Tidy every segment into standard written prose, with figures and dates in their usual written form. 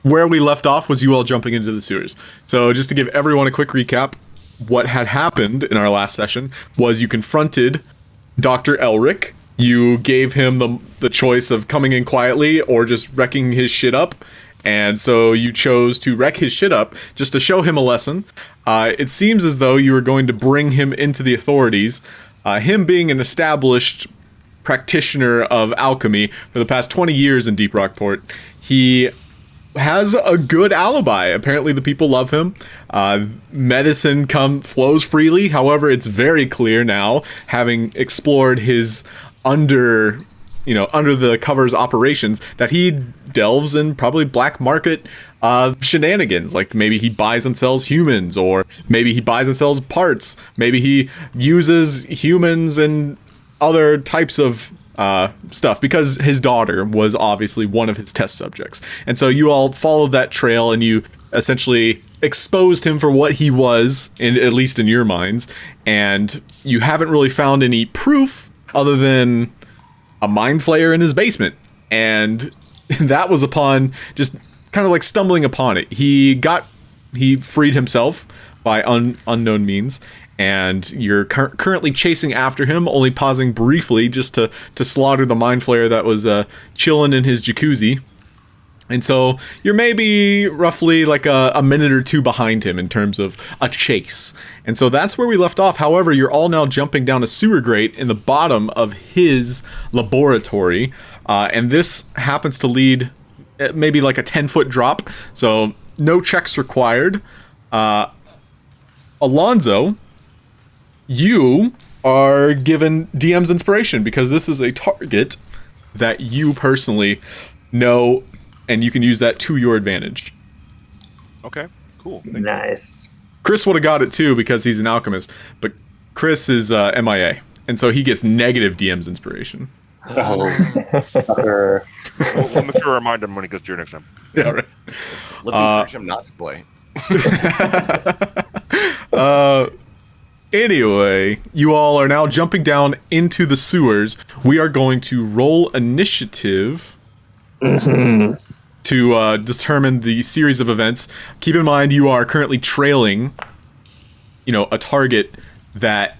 where we left off was you all jumping into the sewers. So just to give everyone a quick recap, what had happened in our last session was you confronted Dr. Elric. You gave him the choice of coming in quietly or just wrecking his shit up. And so you chose to wreck his shit up just to show him a lesson. It seems as though you were going to bring him into the authorities. Him being an established practitioner of alchemy for the past 20 years in Deep Rockport, he has a good alibi. Apparently the people love him. Medicine flows freely. However, it's very clear now, having explored his under the covers operations, that he delves in probably black market shenanigans. Like maybe he buys and sells humans, or maybe he buys and sells parts. Maybe he uses humans and other types of stuff, because his daughter was obviously one of his test subjects. And so you all followed that trail and you essentially exposed him for what he was, at least in your minds. And you haven't really found any proof other than a mind flayer in his basement. And that was upon just kind of like stumbling upon it. He freed himself by unknown means. And you're currently chasing after him, only pausing briefly just to slaughter the mind flayer that was chilling in his jacuzzi. And so you're maybe roughly like a minute or two behind him in terms of a chase. And so that's where we left off. However, you're all now jumping down a sewer grate in the bottom of his laboratory. And this happens to lead maybe like a 10-foot drop. So no checks required. Alonso, you are given DM's inspiration because this is a target that you personally know, and you can use that to your advantage. Okay, cool. Nice. Chris would have got it too because he's an alchemist, but Chris is MIA, and so he gets negative DM's inspiration. Oh, fucker. Well, make sure to remind him when he goes to your next time. Yeah, right. Let's encourage him not to play. Anyway, you all are now jumping down into the sewers. We are going to roll initiative to determine the series of events. Keep in mind, you are currently trailing, a target that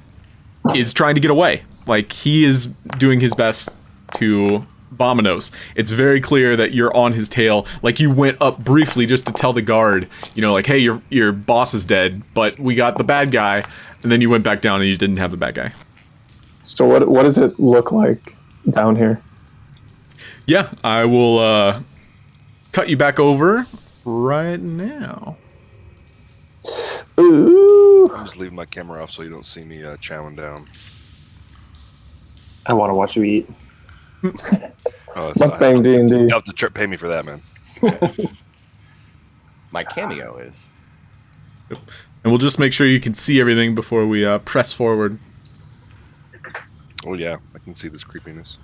is trying to get away. Like, he is doing his best to Bominos. It's very clear that you're on his tail. Like, you went up briefly just to tell the guard, like, hey, your boss is dead, but we got the bad guy. And then you went back down and you didn't have the bad guy. So what does it look like down here? Yeah, I will cut you back over right now. Ooh. I'm just leaving my camera off so you don't see me chowing down. I want to watch you eat. Mukbang D&D. You have to pay me for that, man. My cameo is. And we'll just make sure you can see everything before we press forward. Oh yeah, I can see this creepiness.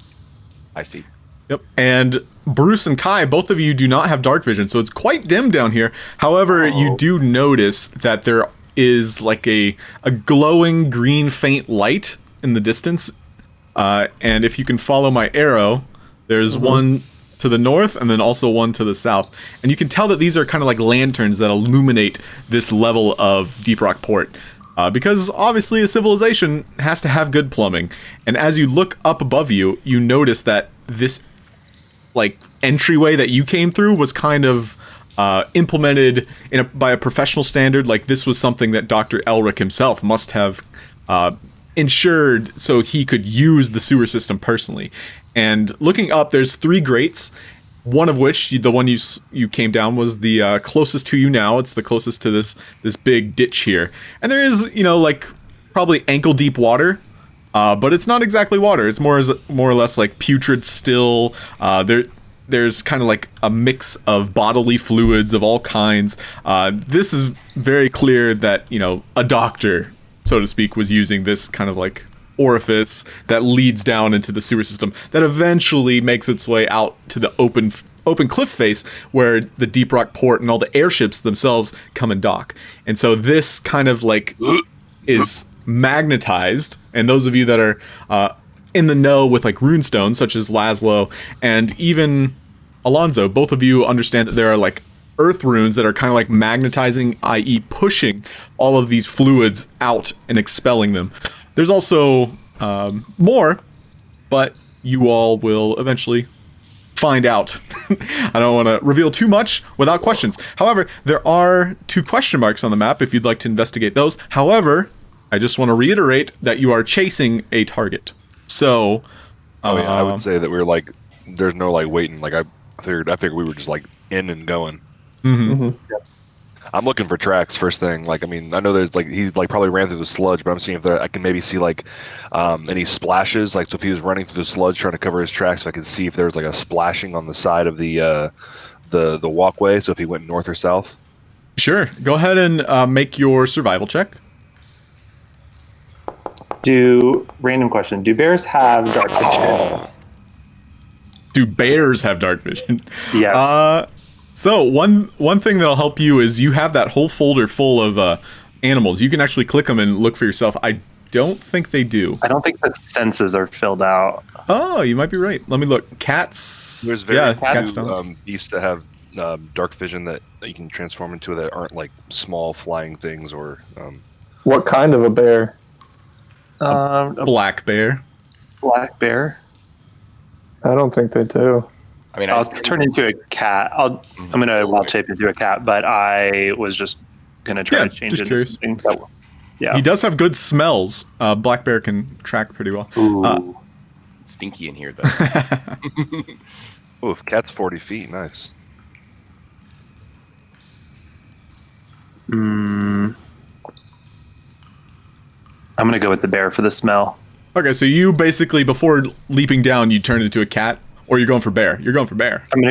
I see. Yep. And Bruce and Kai, both of you do not have dark vision, so it's quite dim down here. However, you do notice that there is like a glowing green faint light in the distance. And if you can follow my arrow, there's one to the north and then also one to the south. And you can tell that these are kind of like lanterns that illuminate this level of Deep Rock Port. Because obviously a civilization has to have good plumbing. And as you look up above you, you notice that this like entryway that you came through was kind of implemented by a professional standard. Like, this was something that Dr. Elric himself must have ensured so he could use the sewer system personally. And looking up, there's 3 grates, one of which, the one you came down, was the closest to you now. It's the closest to this big ditch here. And there is, like, probably ankle-deep water, but it's not exactly water. It's more or less like putrid still. There's kind of like a mix of bodily fluids of all kinds. This is very clear that, a doctor, so to speak, was using this kind of like orifice that leads down into the sewer system that eventually makes its way out to the open cliff face where the Deep Rock Port and all the airships themselves come and dock. And so this kind of like is magnetized, and those of you that are in the know with like runestones such as Laszlo and even Alonso, both of you understand that there are like earth runes that are kind of like magnetizing, i.e. pushing all of these fluids out and expelling them. There's also more, but you all will eventually find out. I don't want to reveal too much without questions. However, there are 2 question marks on the map if you'd like to investigate those. However, I just want to reiterate that you are chasing a target. So, I would say that we're like, there's no like waiting. Like I figured we were just like in and going. I'm looking for tracks first thing. Like, I mean, I know there's like, he like probably ran through the sludge, but I'm seeing if I can maybe see like any splashes. Like, so if he was running through the sludge trying to cover his tracks, if I could see if there was like a splashing on the side of the walkway. So if he went north or south. Sure. Go ahead and make your survival check. Random question, do bears have dark vision? Do bears have dark vision? Yes. So one thing that'll help you is you have that whole folder full of animals. You can actually click them and look for yourself. I don't think they do. I don't think the senses are filled out. Oh, you might be right. Let me look. Cats. There's very cats few don't. beasts that have dark vision that you can transform into that aren't like small flying things or. What kind of a bear? A Black bear. black bear. I don't think they do. I mean, I'll turn into a cat. I'm gonna wild shape into a cat, but I was just gonna try to change just it. curious. Into something that, yeah. He does have good smells. Black bear can track pretty well. Ooh. stinky in here, though. Oof, cat's 40 feet. Nice. I'm gonna go with the bear for the smell. Okay, so you basically, before leaping down, you turned into a cat, or you're going for bear? You're going for bear. I'm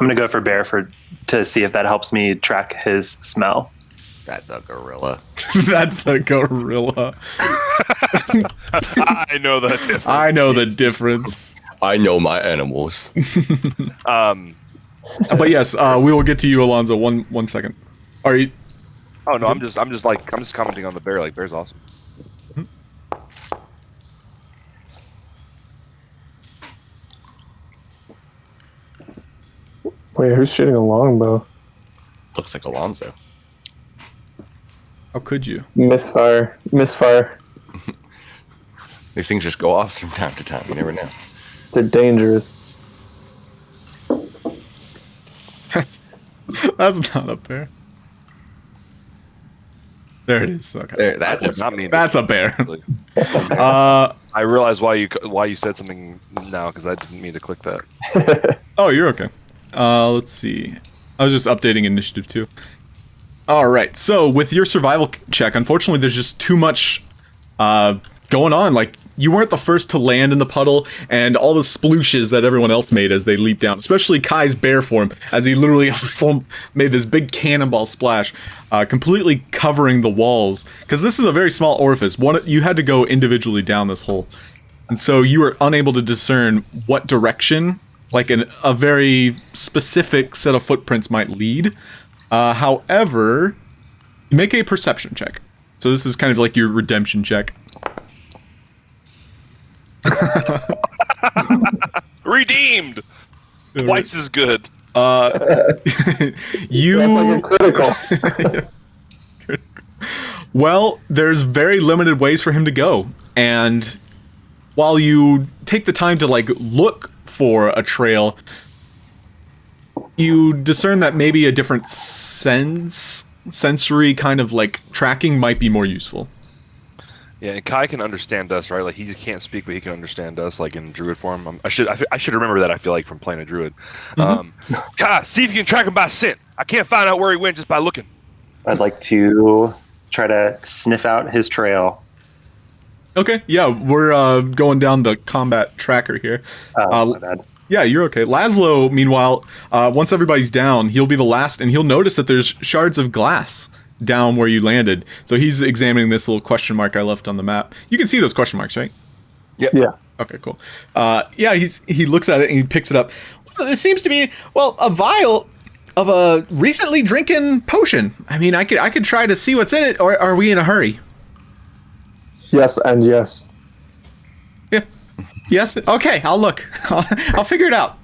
gonna go for bear to see if that helps me track his smell. That's a gorilla. That's a gorilla. I know the difference. I know the difference. I know my animals. But yes, we will get to you, Alonso. One second. Are you? Oh no, I'm just commenting on the bear. Like, bear's awesome. Wait, who's shooting a longbow? Looks like Alonso. How could you? Misfire. Misfire. These things just go off from time to time. You never know. They're dangerous. That's not a bear. There it is. Okay. There, that Did looks not mean. That's a bear. I realize why you said something now, because I didn't mean to click that. Oh, you're okay. Let's see. I was just updating initiative too. All right. So with your survival check, unfortunately, there's just too much going on. Like, you weren't the first to land in the puddle, and all the splooshes that everyone else made as they leaped down, especially Kai's bear form, as he literally made this big cannonball splash, completely covering the walls. Because this is a very small orifice. You had to go individually down this hole, and so you were unable to discern what direction, like a very specific set of footprints, might lead. However, make a perception check. So this is kind of like your redemption check. Redeemed. Twice as good. You. That's like a critical. Well, there's very limited ways for him to go, and while you take the time to like look for a trail, you discern that maybe a different sensory kind of like tracking might be more useful. Yeah, and Kai can understand us, right? Like, he can't speak, but he can understand us, like in druid form. I should remember that. I feel like from playing a druid. Kai, see if you can track him by scent. I can't find out where he went just by looking. I'd like to try to sniff out his trail. Okay, yeah, we're going down the combat tracker here. My bad. Yeah, you're okay. Laszlo, meanwhile, once everybody's down, he'll be the last, and he'll notice that there's shards of glass down where you landed. So he's examining this little question mark I left on the map. You can see those question marks, right? Yep. Yeah. Okay, cool. Yeah, he looks at it and he picks it up. Well, it seems to be, well, a vial of a recently drinking potion. I mean, I could try to see what's in it, or are we in a hurry? Yes and yes. Yeah. Yes. Okay, I'll look. I'll figure it out.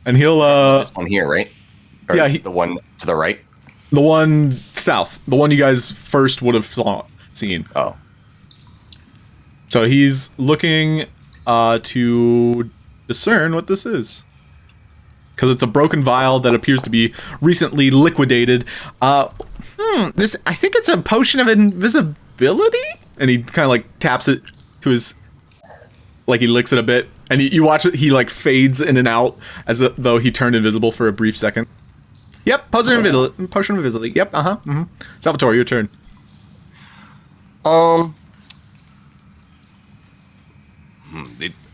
And he'll This one here, right? Or yeah, the one To the right? The one south. The one you guys first would have seen. Oh. So he's looking to discern what this is. Because it's a broken vial that appears to be recently liquidated. This, I think it's a potion of invisibility? And he kind of like taps it to his, like he licks it a bit. And you watch it, he like fades in and out as though he turned invisible for a brief second. Yep, potion of invisibility. Yep, Salvatore, your turn.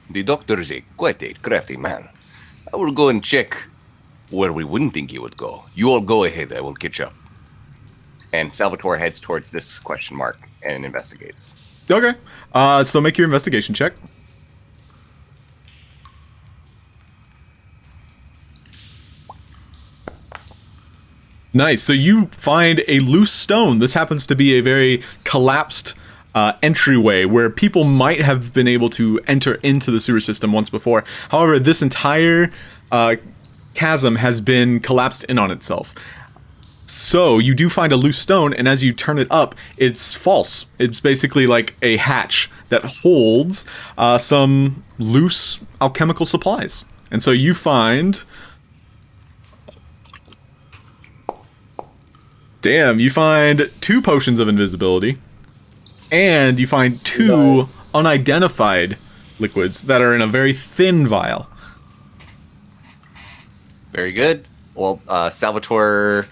The doctor is quite a crafty man. I will go and check where we wouldn't think he would go. You all go ahead, I will catch up. And Salvatore heads towards this question mark and investigates. Okay, so make your investigation check. Nice, so you find a loose stone. This happens to be a very collapsed entryway where people might have been able to enter into the sewer system once before. However, this entire chasm has been collapsed in on itself. So you do find a loose stone, and as you turn it up, it's false. It's basically like a hatch that holds some loose alchemical supplies. And so you find... Damn, you find 2 potions of invisibility. And you find 2 unidentified liquids that are in a very thin vial. Very good. Well, Salvatore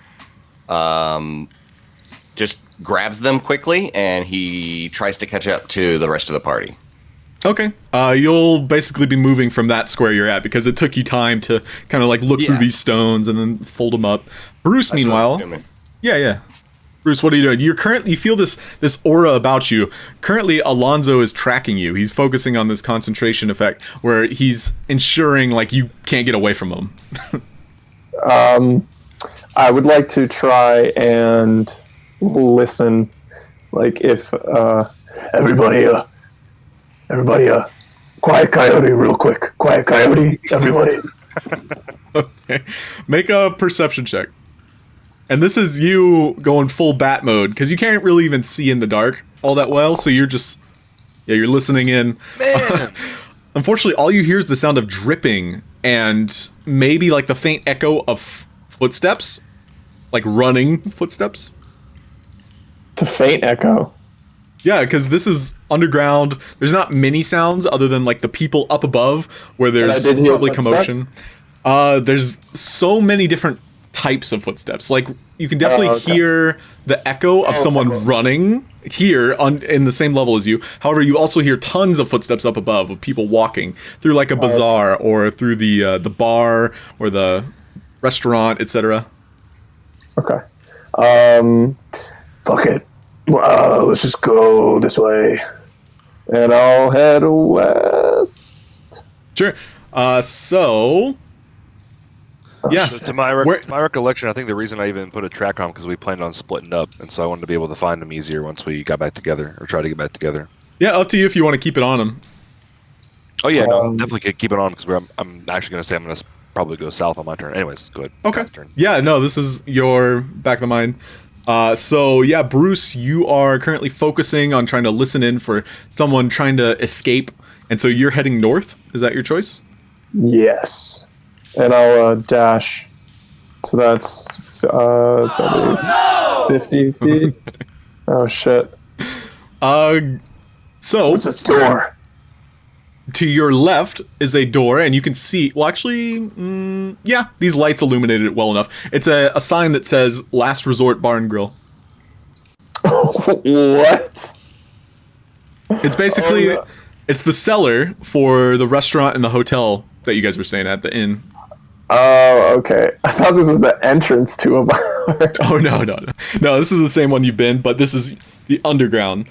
just grabs them quickly, and he tries to catch up to the rest of the party. Okay. You'll basically be moving from that square you're at, because it took you time to kind of like look through these stones and then fold them up. Bruce, meanwhile... Yeah. Bruce, what are you doing? You feel this aura about you. Currently, Alonso is tracking you. He's focusing on this concentration effect where he's ensuring like you can't get away from him. I would like to try and listen, like if everybody, quiet coyote, real quick, quiet coyote, everybody. Okay, make a perception check. And this is you going full bat mode, because you can't really even see in the dark all that well, so you're just... Yeah, you're listening in. Man! Unfortunately, all you hear is the sound of dripping, and maybe like the faint echo of footsteps. Like running footsteps. The faint echo? Yeah, because this is underground. There's not many sounds other than like the people up above, where there's probably commotion. There's so many different types of footsteps. Like you can definitely hear the echo of someone running here in the same level as you. However, you also hear tons of footsteps up above of people walking through like a bazaar or through the bar or the restaurant, etc. Okay. Fuck it. Let's just go this way, and I'll head west. Sure. So. Yeah. So to my recollection, I think the reason I even put a track on because we planned on splitting up, and so I wanted to be able to find them easier once we got back together, or try to get back together. Yeah, up to you if you want to keep it on them. Oh yeah, no, definitely keep it on because I'm actually going to say I'm going to probably go south on my turn. Anyways, go ahead. Okay. Yeah, no, this is your back of the mind. So yeah, Bruce, you are currently focusing on trying to listen in for someone trying to escape, and so you're heading north. Is that your choice? Yes. And I'll dash. So that's probably 50 feet. Oh shit. So what's this door? To your left is a door, and you can see. Well, actually, yeah, these lights illuminated it well enough. It's a sign that says "Last Resort Bar and Grill." What? It's basically it's the cellar for the restaurant and the hotel that you guys were staying at, the inn. Oh, okay. I thought this was the entrance to a bar. Oh, no. This is the same one you've been, but this is the underground.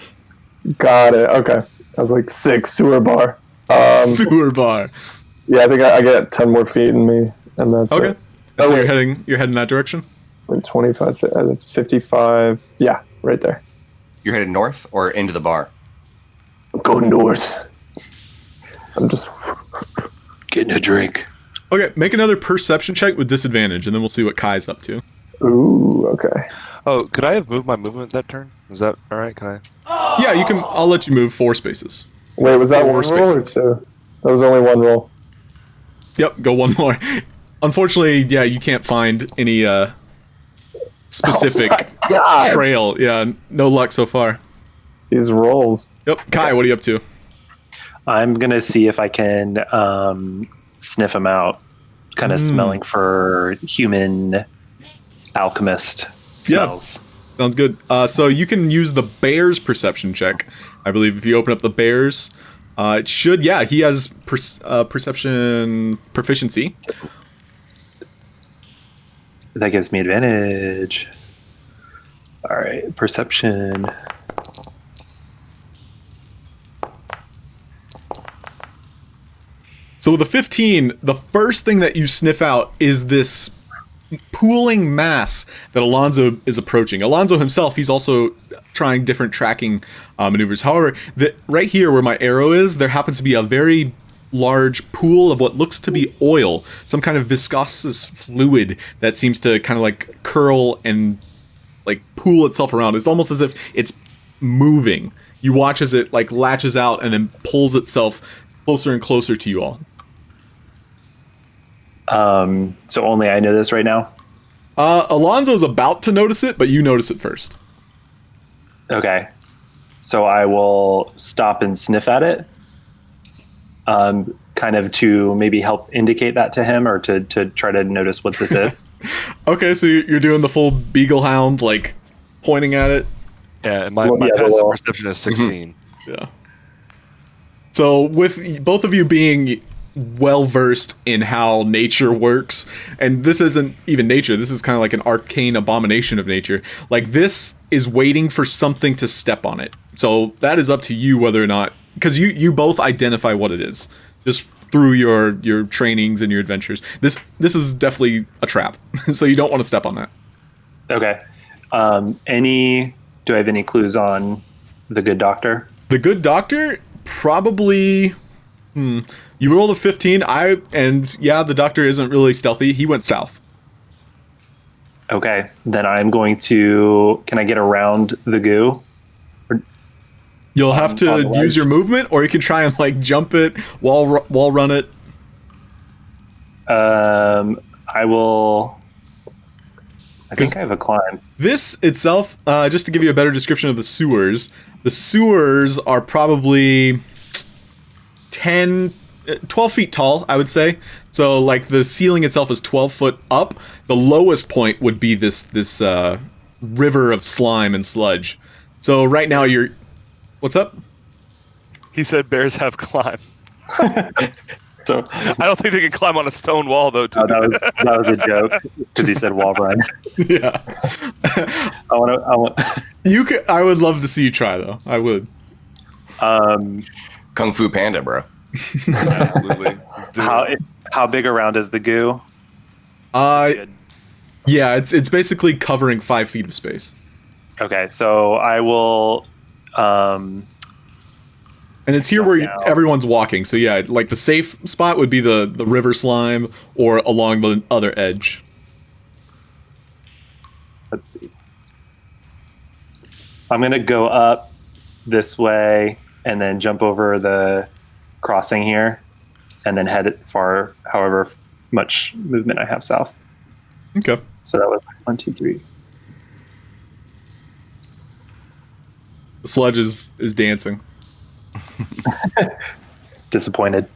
Got it. Okay. I was like, sick sewer bar. Sewer bar. Yeah, I think I get 10 more feet in me, and that's okay. It. So you're heading that direction? Like 25, 55. Yeah, right there. You're headed north or into the bar? I'm going north. I'm just getting a drink. Okay, make another perception check with disadvantage, and then we'll see what Kai's up to. Ooh, okay. Oh, could I have moved my movement that turn? Is that all right? Can I? Yeah, you can. I'll let you move 4 spaces. Wait, was that Four one roll or spaces. 2? That was only 1 roll. Yep, go one more. Unfortunately, yeah, you can't find any specific God. trail. Yeah, no luck so far. These rolls. Yep, Kai, what are you up to? I'm gonna see if I can sniff him out, kind of smelling for human alchemist smells. Sounds good. So you can use the bear's perception check. I believe if you open up the bear's, it should. Yeah, he has perception proficiency. That gives me advantage. All right, perception. So with a 15, the first thing that you sniff out is this pooling mass that Alonso is approaching. Alonso himself, he's also trying different tracking maneuvers. However, right here where my arrow is, there happens to be a very large pool of what looks to be oil, some kind of viscous fluid that seems to kind of like curl and like pool itself around. It's almost as if it's moving. You watch as it like latches out and then pulls itself closer and closer to you all. So only I know this right now. Alonso's about to notice it, but you notice it first. Okay. So I will stop and sniff at it. Kind of to maybe help indicate that to him or to try to notice what this is. Okay, so you're doing the full beagle hound, like pointing at it. Yeah, my Well, yeah, passive well- perception is 16. Yeah. So with both of you being well versed in how nature works, and this isn't even nature, this is kind of like an arcane abomination of nature. Like this is waiting for something to step on it. So that is up to you whether or not, because you both identify what it is just through your trainings and your adventures. This is definitely a trap, so you don't want to step on that. Okay. Do I have any clues on the good doctor? The good doctor probably. You rolled a 15. The doctor isn't really stealthy. He went south. Okay. Then I'm going to. Can I get around the goo? You'll have to on the use your movement, or you can try and like jump it, wall run it. I will. I think I have a climb. This itself, just to give you a better description of the sewers are probably 12 feet tall, I would say. So like the ceiling itself is 12 foot up. The lowest point would be this river of slime and sludge. So right now you're... What's up? He said bears have climb. So I don't think they can climb on a stone wall, though. that was a joke because he said wall run. Yeah. I want. I would love to see you try, though. I would. Kung Fu Panda, bro. Absolutely. Let's do it. How big around is the goo? Yeah, it's basically covering 5 feet of space. Okay, so I will. And it's here where now. everyone's walking. So yeah, like the safe spot would be the river slime or along the other edge. Let's see. I'm gonna go up this way and then jump over the crossing here, and then head far, however much movement I have south. Okay. So that was 1, 2, 3. The sludge is dancing. Disappointed.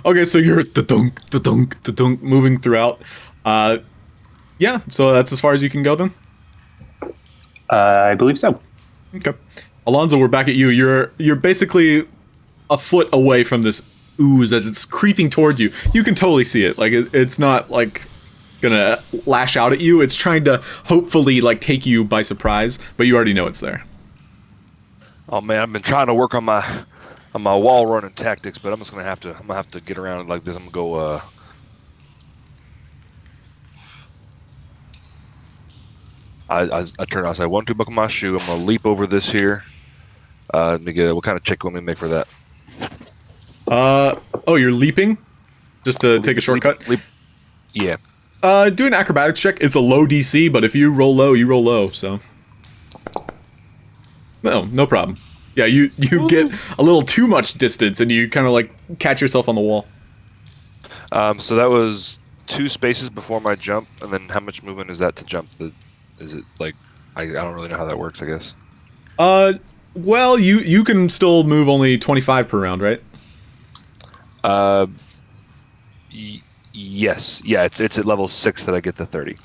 Okay, so you're da-dunk, moving throughout. Yeah, so that's as far as you can go then? I believe so. Okay. Alonso, we're back at you. You're basically a foot away from this ooze as it's creeping towards you. You can totally see it. Like it's not like gonna lash out at you. It's trying to hopefully like take you by surprise, but you already know it's there. Oh man, I've been trying to work on my wall running tactics, but I'm gonna have to get around it like this. I'm gonna go. I turn. I say 1, 2, buckle my shoe. I'm gonna leap over this here. Let me get. What kind of check you want me to make for that? Oh, you're leaping, just to take a shortcut. Leap. Yeah. Do an acrobatics check. It's a low DC, but if you roll low, you roll low. So, no problem. Yeah, you get a little too much distance, and you kind of like catch yourself on the wall. So that was 2 spaces before my jump, and then how much movement is that to jump? Is it like I don't really know how that works, I guess. Well, you can still move only 25 per round, right? Yes. Yeah, it's at level 6 that I get the 30.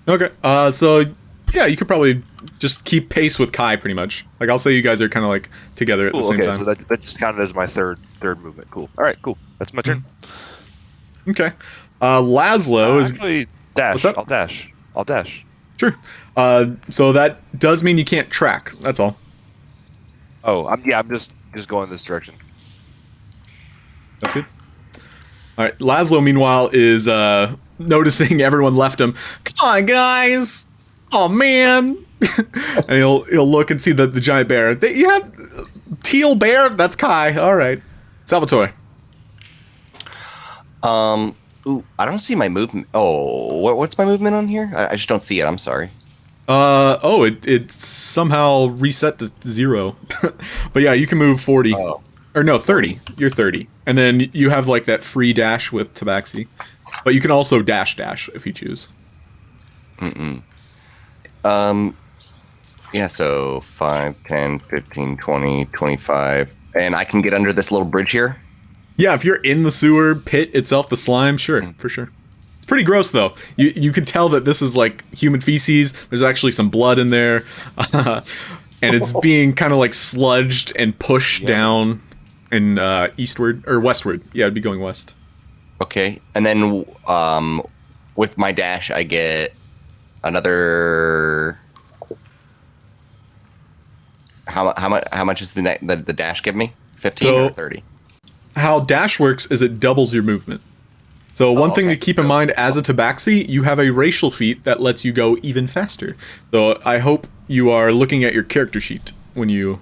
Okay. So yeah, you could probably just keep pace with Kai, pretty much. Like, I'll say you guys are kind of like together at the same time. So that just counted as my third movement. Cool. All right, cool. That's my turn. Okay. Laszlo is actually dash. What's up? I'll dash. Sure. So that does mean you can't track. That's all. Oh, I'm just going this direction. That's good. All right. Laszlo, meanwhile, is noticing everyone left him. Come on, guys! Oh man! And he'll look and see the giant bear. You have teal bear. That's Kai. All right, Salvatore. Ooh, I don't see my movement. Oh, what's my movement on here? I just don't see it. I'm sorry. It's somehow reset to 0. But yeah, you can move 40. Oh. Or no, 30. You're 30. And then you have like that free dash with Tabaxi. But you can also dash if you choose. Yeah, so 5, 10, 15, 20, 25. And I can get under this little bridge here? Yeah, if you're in the sewer pit itself, the slime, sure, for sure. It's pretty gross, though. You can tell that this is like human feces. There's actually some blood in there. And it's being kind of like sludged and pushed down in eastward, or westward. Yeah, it'd be going west. Okay, and then with my dash, I get another... How much is the dash give me? 15 or 30? How dash works is it doubles your movement. So one thing to keep in mind, as a Tabaxi, you have a racial feat that lets you go even faster. So I hope you are looking at your character sheet when you...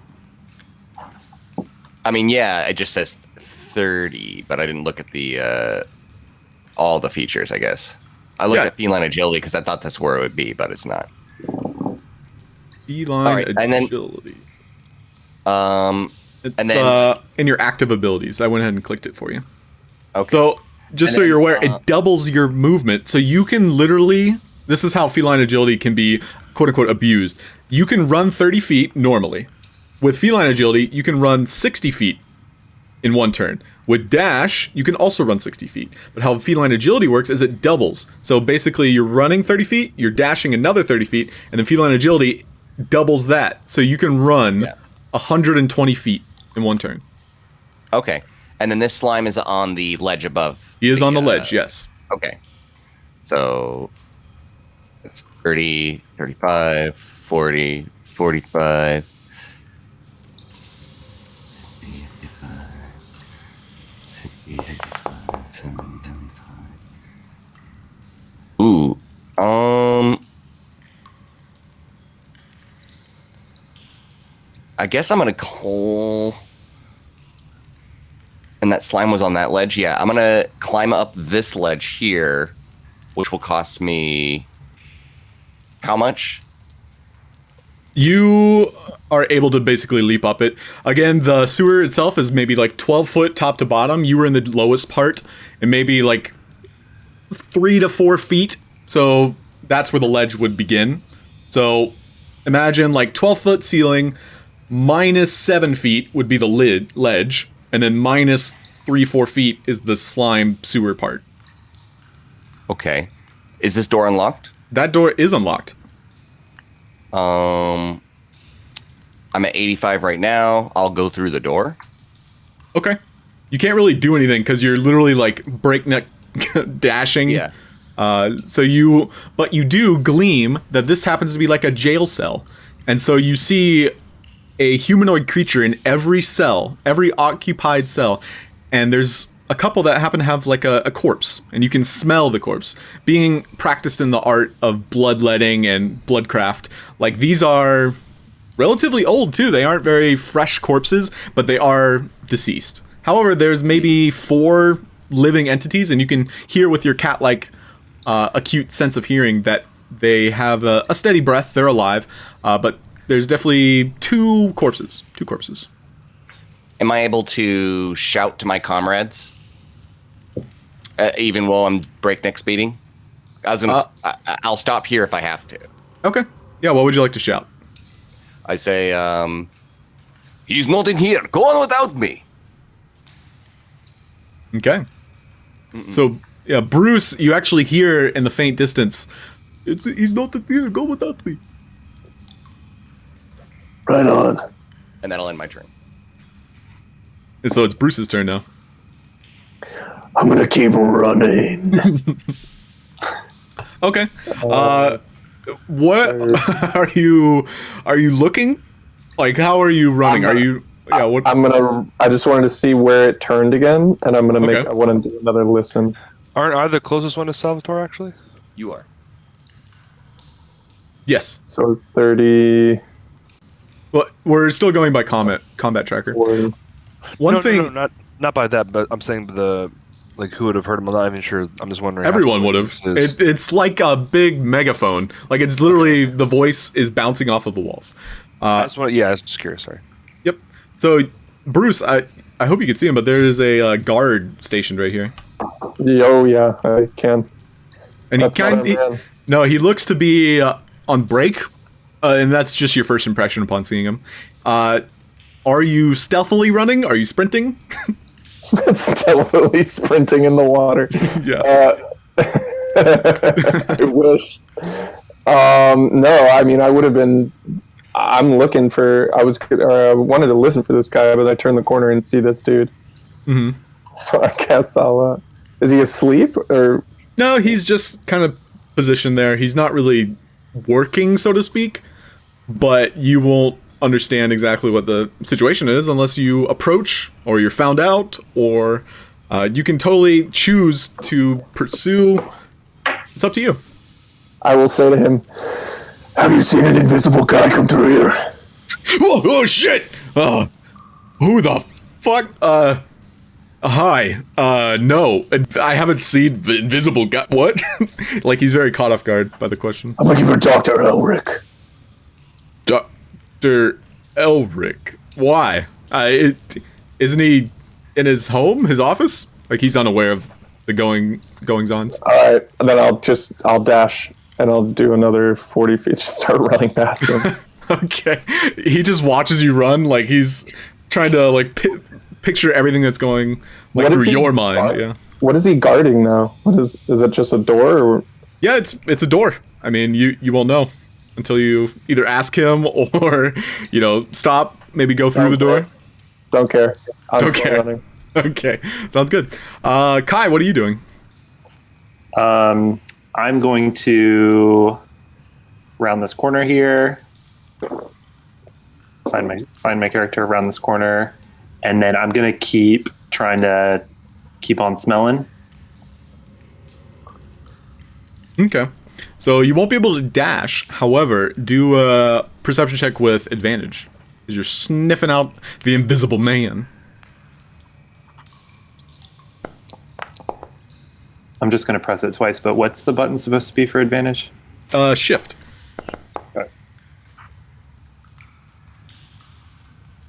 I mean, yeah, it just says 30, but I didn't look at the all the features, I guess. I looked at feline agility because I thought that's where it would be, but it's not. Feline agility. It's and then in your active abilities. I went ahead and clicked it for you. Okay. So just you're aware, it doubles your movement. So you can literally, this is how feline agility can be quote unquote abused. You can run 30 feet normally. With feline agility, you can run 60 feet in one turn. With dash, you can also run 60 feet. But how feline agility works is it doubles. So basically you're running 30 feet, you're dashing another 30 feet, and then feline agility doubles that. So you can run 120 feet in one turn. Okay. And then this slime is on the ledge above. He is on the ledge, yes. Okay. So it's 30, 35, 40, 45. Ooh. I guess I'm gonna call. And that slime was on that ledge. Yeah, I'm gonna climb up this ledge here, which will cost me how much? You are able to basically leap up it. Again, the sewer itself is maybe like 12 foot top to bottom. You were in the lowest part, and maybe like 3 to 4 feet. So that's where the ledge would begin. So imagine like 12-foot ceiling, minus 7 feet would be the ledge, and then minus 3-4 feet is the slime sewer part. Okay. Is this door unlocked? That door is unlocked. I'm at 85 right now. I'll go through the door. Okay. You can't really do anything because you're literally like breakneck dashing. Yeah. But you do gleam that this happens to be like a jail cell. And so you see a humanoid creature in every cell, every occupied cell. And there's a couple that happen to have like a corpse, and you can smell the corpse. Being practiced in the art of bloodletting and bloodcraft, like these are relatively old too. They aren't very fresh corpses, but they are deceased. However, there's maybe 4 living entities, and you can hear with your cat-like acute sense of hearing that they have a steady breath. They're alive, but there's definitely two corpses. Am I able to shout to my comrades, even while I'm breakneck speeding? I'll stop here if I have to. Okay. Yeah, what would you like to shout? I say, he's not in here. Go on without me. Okay. So, yeah, Bruce, you actually hear in the faint distance, he's not in here. Go without me. Right on. And that'll end my turn. And so it's Bruce's turn now. I'm gonna keep running. Okay. What are you looking? Like, how are you running? I just wanted to see where it turned again, and I'm gonna I want to do another listen. Aren't I the closest one to Salvatore, actually? You are. Yes. So it's 30. Well, we're still going by combat tracker. 40. No, not by that, but I'm saying who would have heard him. I'm not even sure. I'm just wondering. Everyone would have. It's like a big megaphone. Like, it's literally the voice is bouncing off of the walls. I was just curious. Sorry. Yep. So, Bruce, I hope you can see him, but there is a guard stationed right here. Oh yeah, I can. And he looks to be on break, and that's just your first impression upon seeing him. Are you stealthily running? Are you sprinting? Stealthily sprinting in the water. Yeah. I wish. No, I mean, I would have been. I'm looking for. I wanted to listen for this guy, but I turn the corner and see this dude. Mm-hmm. So I guess I'll. Is he asleep or? No, he's just kind of positioned there. He's not really working, so to speak. But you won't understand exactly what the situation is unless you approach, or you're found out, or you can totally choose to pursue. It's up to you. I will say to him, "Have you seen an invisible guy come through here?" Oh shit! Who the fuck? Hi. No, I haven't seen the invisible guy. What? Like, he's very caught off guard by the question. I'm looking for Dr. Elric. Dr. Elric. Why? Isn't he in his home, his office? Like, he's unaware of the goings-ons. Alright, and then I'll dash, and I'll do another 40 feet, just start running past him. Okay. He just watches you run, like he's trying to, like, picture everything that's going, like, through your mind. Yeah. What is he guarding now? Is it just a door? Or? Yeah, it's a door. I mean, you won't know until you either ask him or, stop, maybe go through the door. Don't care. I'm still running. Okay, sounds good. Kai, what are you doing? I'm going to round this corner here. Find my character around this corner, and then I'm gonna keep trying to keep on smelling. Okay. So you won't be able to dash. However, do a perception check with advantage, because you're sniffing out the invisible man. I'm just going to press it twice, but what's the button supposed to be for advantage? Shift. Okay.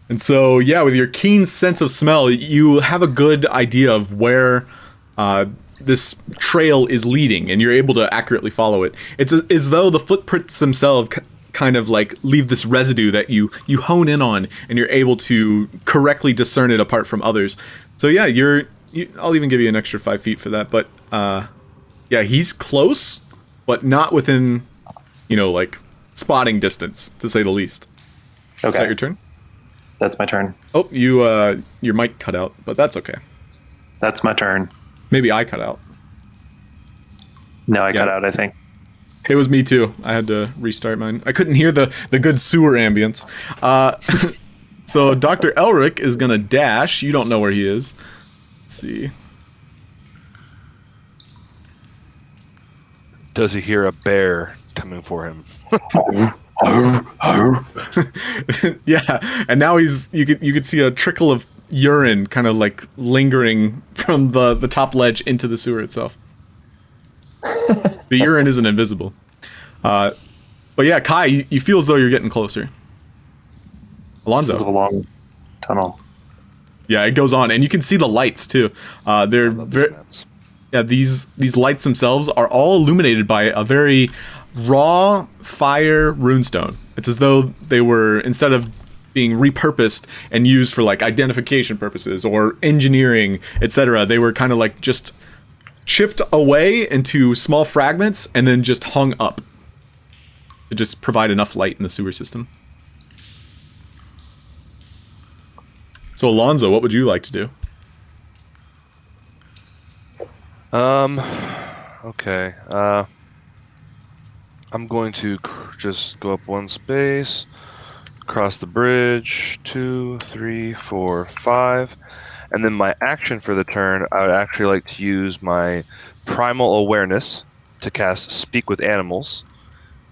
And so, yeah, with your keen sense of smell, you have a good idea of where this trail is leading, and you're able to accurately follow it. It's as though the footprints themselves kind of like leave this residue that you hone in on, and you're able to correctly discern it apart from others. So yeah, I'll even give you an extra 5 feet for that. But yeah, he's close, but not within, like spotting distance, to say the least. Okay. Is that your turn? That's my turn. Oh, your mic cut out, but that's okay. That's my turn. Maybe I cut out. No, I cut out, I think. It was me too. I had to restart mine. I couldn't hear the good sewer ambience. So Dr. Elric is going to dash. You don't know where he is. Let's see. Does he hear a bear coming for him? Yeah, and now you could see a trickle of urine kind of like lingering from the top ledge into the sewer itself. The urine isn't invisible. But yeah, Kai, you feel as though you're getting closer. Alonso. This is a long tunnel. Yeah, it goes on, and you can see the lights too. They're these lights themselves are all illuminated by a very raw fire runestone. It's as though they were, instead of being repurposed and used for like identification purposes or engineering, etc., they were kind of like just chipped away into small fragments and then just hung up to just provide enough light in the sewer system. So Alonso, what would you like to do? Okay. I'm going to just go up one space, cross the bridge, 2, 3, 4, 5, and then my action for the turn, I would actually like to use my primal awareness to cast Speak with Animals.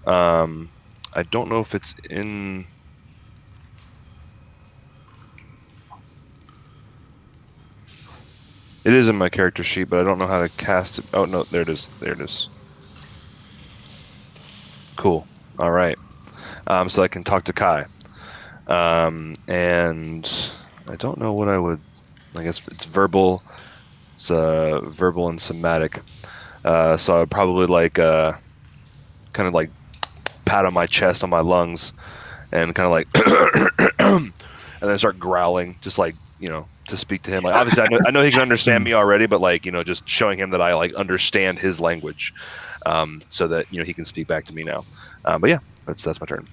I don't know if it's in... It is in my character sheet, but I don't know how to cast it. Oh, no, there it is. There it is. Cool. All right. So I can talk to Kai. And I don't know what I would... I guess it's verbal. It's verbal and somatic. So I would probably like kind of like pat on my chest, on my lungs, and kind of like and then start growling, just like, you know, to speak to him. Like, obviously I know he can understand me already, but like, you know, just showing him that I like understand his language, so that, you know, he can speak back to me now. But yeah, that's my turn.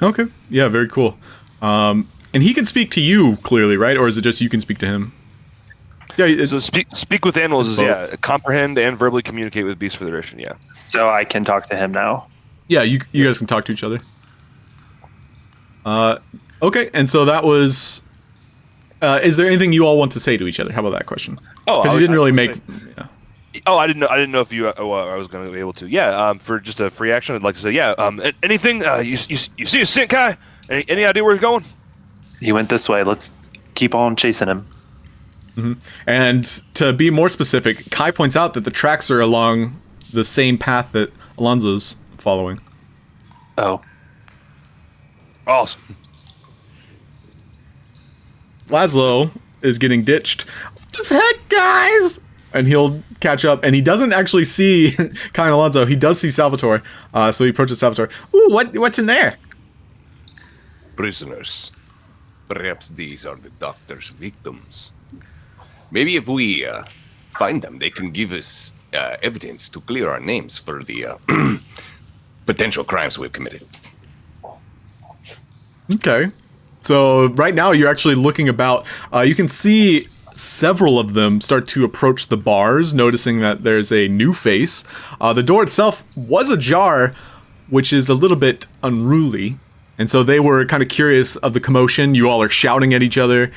Okay. Yeah, very cool. And he can speak to you clearly, right? Or is it just you can speak to him? Yeah. So speak with animals is comprehend and verbally communicate with Beast Federation. Yeah. So I can talk to him now. Yeah, you guys can talk to each other. Okay, and so that was. Is there anything you all want to say to each other? How about that question? Oh, because you didn't really make. Yeah. Oh, I didn't know if you. I was going to be able to. Yeah. For just a free action, I'd like to say, yeah. Anything? You see a scent, Kai? Any idea where he's going? He went this way. Let's keep on chasing him. Mm-hmm. And to be more specific, Kai points out that the tracks are along the same path that Alonso's following. Oh. Awesome. Laszlo is getting ditched. What the heck, guys? And he'll catch up, and he doesn't actually see Kai and Alonso. He does see Salvatore, so he approaches Salvatore. Ooh, what's in there? Prisoners. Perhaps these are the doctor's victims. Maybe if we find them, they can give us evidence to clear our names for the potential crimes we've committed. Okay. So right now you're actually looking about. You can see several of them start to approach the bars, noticing that there's a new face. The door itself was ajar, which is a little bit unruly. And so they were kind of curious of the commotion. You all are shouting at each other,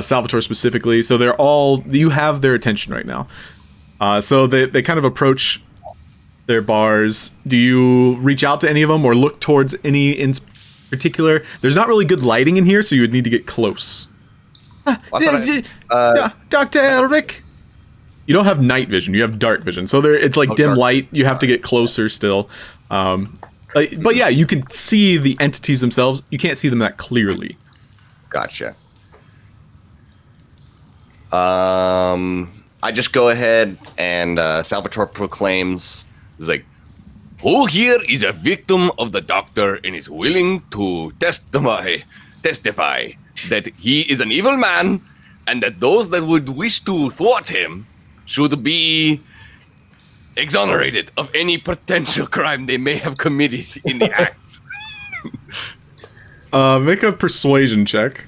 Salvatore specifically. So they're all, you have their attention right now. So they kind of approach their bars. Do you reach out to any of them or look towards any in particular? There's not really good lighting in here, so you would need to get close. Dr. Elric? You don't have night vision, you have dark vision. So it's like dim light. You have to get closer still. But yeah, you can see the entities themselves. You can't see them that clearly. Gotcha. I just go ahead and Salvatore proclaims, he's like, who here is a victim of the doctor and is willing to testify that he is an evil man and that those that would wish to thwart him should be exonerated of any potential crime they may have committed in the acts. Make a persuasion check.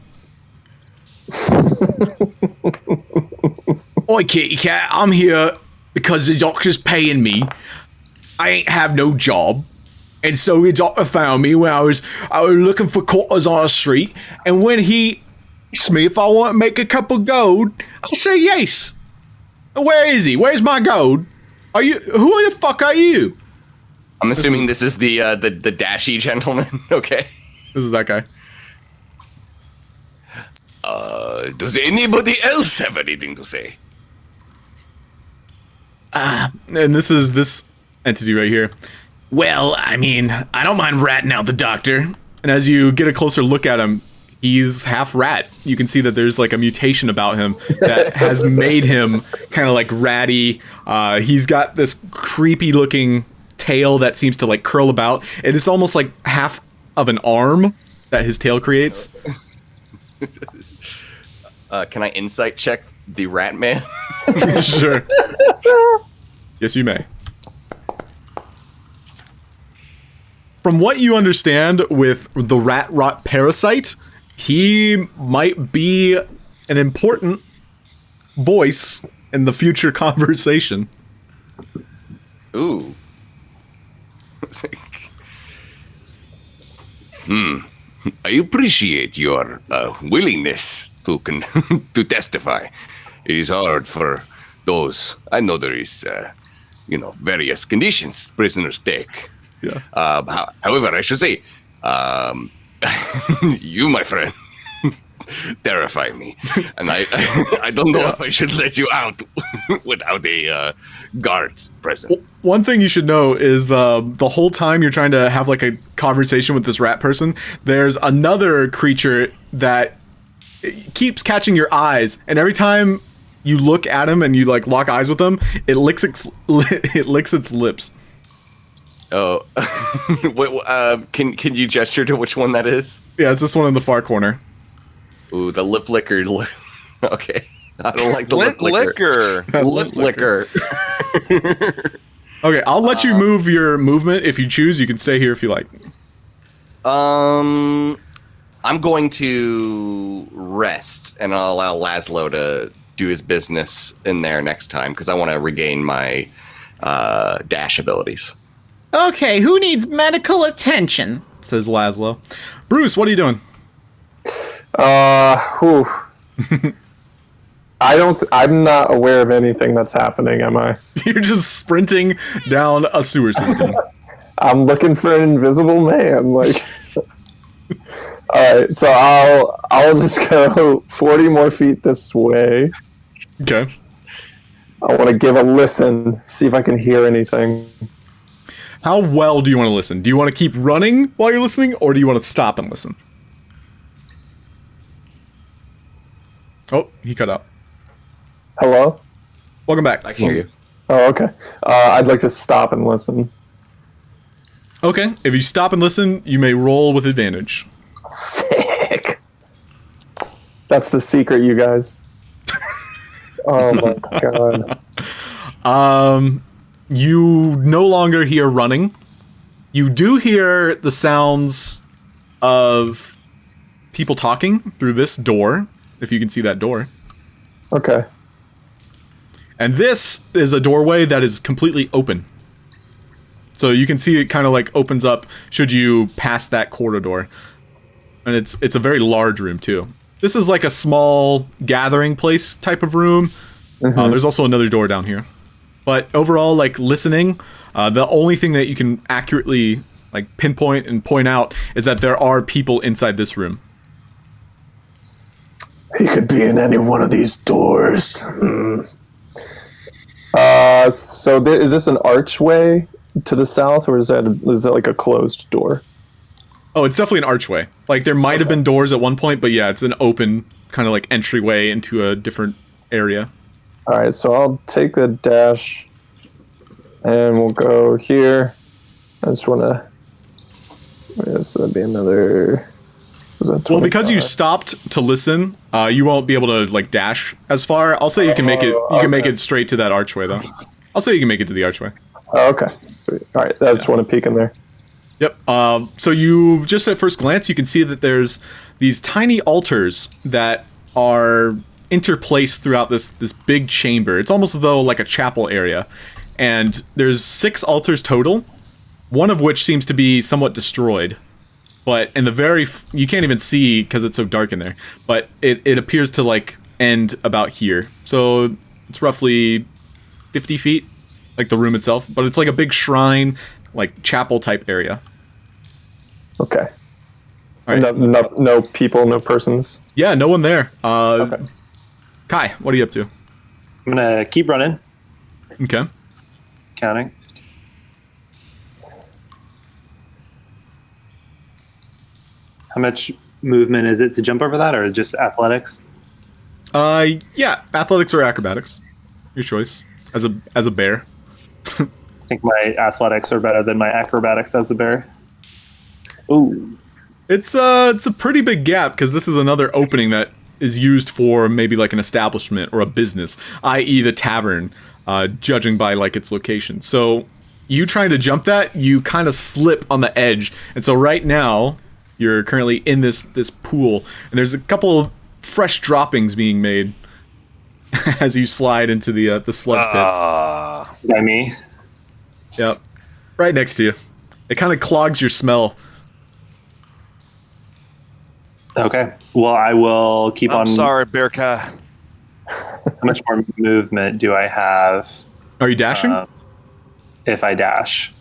Oi, kitty cat, I'm here because the doctor's paying me. I ain't have no job. And so the doctor found me when I was looking for quarters on the street. And when he asked me if I want to make a cup of gold, I said yes. Where is he? Where's my gold? Are you? Who the fuck are you? I'm assuming this is the dashy gentleman. Okay. This is that guy. Does anybody else have anything to say? And this is this entity right here. Well, I mean, I don't mind ratting out the doctor. And as you get a closer look at him, he's half rat. You can see that there's like a mutation about him that has made him kind of like ratty. He's got this creepy looking tail that seems to like curl about. And it's almost like half of an arm that his tail creates. Can I insight check the rat man? Sure. Yes, you may. From what you understand with the rat rot parasite, he might be an important voice in the future conversation. Ooh. I appreciate your willingness to to testify. It is hard for those. I know there is, various conditions prisoners take. Yeah. However, I should say, you, my friend, terrify me, and I don't know if I should let you out without a guards present. One thing you should know is the whole time you're trying to have like a conversation with this rat person, there's another creature that keeps catching your eyes, and every time you look at him and you like lock eyes with him, it licks its lips. Oh, can you gesture to which one that is? Yeah, it's this one in the far corner. Ooh, the lip licker. Okay, I don't like the lip licker. Lip licker. Okay, I'll let you move your movement if you choose. You can stay here if you like. I'm going to rest, and I'll allow Laszlo to do his business in there next time because I want to regain my dash abilities. Okay, who needs medical attention? Says Laszlo. Bruce, what are you doing? I'm not aware of anything that's happening, am I? You're just sprinting down a sewer system. I'm looking for an invisible man, like. Alright, so I'll just go 40 more feet this way. Okay. I want to give a listen, see if I can hear anything. How well do you want to listen? Do you want to keep running while you're listening, or do you want to stop and listen? Oh, he cut out. Hello? Welcome back. I can hear you. Oh, okay. I'd like to stop and listen. Okay, if you stop and listen, you may roll with advantage. Sick. That's the secret, you guys. Oh my god. You no longer hear running. You do hear the sounds of people talking through this door, if you can see that door. Okay. And this is a doorway that is completely open. So you can see it kind of like opens up should you pass that corridor. And it's a very large room too. This is like a small gathering place type of room. Mm-hmm. There's also another door down here. But overall, like listening, the only thing that you can accurately like pinpoint and point out is that there are people inside this room. He could be in any one of these doors. Is this an archway to the south, or is that like a closed door? Oh, it's definitely an archway. Like there might have been doors at one point, but yeah, it's an open kind of like entryway into a different area. All right, so I'll take the dash, and we'll go here. I just want to. So that'd be another. Well, because you stopped to listen, you won't be able to like dash as far. I'll say you can make it. You can make it straight to that archway, though. I'll say you can make it to the archway. Oh, okay, sweet. All right, I just want to peek in there. Yep. So you just at first glance, you can see that there's these tiny altars that are interplaced throughout this big chamber. It's almost as though like a chapel area, and there's 6 altars total, one of which seems to be somewhat destroyed. But in the you can't even see because it's so dark in there. But it appears to like end about here. So it's roughly 50 feet, like the room itself. But it's like a big shrine, like chapel type area. Okay. All right. No people, no persons. Yeah, no one there. Okay. Kai, what are you up to? I'm gonna keep running. Okay. Counting. How much movement is it to jump over that, or just athletics? Yeah, athletics or acrobatics, your choice. As a bear. I think my athletics are better than my acrobatics as a bear. Ooh. It's a pretty big gap because this is another opening that is used for maybe like an establishment or a business, i.e. the tavern, judging by like its location. So you trying to jump that, you kind of slip on the edge, and so right now you're currently in this pool, and there's a couple of fresh droppings being made as you slide into the sludge pits. By me. Yep, right next to you. It kind of clogs your smell. Okay. Well, I will keep on. I'm sorry, Bearcat. How much more movement do I have? Are you dashing? If I dash.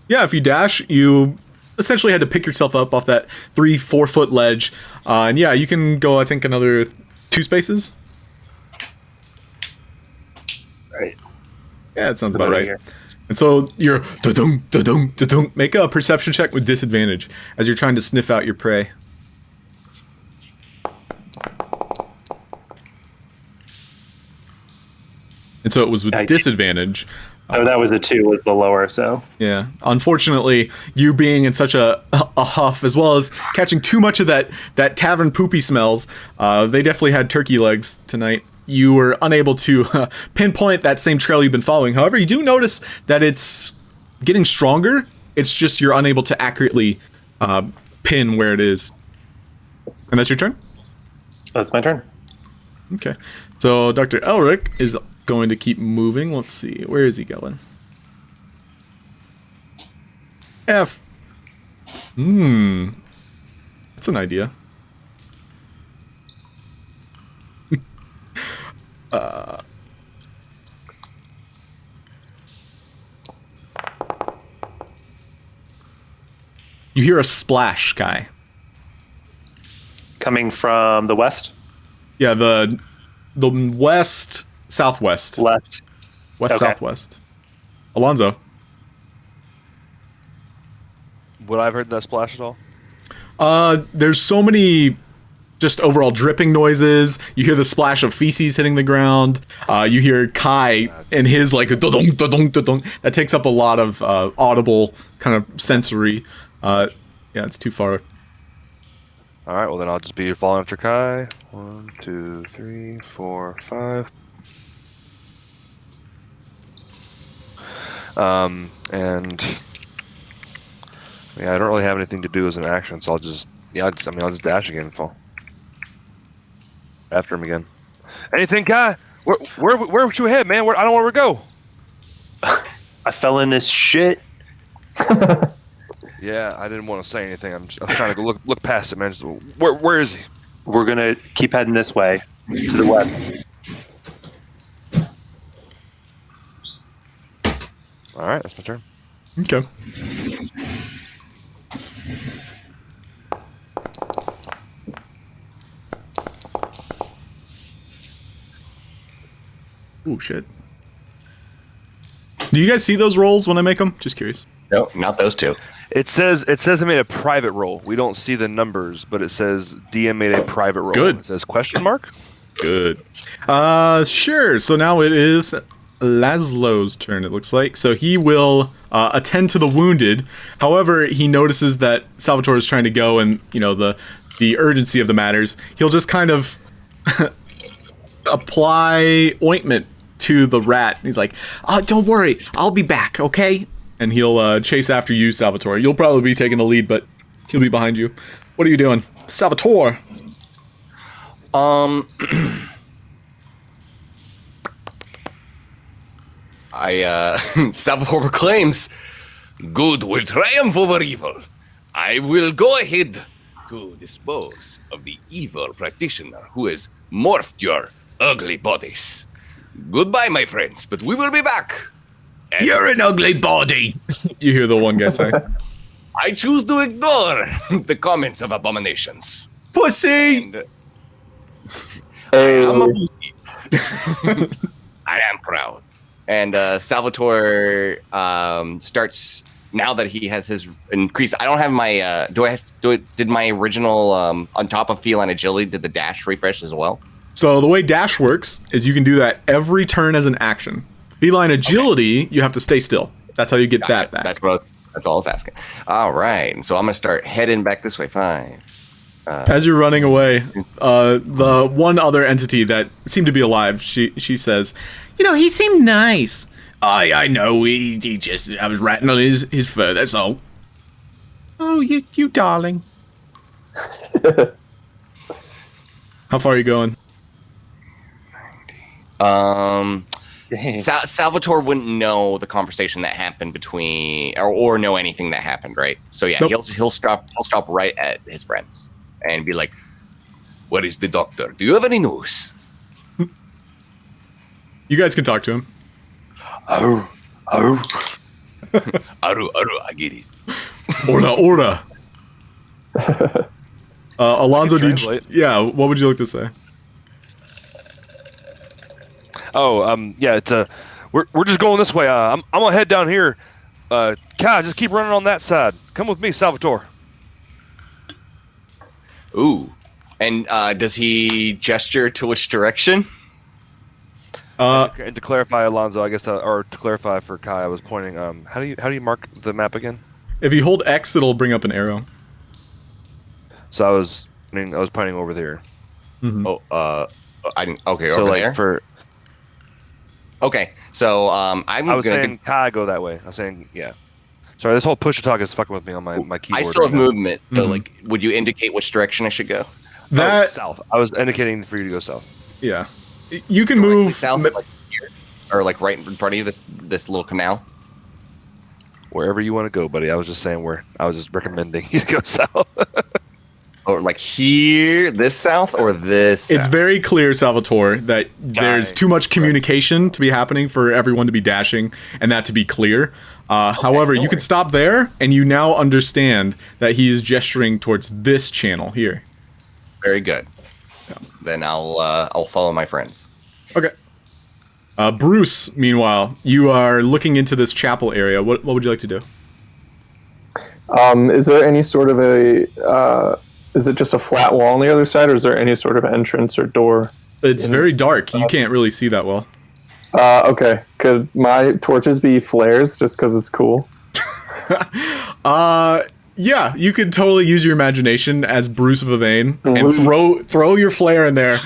Yeah, if you dash, you essentially had to pick yourself up off that 3-4 foot ledge. And yeah, you can go, I think, another 2 spaces. Right. Yeah, it sounds about right. Here. And so you're da-dum, da-dum, da-dum. Make a perception check with disadvantage as you're trying to sniff out your prey. And so it was with disadvantage. Oh, that was a 2, was the lower, so. Yeah. Unfortunately, you being in such a huff, as well as catching too much of that tavern poopy smells, they definitely had turkey legs tonight. You were unable to pinpoint that same trail you've been following. However, you do notice that it's getting stronger. It's just you're unable to accurately pin where it is. And that's your turn? That's my turn. Okay. So Dr. Elric is going to keep moving. Let's see. Where is he going? F. That's an idea. You hear a splash, Guy. Coming from the west? Yeah, the west, southwest. Left. West, Okay. southwest. Alonso. Would I have heard that splash at all? There's so many just overall dripping noises. You hear the splash of feces hitting the ground. You hear Kai and his like da-dong, da-dong, da-dong. That takes up a lot of audible kind of sensory. Yeah, it's too far. All right, well then I'll just be following after Kai. 1, 2, 3, 4, 5. And yeah, I don't really have anything to do as an action, so I'll just I'll just dash again and fall after him again. Anything, Kai? Where would you head, man? I don't want to go. I fell in this shit. Yeah, I didn't want to say anything. I was trying to go look past it, man. Just, where is he? We're going to keep heading this way to the west. All right, that's my turn. Okay. Oh shit. Do you guys see those rolls when I make them? Just curious. No, not those two. It says I made a private roll. We don't see the numbers, but it says DM made a private roll. Good. It says question mark. Good. Sure. So now it is Laszlo's turn, it looks like. So he will attend to the wounded. However, he notices that Salvatore is trying to go, and the urgency of the matters. He'll just kind of apply ointment to the rat. He's like, "Don't worry, I'll be back, okay?" And he'll chase after you, Salvatore. You'll probably be taking the lead, but he'll be behind you. What are you doing, Salvatore? Salvatore proclaims, "Good will triumph over evil. I will go ahead to dispose of the evil practitioner who has morphed your ugly bodies. Goodbye, my friends, but we will be back." You're an ugly body. You hear the one guy say. I choose to ignore the comments of abominations. Pussy! And, Hey, I'm a pussy. I am proud. And Salvatore starts, now that he has his increase. I don't have my. Did my original on top of feline agility? Did the dash refresh as well? So the way dash works is you can do that every turn as an action. Feline agility, you have to stay still. That's how you get that back. That's all I was asking. All right, and so I'm gonna start heading back this way. 5. As you're running away, the one other entity that seemed to be alive, she says, "You know, he seemed nice." I know. He just, I was ratting on his fur. That's all. Oh, you darling. How far are you going? Salvatore wouldn't know the conversation that happened between, or know anything that happened, right? So yeah, Nope. he'll stop right at his friends and be like, "Where is the doctor? Do you have any news?" You guys can talk to him. Aru, I get it. Order. Alonso, Translate. what would you like to say? Oh, yeah, it's we're just going this way. I'm gonna head down here. Kai, just keep running on that side. Come with me, Salvatore. Ooh, and does he gesture to which direction? And to clarify, Alonso, I guess, or to clarify for Kai, I was pointing. How do you mark the map again? If you hold X, it'll bring up an arrow. So I was pointing over there. Mm-hmm. Oh, I didn't. Okay, So over like there. for Okay, so I was saying Kai go that way. I was saying yeah. Sorry, this whole push to talk is fucking with me on my keyboard. I still have right now. movement. So Mhm. like, would you indicate which direction I should go? That south. I was indicating for you to go south. yeah, you can Directly move south, like here, or like right in front of you, this little canal. Wherever you want to go, buddy. I was just saying where. I was just recommending you go south. Or like here, this south, or this. It's south? very clear, Salvatore, that there's too much communication to be happening for everyone to be dashing and that to be clear. However, you can stop there, and you now understand that he is gesturing towards this channel here. Very good. Then I'll follow my friends. Okay. Bruce, meanwhile, you are looking into this chapel area. What would you like to do? Is there any sort of a? Is it just a flat wall on the other side, or is there any sort of entrance or door? It's very dark. You can't really see that well. Okay. Could my torches be flares just because it's cool? Yeah, you could totally use your imagination as Bruce Vivane and throw your flare in there.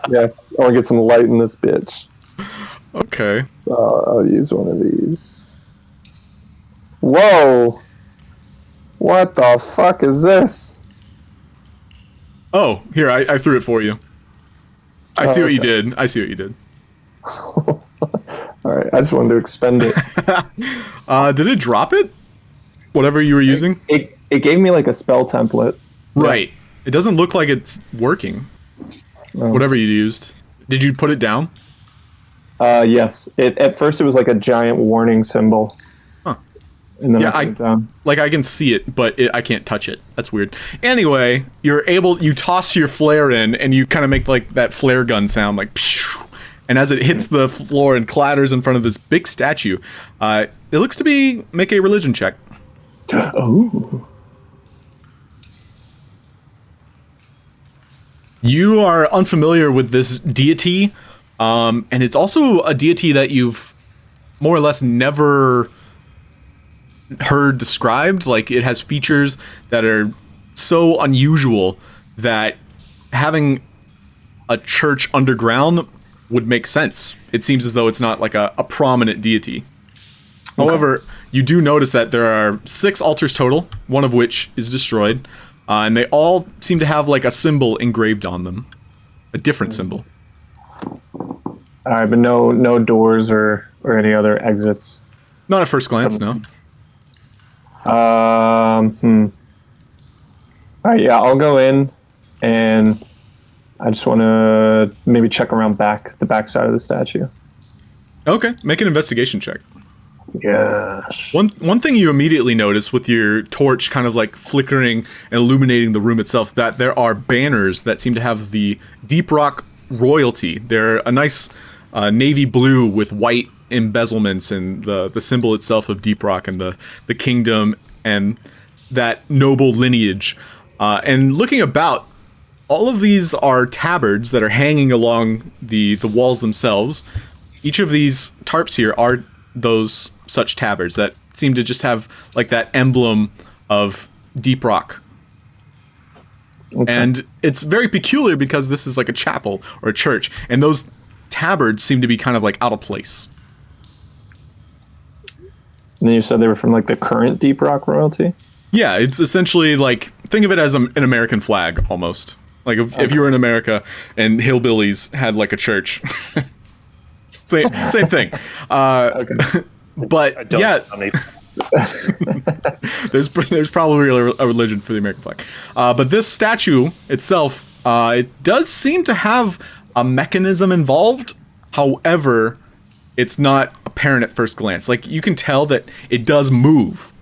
Yeah, I want to get some light in this bitch. Okay. I'll use one of these. Whoa! What the fuck is this? Oh, here, I threw it for you. I see what you okay. did. I see what you did. All right, I just wanted to expend it. Did it drop it? Whatever you were using? It gave me like a spell template. Right. It doesn't look like it's working. Oh. Whatever you used. Did you put it down? Yes. At first it was like a giant warning symbol. Huh. And then Yeah, I put it down. Like, I can see it, but I can't touch it. That's weird. Anyway, you toss your flare in, and you kind of make, like, that flare gun sound, like, pshh, and as it hits the floor and clatters in front of this big statue, it looks to be, make a religion check. Oh. You are unfamiliar with this deity, and it's also a deity that you've more or less never heard described. Like, it has features that are so unusual that having a church underground would make sense. It seems as though it's not like a prominent deity. However, you do notice that there are 6 altars total, one of which is destroyed, and they all seem to have like a symbol engraved on them, a different symbol. All right, but no doors or any other exits. Not at first glance, no. All right, yeah, I'll go in, and I just want to maybe check around the back side of the statue. Okay, make an investigation check. Yes. One thing you immediately notice with your torch kind of like flickering and illuminating the room itself, that there are banners that seem to have the Deep Rock royalty. They're a nice navy blue with white embezzlements, and the symbol itself of Deep Rock and the kingdom and that noble lineage. And looking about, all of these are tabards that are hanging along the walls themselves. Each of these tarps here are those such tabards that seem to just have like that emblem of Deep Rock. Okay. And it's very peculiar because this is like a chapel or a church, and those tabards seem to be kind of like out of place. And then you said they were from like the current Deep Rock royalty? Yeah, it's essentially like, think of it as an American flag almost. Like if you were in America and hillbillies had like a church. same thing. Okay. But yeah, there's probably a religion for the American flag. But this statue itself, it does seem to have a mechanism involved. However, it's not apparent at first glance. Like, you can tell that it does move.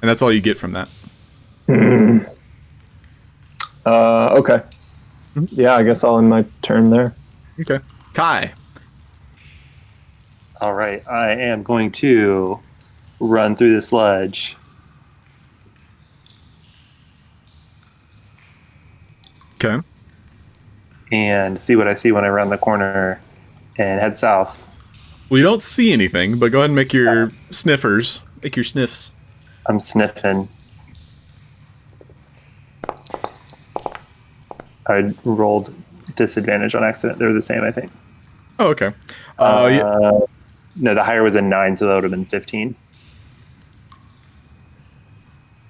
And that's all you get from that. Okay. Yeah, I guess I'll end my turn there. Okay. Kai. All right, I am going to run through this ledge. Okay. And see what I see when I round the corner and head south. Well, you don't see anything, but go ahead and make your sniffers. Make your sniffs. I'm sniffing. I rolled disadvantage on accident. They're the same, I think. Oh, okay. No, the higher was a 9, so that would have been 15.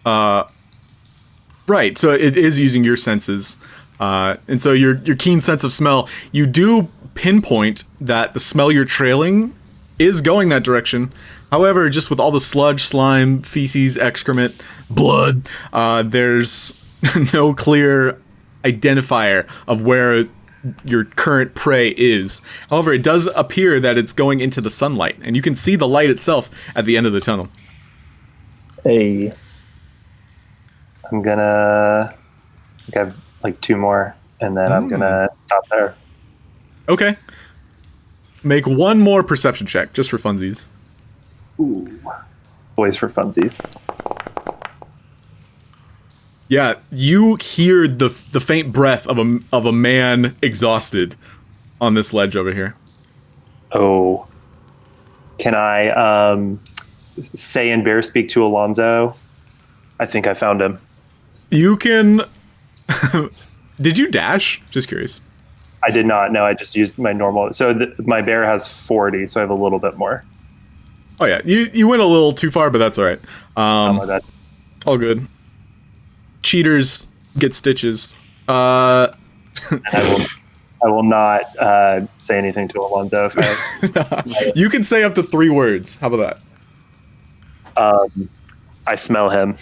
Right, so it is using your senses. And so your keen sense of smell, you do pinpoint that the smell you're trailing is going that direction. However, just with all the sludge, slime, feces, excrement, blood, there's no clear identifier of where your current prey is. However, it does appear that it's going into the sunlight, and you can see the light itself at the end of the tunnel. Hey. I'm gonna... I think I have like 2 more, and then I'm gonna stop there. Okay. Make 1 more perception check, just for funsies. Ooh. Boys for funsies. Yeah, you hear the faint breath of a man exhausted on this ledge over here. Oh. Can I say in bear speak to Alonso? I think I found him. You can... Did you dash? Just curious. I did not. No, I just used my normal. So my bear has 40, so I have a little bit more. Oh yeah, you went a little too far, but that's all right. All good. Cheaters get stitches. I will not say anything to Alonso. You can say up to 3 words. How about that? I smell him.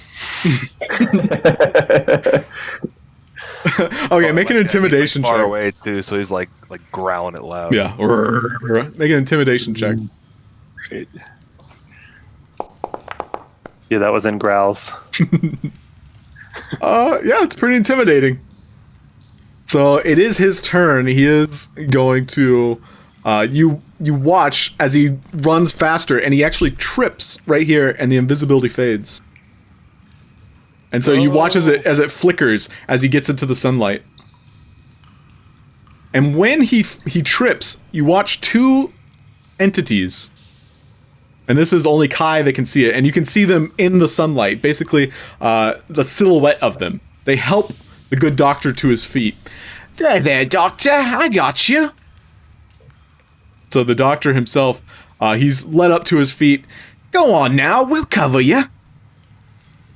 Okay, make an intimidation check. Far away too, so he's like growling it loud. Yeah, make an intimidation check. Great. Yeah, that was in growls. Yeah, it's pretty intimidating. So it is his turn. He is going to you watch as he runs faster, and he actually trips right here, and the invisibility fades. And so you watch as it flickers as he gets into the sunlight. And when he trips, you watch 2 entities. And this is only Kai that can see it, and you can see them in the sunlight. Basically, the silhouette of them. They help the good doctor to his feet. There, doctor, I got you. So the doctor himself, he's led up to his feet. Go on now, we'll cover you.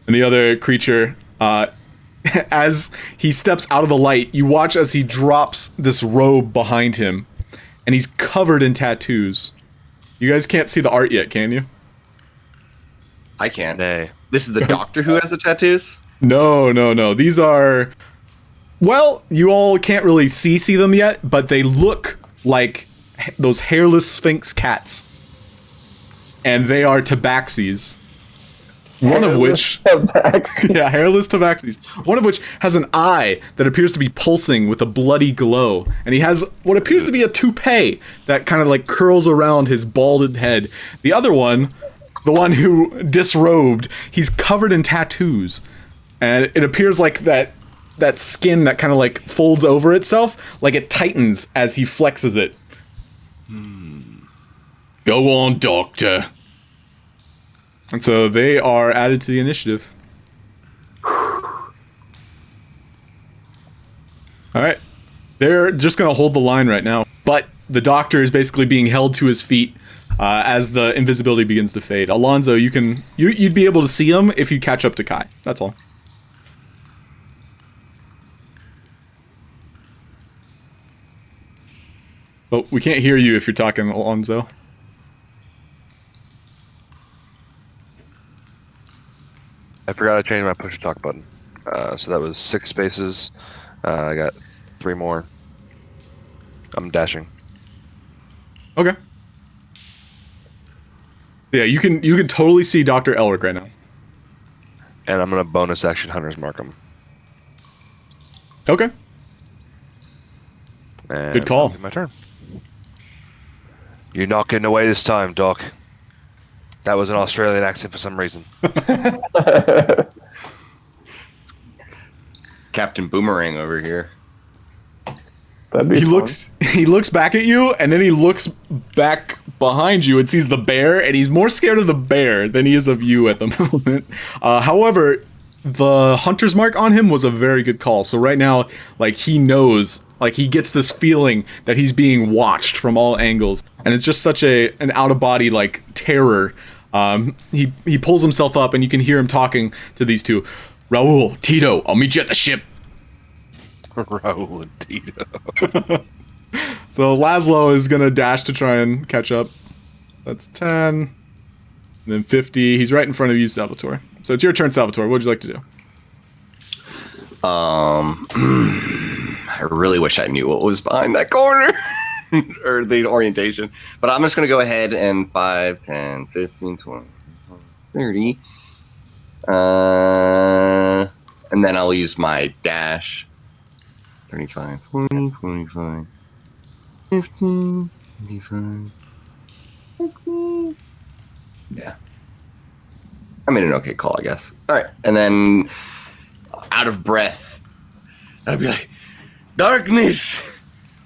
And the other creature, as he steps out of the light, you watch as he drops this robe behind him, and he's covered in tattoos. You guys can't see the art yet, can you? I can. Nay. This is the doctor who has the tattoos? No. These are... Well, you all can't really see them yet, but they look like those hairless Sphinx cats. And they are tabaxis. One of which, hairless tabaxis. One of which has an eye that appears to be pulsing with a bloody glow, and he has what appears to be a toupee that kind of like curls around his balded head. The other one, the one who disrobed, he's covered in tattoos, and it appears like that skin that kind of like folds over itself, like it tightens as he flexes it. Go on, Doctor. And so they are added to the initiative. Alright. They're just going to hold the line right now. But the Doctor is basically being held to his feet as the invisibility begins to fade. Alonso, you'd be able to see him if you catch up to Kai. That's all. Oh, we can't hear you if you're talking, Alonso. I forgot to change my push talk button. So that was 6 spaces. I got 3 more. I'm dashing. Okay. Yeah, you can totally see Dr. Elric right now. And I'm gonna bonus action Hunter's Mark him. Okay. And Good call. My turn. You're not getting away this time, Doc. That was an Australian accent for some reason. It's Captain Boomerang over here. He looks back at you, and then he looks back behind you and sees the bear, and he's more scared of the bear than he is of you at the moment. However, the hunter's mark on him was a very good call. So right now, like, he knows, like, he gets this feeling that he's being watched from all angles, and it's just such an out-of-body, like, terror. He pulls himself up, and you can hear him talking to these two. Raul, Tito, I'll meet you at the ship. Raul and Tito. So Laszlo is gonna dash to try and catch up. That's 10. And then 50. He's right in front of you, Salvatore. So it's your turn, Salvatore. What would you like to do? I really wish I knew what was behind that corner. Or the orientation. But I'm just going to go ahead and 5, 10, 15, 20, 30. And then I'll use my dash. 35, 20, 25, 15, 25, 15. Yeah. I made an okay call, I guess. All right. And then out of breath, I'll be like, darkness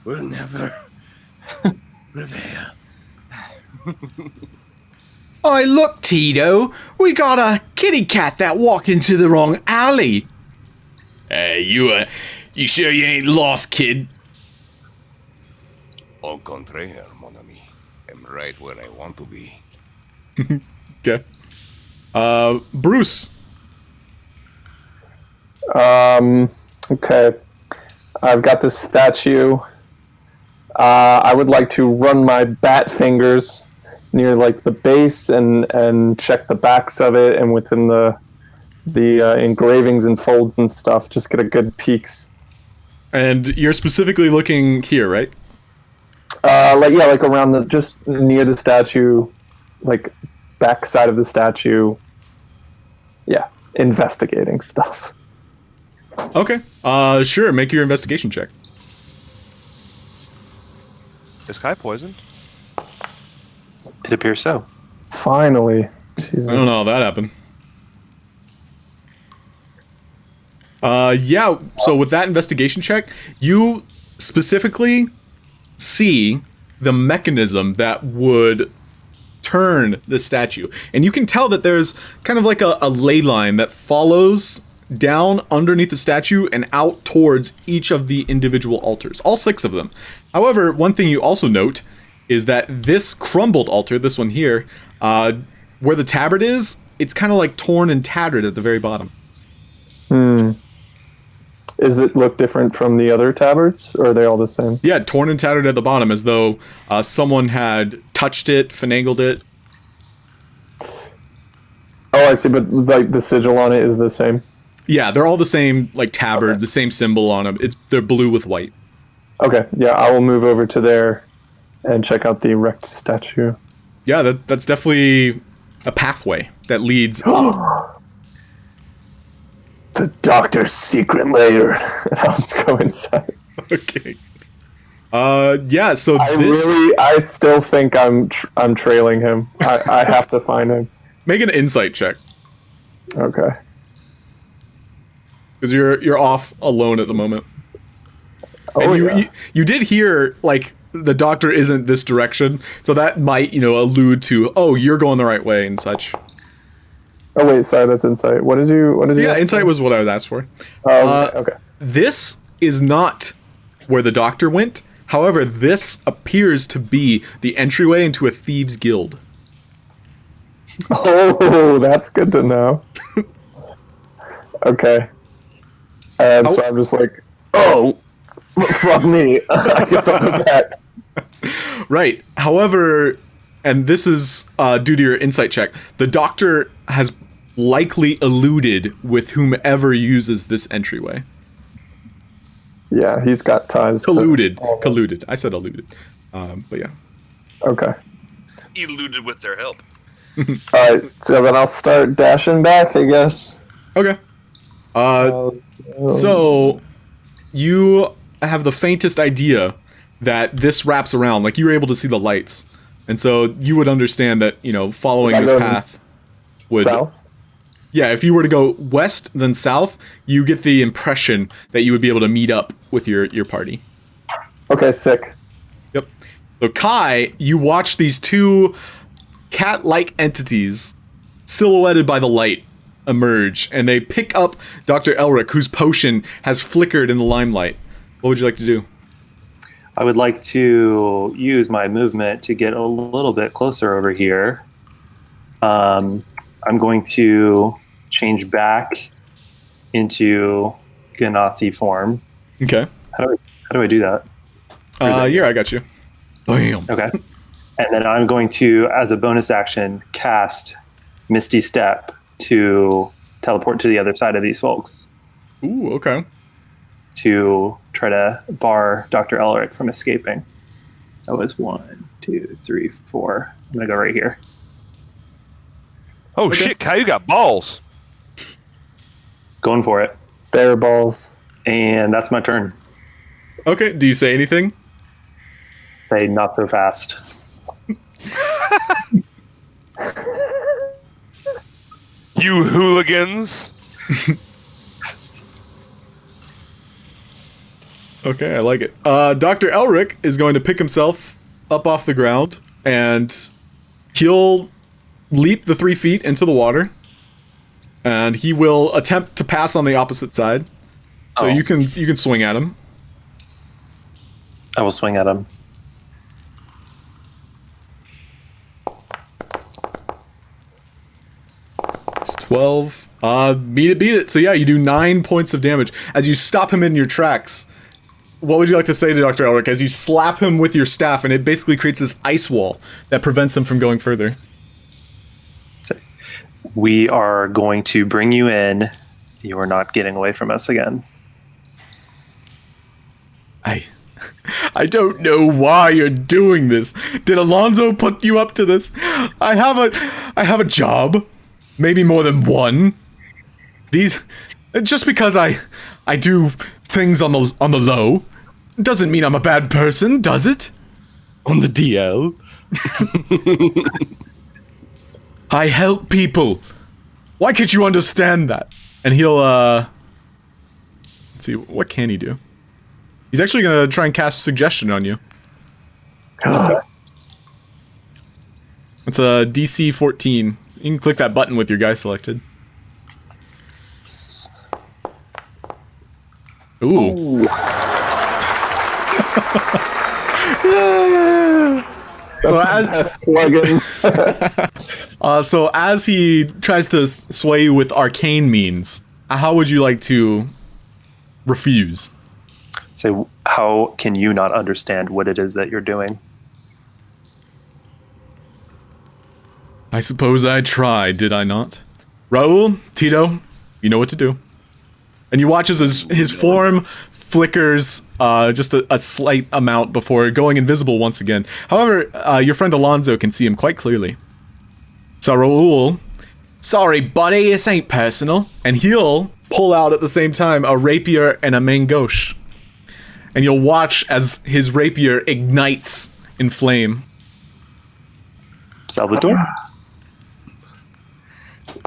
will never prevail. Oh, look, Tito. We got a kitty cat that walked into the wrong alley. You sure you ain't lost, kid? Au contraire, mon ami. I'm right where I want to be. Okay. Bruce. Okay. I've got this statue. I would like to run my bat fingers near like the base and check the backs of it, and within the engravings and folds and stuff, just get a good peeks. And you're specifically looking here, right? Like around just near the statue, like back side of the statue. Yeah, investigating stuff. Okay. Sure. Make your investigation check. Is Kai poisoned? It appears so. Finally. Jesus. I don't know how that happened. Yeah, so with that investigation check, you specifically see the mechanism that would turn the statue. And you can tell that there's kind of like a ley line that follows down underneath the statue and out towards each of the individual altars, all 6 of them. However, one thing you also note is that this crumbled altar, this one here, where the tabard is, it's kind of like torn and tattered at the very bottom. Does it look different from the other tabards, or are they all the same? Yeah, torn and tattered at the bottom, as though someone had touched it, finagled it. Oh, I see, but like the sigil on it is the same? Yeah, they're all the same, like tabard, Okay. the same symbol on them. They're blue with white. Okay, yeah, I will move over to there and check out the wrecked statue. Yeah, that's definitely a pathway that leads. The doctor's secret lair. And I'll just go inside. Okay. Yeah. So I still think I'm trailing him. I have to find him. Make an insight check Okay. because you're off alone at the moment. Oh, And yeah. you did hear like the doctor isn't this direction, so that might allude to you're going the right way and such. Oh wait, sorry, that's insight. What did you? Yeah, ask insight for? was what I was asked for. Okay. This is not where the doctor went. However, this appears to be the entryway into a thieves' guild. Oh, that's good to know. Okay. And so I'm just like, fuck me. I guess I'll go back. Right. However, and this is due to your insight check, the doctor has likely alluded with whomever uses this entryway. Yeah, he's got ties. Colluded. I said alluded. But yeah. Okay. Eluded with their help. All right. So then I'll start dashing back, I guess. Okay. So you have the faintest idea that this wraps around. Like, you were able to see the lights, and so you would understand that following this path would South. Yeah, if you were to go west then south, you get the impression that you would be able to meet up with your party. Okay, sick. Yep. So Kai, you watch these two cat-like entities silhouetted by the light emerge, and they pick up Dr. Elric, whose potion has flickered in the limelight. What would you like to do? I would like to use my movement to get a little bit closer over here. I'm going to change back into Ganassi form. Okay. How do I do that? I got you. Bam. Okay. And then I'm going to, as a bonus action, cast Misty Step to teleport to the other side of these folks Ooh, okay. to try to bar Dr. Elric from escaping. That was 1, 2, 3, 4. I'm going to go right here. Oh shit, Kai, you got balls. Going for it. Bear balls. And that's my turn. Okay, do you say anything? Say not so fast. You hooligans. Okay, I like it. Dr. Elric is going to pick himself up off the ground, and he'll leap the 3 feet into the water, and he will attempt to pass on the opposite side. So you can swing at him. I will swing at him. It's 12. Beat it. So yeah, you do 9 points of damage as you stop him in your tracks. What would you like to say to Dr. Elric as you slap him with your staff, and it basically creates this ice wall that prevents him from going further? We are going to bring you in. You are not getting away from us again. I don't know why you're doing this. Did Alonso put you up to this? I have a job. Maybe more than one. Just because I do things on the low doesn't mean I'm a bad person, does it? On the DL. I help people. Why can't you understand that? And he'll let's see, what can he do? He's actually gonna try and cast suggestion on you. It's a DC 14. You can click that button with your guy selected. Ooh. That's plug-in. So as he tries to sway you with arcane means, how would you like to refuse? So how can you not understand what it is that you're doing? I suppose I tried, did I not? Raul, Tito, you know what to do. And you watch as his form flickers just a slight amount before going invisible once again. However, your friend Alonso can see him quite clearly. Raul, sorry, buddy, this ain't personal. And he'll pull out at the same time a rapier and a main gauche. And you'll watch as his rapier ignites in flame. Salvatore?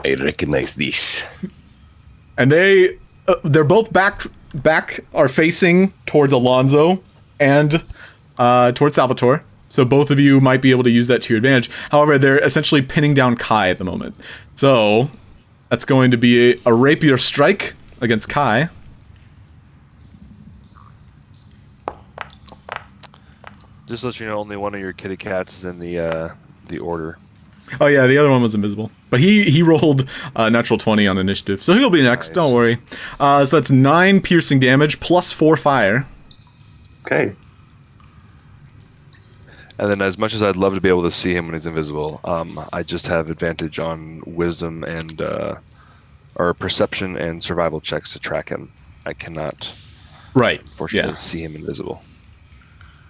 I recognize this. And they're both back are facing towards Alonso and towards Salvatore. So both of you might be able to use that to your advantage. However, they're essentially pinning down Kai at the moment. So that's going to be a rapier strike against Kai. Just to let you know, only one of your kitty cats is in the order. Oh yeah, the other one was invisible. But he rolled natural 20 on initiative. So he'll be next, Nice. Don't worry. So that's 9 piercing damage plus 4 fire. Okay. And then, as much as I'd love to be able to see him when he's invisible, I just have advantage on wisdom and or perception and survival checks to track him. I cannot, Right. fortunately, Yeah. see him invisible.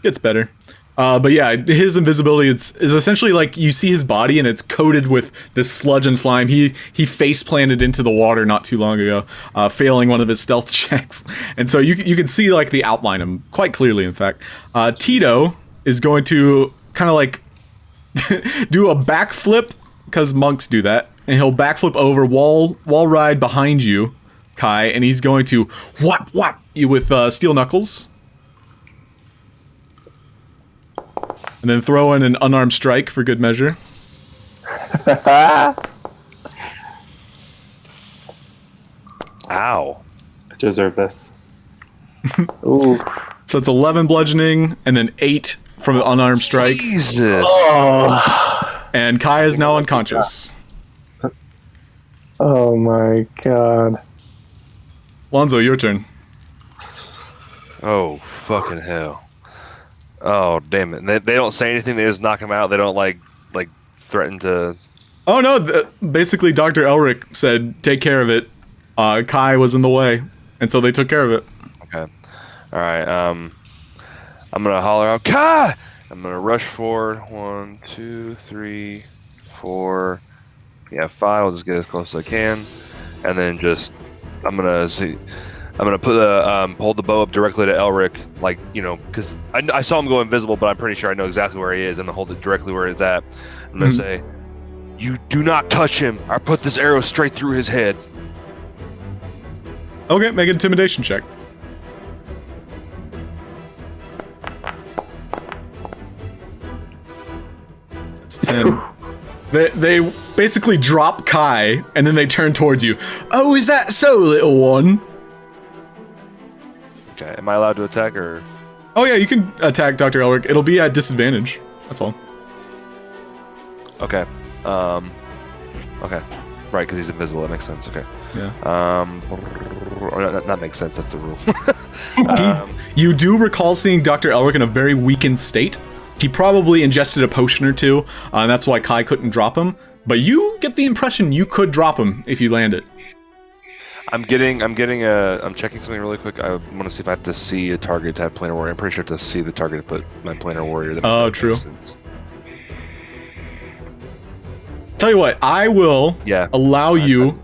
Gets better. But yeah, his invisibility is essentially like you see his body and it's coated with this sludge and slime. He face planted into the water not too long ago, failing one of his stealth checks. And so you can see like the outline of him quite clearly, in fact. Tito is going to kind of like do a backflip, because monks do that. And he'll backflip over, wall ride behind you, Kai, and he's going to whap you with steel knuckles. And then throw in an unarmed strike for good measure. Ow. I deserve this. Oof. So it's 11 bludgeoning, and then 8 from the unarmed strike. Jesus. And Kai is now unconscious. Oh my god. Alonso, your turn. Oh, fucking hell. Oh, damn it. They don't say anything. They just knock him out. They don't, like threaten to... Oh no, basically Dr. Elric said, take care of it. Kai was in the way, and so they took care of it. Okay. All right. I'm gonna holler out, Kai! I'm gonna rush forward. 1, 2, 3, 4. Yeah, 5. I'll just get as close as I can, and then just I'm gonna put the hold the bow up directly to Elric, like, you know, because I saw him go invisible, but I'm pretty sure I know exactly where he is. I'm gonna hold it directly where it's at. I'm gonna say, "You do not touch him. I put this arrow straight through his head." Okay, make an intimidation check. It's 10. They basically drop Kai, and then they turn towards you. Oh, is that so, little one? Okay. Am I allowed to attack or? Oh yeah, you can attack Dr. Elric. It'll be at disadvantage. That's all. Okay. Okay. Right, because he's invisible. That makes sense. Okay. Yeah. That makes sense. That's the rule. You do recall seeing Dr. Elric in a very weakened state. He probably ingested a potion or two, and that's why Kai couldn't drop him. But you get the impression you could drop him if you land it. I'm checking something really quick. I want to see if I have to see a target to have planar warrior. I'm pretty sure I have to see the target to put my planar warrior. That Oh, makes true. sense. Tell you what, I will Yeah. allow you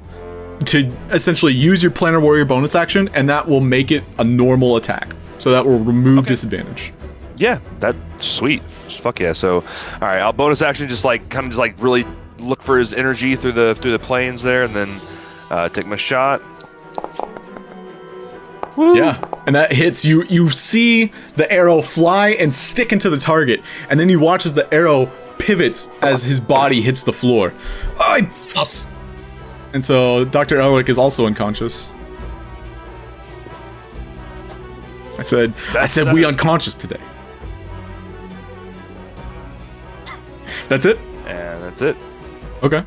to essentially use your planar warrior bonus action, and that will make it a normal attack. So that will remove disadvantage. Yeah, that's sweet. Fuck yeah. So, all right, I'll bonus action just really look for his energy through the planes there, and then take my shot. Woo. Yeah, and that hits you. You see the arrow fly and stick into the target, and then you watch as the arrow pivots as his body hits the floor. I fuss. And so Dr. Elric is also unconscious. I said we unconscious today. That's it? And that's it. Okay.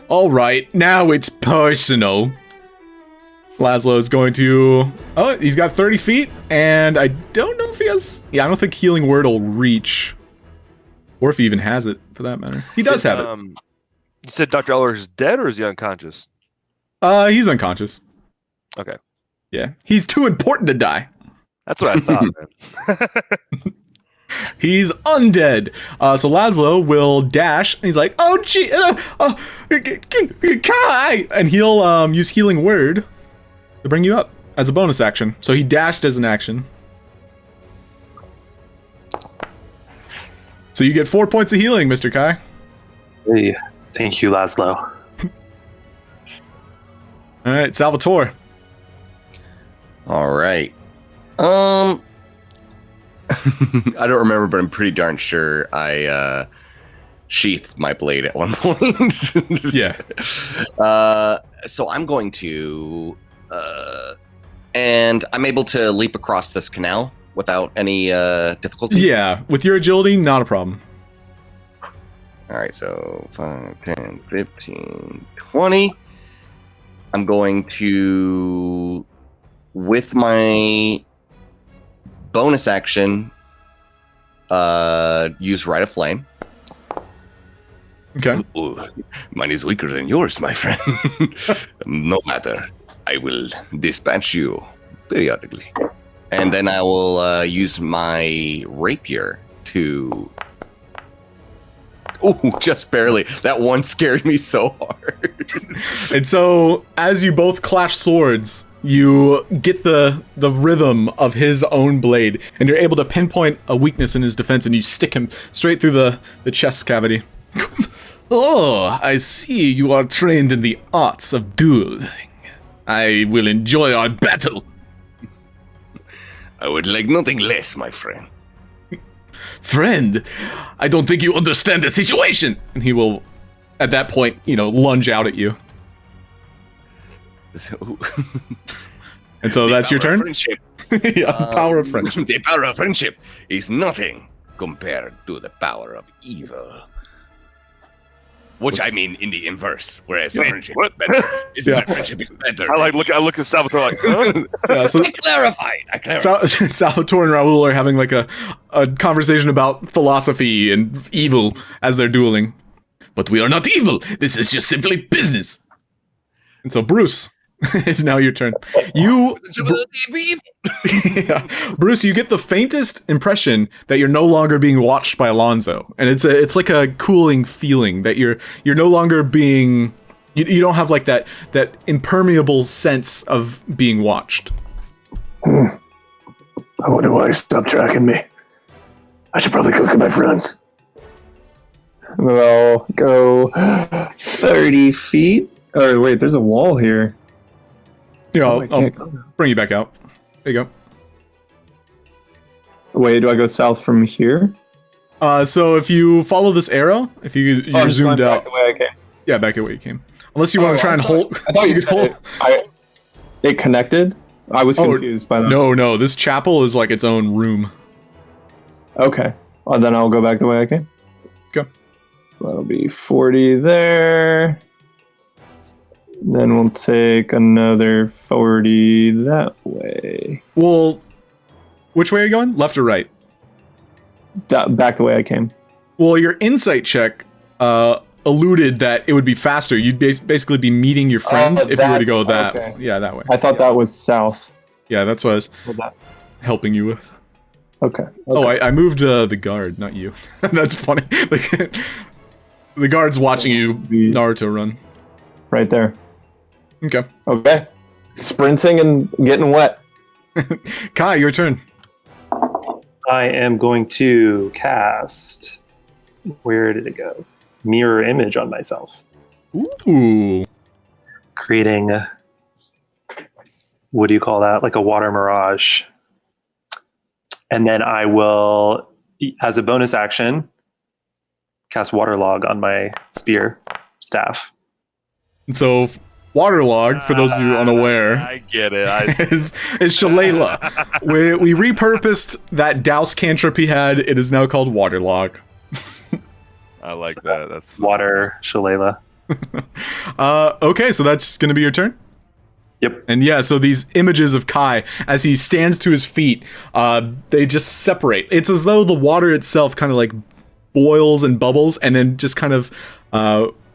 All right, now it's personal. Laszlo is going to... Oh, he's got 30 feet, and I don't know if he has... Yeah, I don't think Healing Word will reach. Or if he even has it, for that matter. He does have it. You said Dr. Elric is dead, or is he unconscious? He's unconscious. Okay. Yeah, he's too important to die. That's what I thought, man. He's undead. So Laszlo will dash, and he's like, "Oh gee, Kai!" And he'll use Healing Word to bring you up as a bonus action. So he dashed as an action. So you get 4 points of healing, Mr. Kai. Hey, thank you, Laszlo. All right, Salvatore. All right. I don't remember, but I'm pretty darn sure I sheathed my blade at one point. Yeah. So I'm going to, and I'm able to leap across this canal without any difficulty. Yeah, with your agility, not a problem. All right, so 5, 10, 15, 20. I'm going to, with my bonus action, use Rite of Flame. Okay. Ooh, mine is weaker than yours, my friend. No matter. I will dispatch you periodically. And then I will use my rapier to... Oh, just barely. That one scared me so hard. And so, as you both clash swords, you get the rhythm of his own blade, and you're able to pinpoint a weakness in his defense, and you stick him straight through the chest cavity. Oh, I see you are trained in the arts of dueling. I will enjoy our battle. I would like nothing less, my friend. Friend, I don't think you understand the situation. And he will, at that point, lunge out at you. So, And so that's your turn? Friendship. Yeah, the power of friendship. The power of friendship is nothing compared to the power of evil. Which I mean in the inverse, whereas friendship is better. Friendship is better. I look at Salvatore like, huh? Yeah, so I clarified. Salvatore and Raul are having like a conversation about philosophy and evil as they're dueling. But we are not evil. This is just simply business. And so Bruce, it's now your turn. Yeah. Bruce, you get the faintest impression that you're no longer being watched by Alonso, and it's like a cooling feeling that you're no longer being. You don't have like that impermeable sense of being watched. I wonder why he stopped tracking me. I should probably go look at my friends. And then I'll go 30 feet. Oh, wait, there's a wall here. Yeah, Oh, I'll bring you back out. There you go. Wait, do I go south from here? So if you follow this arrow, if you're zoomed out, back the way I came. yeah, back the way you came. Unless you want to try and hold. I thought you said it connected. I was confused by that. No. This chapel is like its own room. Okay. Well, then I'll go back the way I came. Okay. That'll be 40 there. Then we'll take another 40 that way. Well, which way are you going? Left or right? Back the way I came. Well, your insight check alluded that it would be faster. You'd basically be meeting your friends if you were to go that. Okay. Yeah, that way. I thought that was south. Yeah, that's what I was With that. helping you with. Okay. Oh, I moved the guard, not you. That's funny. Like, the guard's watching you, Naruto, run. Right there. Okay. Okay. Sprinting and getting wet. Kai, your turn. I am going to cast. Where did it go? Mirror image on myself, Ooh. creating. What do you call that? Like a water mirage. And then I will, as a bonus action, cast Waterlog on my staff. And so, Waterlog, for those of you unaware, I get it. is Shalala. We repurposed that douse cantrip he had. It is now called Waterlog. I like that. That's Water Shalala. Okay, so that's going to be your turn? Yep. And yeah, so these images of Kai, as he stands to his feet, they just separate. It's as though the water itself kind of like boils and bubbles and then just kind of,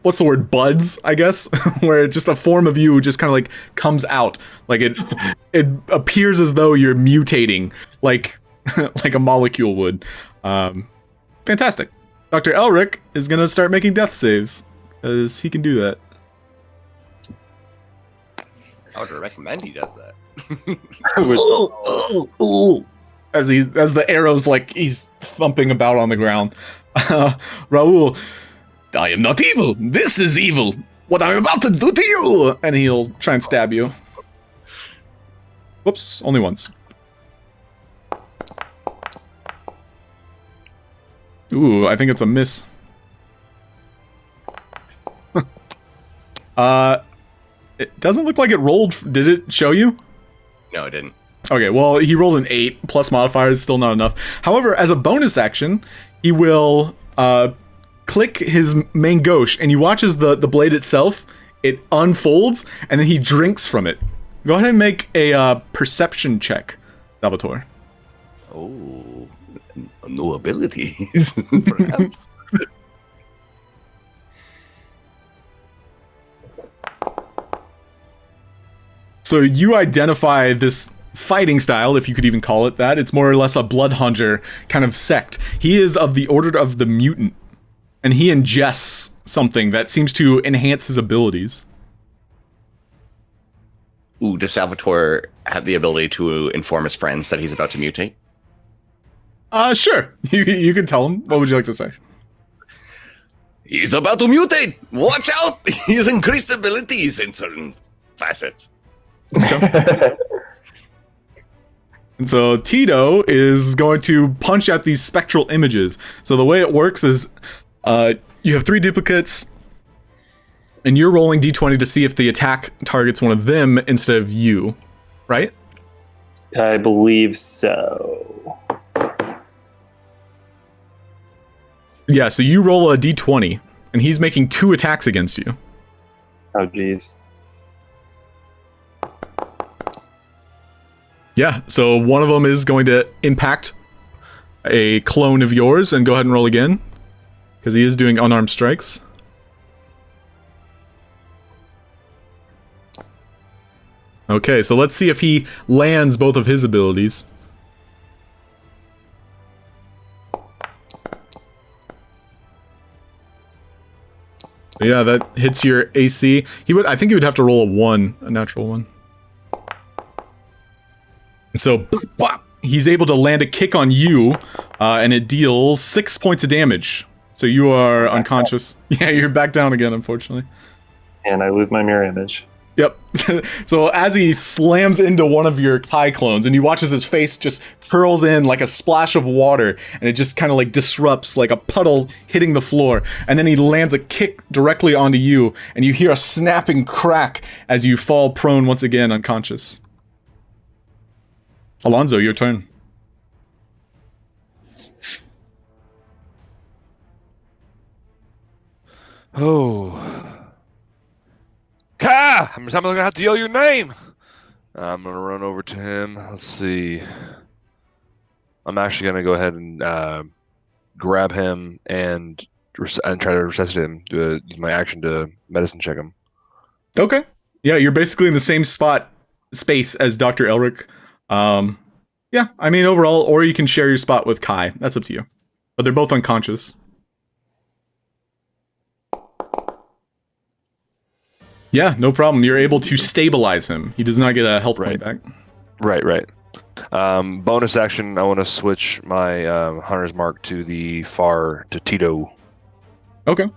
what's the word, buds, I guess? Where just a form of you just kind of like comes out. Like it appears as though you're mutating, like like a molecule would. Fantastic. Dr. Elric is going to start making death saves, because he can do that. I would recommend he does that. As the arrows, like, he's thumping about on the ground. Raul, I am not evil. This is evil. What I'm about to do to you. And he'll try and stab you. Whoops, only once. Ooh, I think it's a miss. It doesn't look like it rolled. Did it show you? No, it didn't. Okay, well, he rolled an 8, plus modifier is still not enough. However, as a bonus action, he will click his main gauche, and you watch as the blade itself, it unfolds, and then he drinks from it. Go ahead and make a perception check, Salvatore. Oh, no abilities, perhaps. So you identify this fighting style, if you could even call it that. It's more or less a blood hunter kind of sect. He is of the Order of the Mutant, and he ingests something that seems to enhance his abilities. Ooh, does Salvatore have the ability to inform his friends that he's about to mutate? Sure. You can tell him. What would you like to say? He's about to mutate! Watch out! He has increased abilities in certain facets. And so Tito is going to punch out these spectral images. So the way it works is you have 3 duplicates, and you're rolling d20 to see if the attack targets one of them instead of you, right? I believe so. Yeah, so you roll a d20, and he's making 2 attacks against you. Oh, geez. Yeah, so one of them is going to impact a clone of yours, and go ahead and roll again, because he is doing unarmed strikes. Okay, so let's see if he lands both of his abilities. Yeah, that hits your AC. I think he would have to roll a natural 1. And so, he's able to land a kick on you, and it deals 6 points of damage. So you are unconscious. Yeah, you're back down again, unfortunately. And I lose my mirror image. Yep. So as he slams into one of your Kai clones, and you watch as his face just curls in like a splash of water, and it just kind of like disrupts like a puddle hitting the floor, and then he lands a kick directly onto you, and you hear a snapping crack as you fall prone once again, unconscious. Alonso, your turn. Oh. Ka! How many times am I going to have to yell your name? I'm going to run over to him. Let's see. I'm actually going to go ahead and grab him and try to resuscitate him. Use my action to medicine check him. Okay. Yeah, you're basically in the same space as Dr. Elric. Yeah, I mean, overall, or you can share your spot with Kai. That's up to you. But they're both unconscious. Yeah, no problem. You're able to stabilize him. He does not get a health point back. Right. Bonus action, I want to switch my Hunter's Mark to Tito. Okay.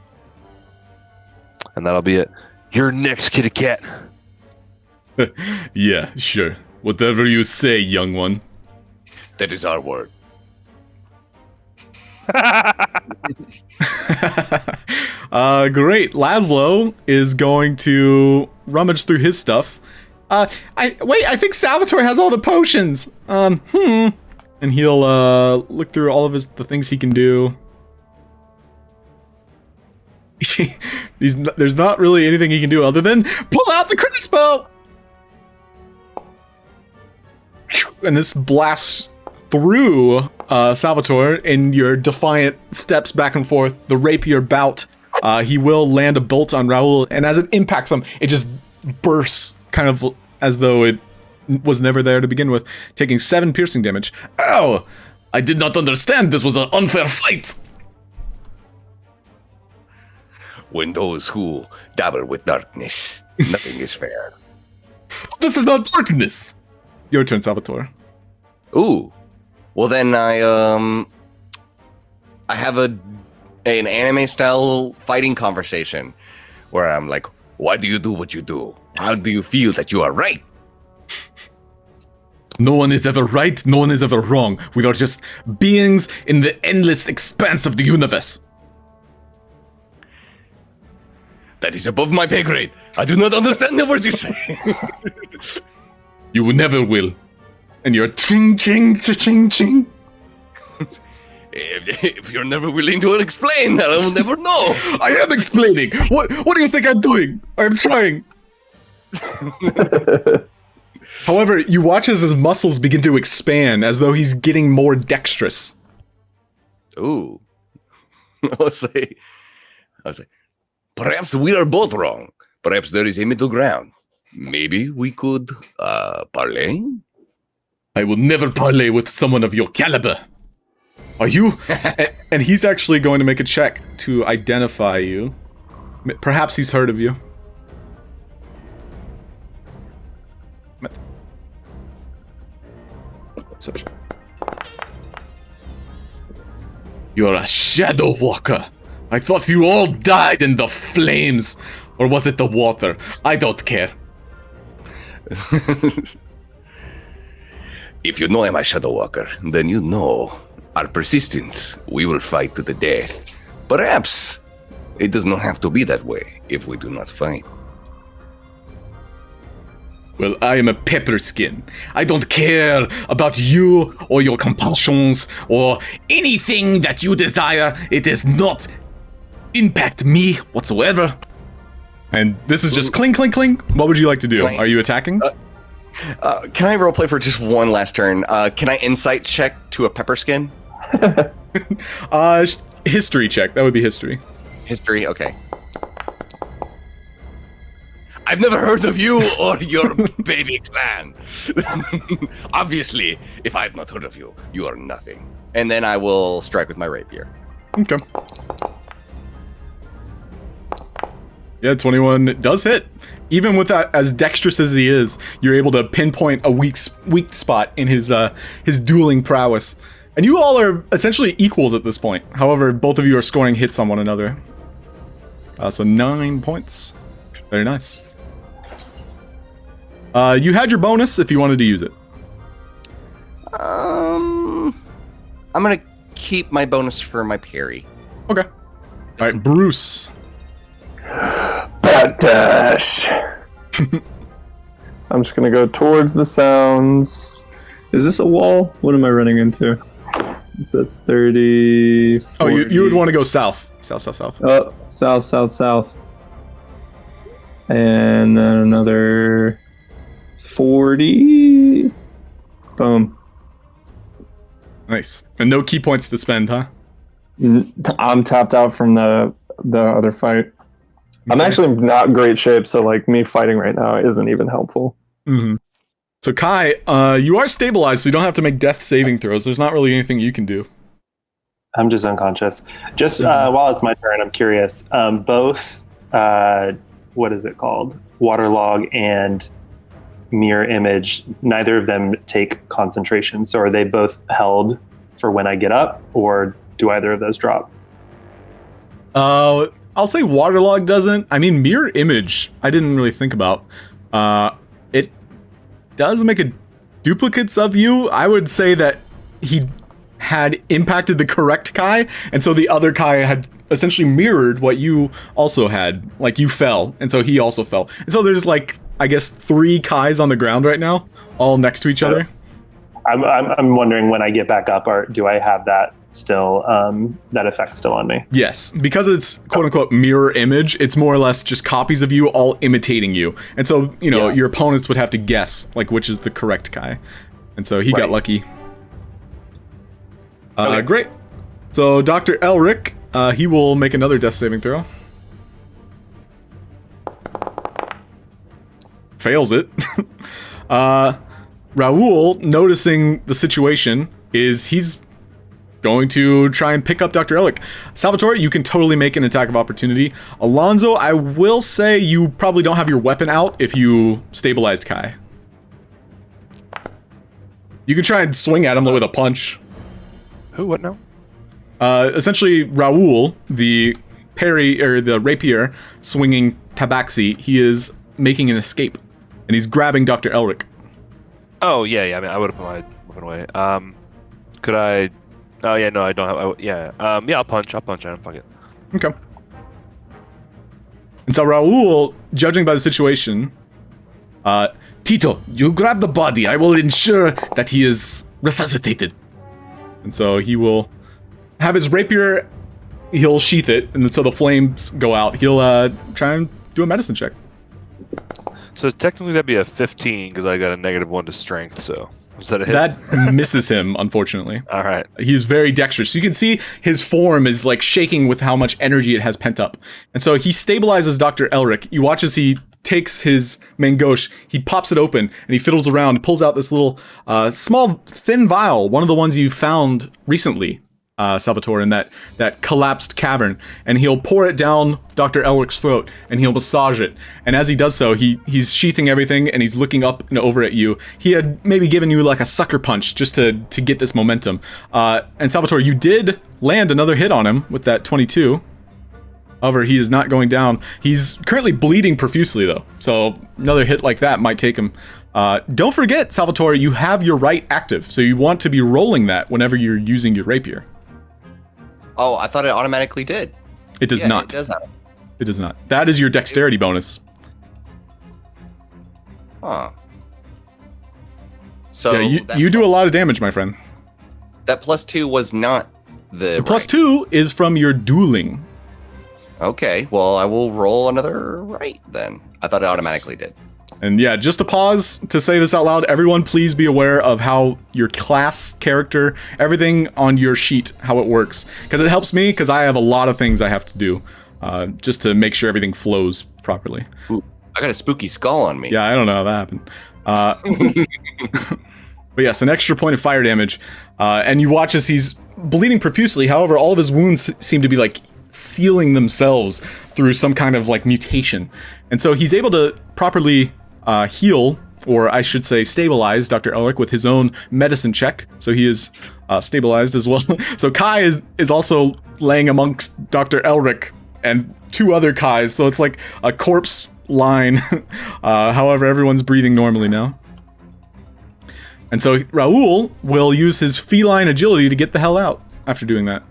And that'll be it. You're next, kitty cat. Yeah, sure. Whatever you say, young one. That is our word. Great. Laszlo is going to rummage through his stuff. I think Salvatore has all the potions. And he'll look through all of the things he can do. There's not really anything he can do other than pull out the crossbow. And this blasts through Salvatore in your defiant steps back and forth, the rapier bout. He will land a bolt on Raul, and as it impacts him, it just bursts, kind of as though it was never there to begin with, taking 7 piercing damage. Ow! I did not understand. This was an unfair fight. When those who dabble with darkness, nothing is fair. This is not darkness. Your turn, Salvatore. Ooh. Well, then I have an anime style fighting conversation where I'm like, why do you do what you do? How do you feel that you are right? No one is ever right, no one is ever wrong. We are just beings in the endless expanse of the universe. That is above my pay grade. I do not understand the words you say. You never will. And you're ching ching ching ching. If you're never willing to explain, I will never know. I am explaining. What do you think I'm doing? I am trying. However, you watch as his muscles begin to expand as though he's getting more dexterous. Ooh. I was like, perhaps we are both wrong. Perhaps there is a middle ground. Maybe we could parlay? I will never parlay with someone of your caliber. Are you? And he's actually going to make a check to identify you. Perhaps he's heard of you. You're a shadow walker. I thought you all died in the flames. Or was it the water? I don't care. If you know I'm a shadow walker, then you know our persistence. We will fight to the death. Perhaps it does not have to be that way if we do not fight. Well, I am a pepper skin. I don't care about you or your compulsions or anything that you desire. It does not impact me whatsoever. And this is just cling, cling, cling. What would you like to do? Cling. Are you attacking? Can I roleplay for just one last turn? Can I insight check to a pepper skin? History check. That would be history. History, okay. I've never heard of you or your baby clan. Obviously, if I've not heard of you, you are nothing. And then I will strike with my rapier. Okay. Yeah, 21 does hit. Even with that, as dexterous as he is, you're able to pinpoint a weak spot in his dueling prowess. And you all are essentially equals at this point. However, both of you are scoring hits on one another. So 9 points. Very nice. You had your bonus if you wanted to use it. I'm gonna keep my bonus for my parry. Okay. All right, Bruce. Bat dash. I'm just gonna go towards the sounds. Is this a wall? What am I running into? So it's 30. 40. Oh, you would want to go south. South. Oh, south. And then another 40. Boom. Nice. And no key points to spend, huh? I'm tapped out from the other fight. I'm actually not in great shape, so like me fighting right now isn't even helpful. Mm-hmm. So Kai, you are stabilized, so you don't have to make death saving throws. There's not really anything you can do. I'm just unconscious. Just while it's my turn, I'm curious. Both, what is it called? Waterlog and mirror image. Neither of them take concentration. So are they both held for when I get up, or do either of those drop? I'll say waterlog doesn't. I mean, mirror image, I didn't really think about. It does make a duplicates of you. I would say that he had impacted the correct Kai, and so the other Kai had essentially mirrored what you also had. Like, you fell, and so he also fell. And so there's like, I guess, 3 Kais on the ground right now, all next to each other. I'm wondering when I get back up, or do I have that still, that effect still on me? Yes, because it's quote unquote mirror image, it's more or less just copies of you all imitating you. And so, you know, your opponents would have to guess like which is the correct Kai. And so he got lucky. Okay. Great. So Dr. Elric, he will make another death saving throw. Fails it. Raoul, noticing the situation, he's going to try and pick up Dr. Elric. Salvatore, you can totally make an attack of opportunity. Alonso, I will say you probably don't have your weapon out if you stabilized Kai. You can try and swing at him with a punch. Who? What now? Essentially, Raoul, the parry or the rapier swinging tabaxi, he is making an escape, and he's grabbing Dr. Elric. Oh yeah. I mean, I would have put my weapon away. Could I? Oh yeah, no, I don't have. Yeah. I'll punch. I'll punch at him. Fuck it. Okay. And so Raoul, judging by the situation, Tito, you grab the body. I will ensure that he is resuscitated. And so he will have his rapier. He'll sheath it, and so the flames go out. He'll try and do a medicine check. So technically that'd be a 15 because I got a -1 to strength. So was that a hit? That misses him, unfortunately. All right. He's very dexterous. You can see his form is like shaking with how much energy it has pent up. And so he stabilizes Dr. Elric. You watch as he takes his main gauche, he pops it open, and he fiddles around, pulls out this little small, thin vial, one of the ones you found recently, Salvatore, in that collapsed cavern, and he'll pour it down Dr. Elric's throat, and he'll massage it. And as he does so, he's sheathing everything, and he's looking up and over at you. He had maybe given you like a sucker punch just to get this momentum. And Salvatore, you did land another hit on him with that 22. However, he is not going down. He's currently bleeding profusely, though, so another hit like that might take him. Don't forget, Salvatore, you have your right active, so you want to be rolling that whenever you're using your rapier. Oh, I thought it automatically did. It does not. It does have. It does not. That is your dexterity bonus. Huh. So yeah, you do a lot of damage, my friend. That +2 was not the +2 is from your dueling. Okay, well, I will roll another right then. I thought it automatically did. And yeah, just to pause to say this out loud, everyone please be aware of how your class, character, everything on your sheet, how it works. Because it helps me, because I have a lot of things I have to do just to make sure everything flows properly. Ooh, I got a spooky skull on me. Yeah, I don't know how that happened. But yes, an extra point of fire damage. And you watch as he's bleeding profusely. However, all of his wounds seem to be like sealing themselves through some kind of like mutation. And so he's able to properly heal, or I should say stabilize Dr. Elric with his own medicine check. So he is stabilized as well. So Kai is also laying amongst Dr. Elric and two other Kais. So it's like a corpse line. However, everyone's breathing normally now. And so Raoul will use his feline agility to get the hell out after doing that.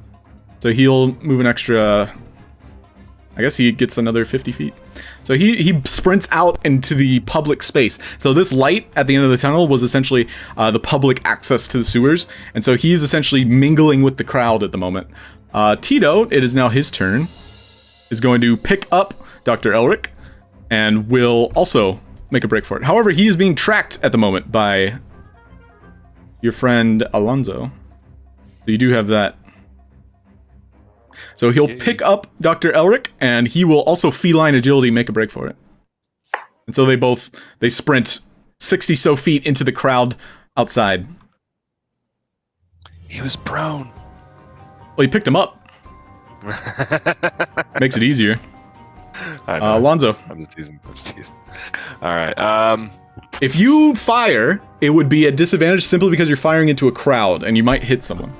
So he'll move an extra, I guess he gets another 50 feet. So he sprints out into the public space. So this light at the end of the tunnel was essentially the public access to the sewers. And so he's essentially mingling with the crowd at the moment. Tito, it is now his turn, is going to pick up Dr. Elric and will also make a break for it. However, he is being tracked at the moment by your friend Alonso. So you do have that. So he'll pick up Dr. Elric, and he will also feline agility make a break for it. And so they sprint 60 so feet into the crowd outside. He was prone. Well, he picked him up. Makes it easier. Alonso. I'm just teasing. All right. If you fire, it would be a disadvantage simply because you're firing into a crowd, and you might hit someone.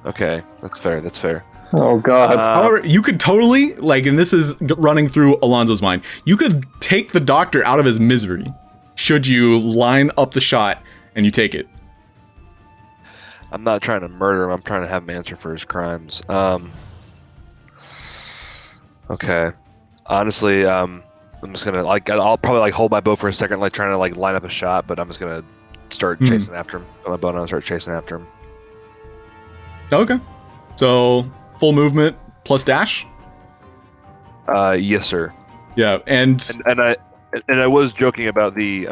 Okay, that's fair. Oh god. However, you could totally, like, and this is running through Alonso's mind, you could take the doctor out of his misery should you line up the shot and you take it. I'm not trying to murder him, I'm trying to have him answer for his crimes. Okay. Honestly, I'm just gonna, like, I'll probably, like, hold my bow for a second, like, trying to, like, line up a shot, but I'm just gonna start chasing after him. Put my bow down and start chasing after him. Okay. So, full movement plus dash? Yes, sir. Yeah, and I was joking about the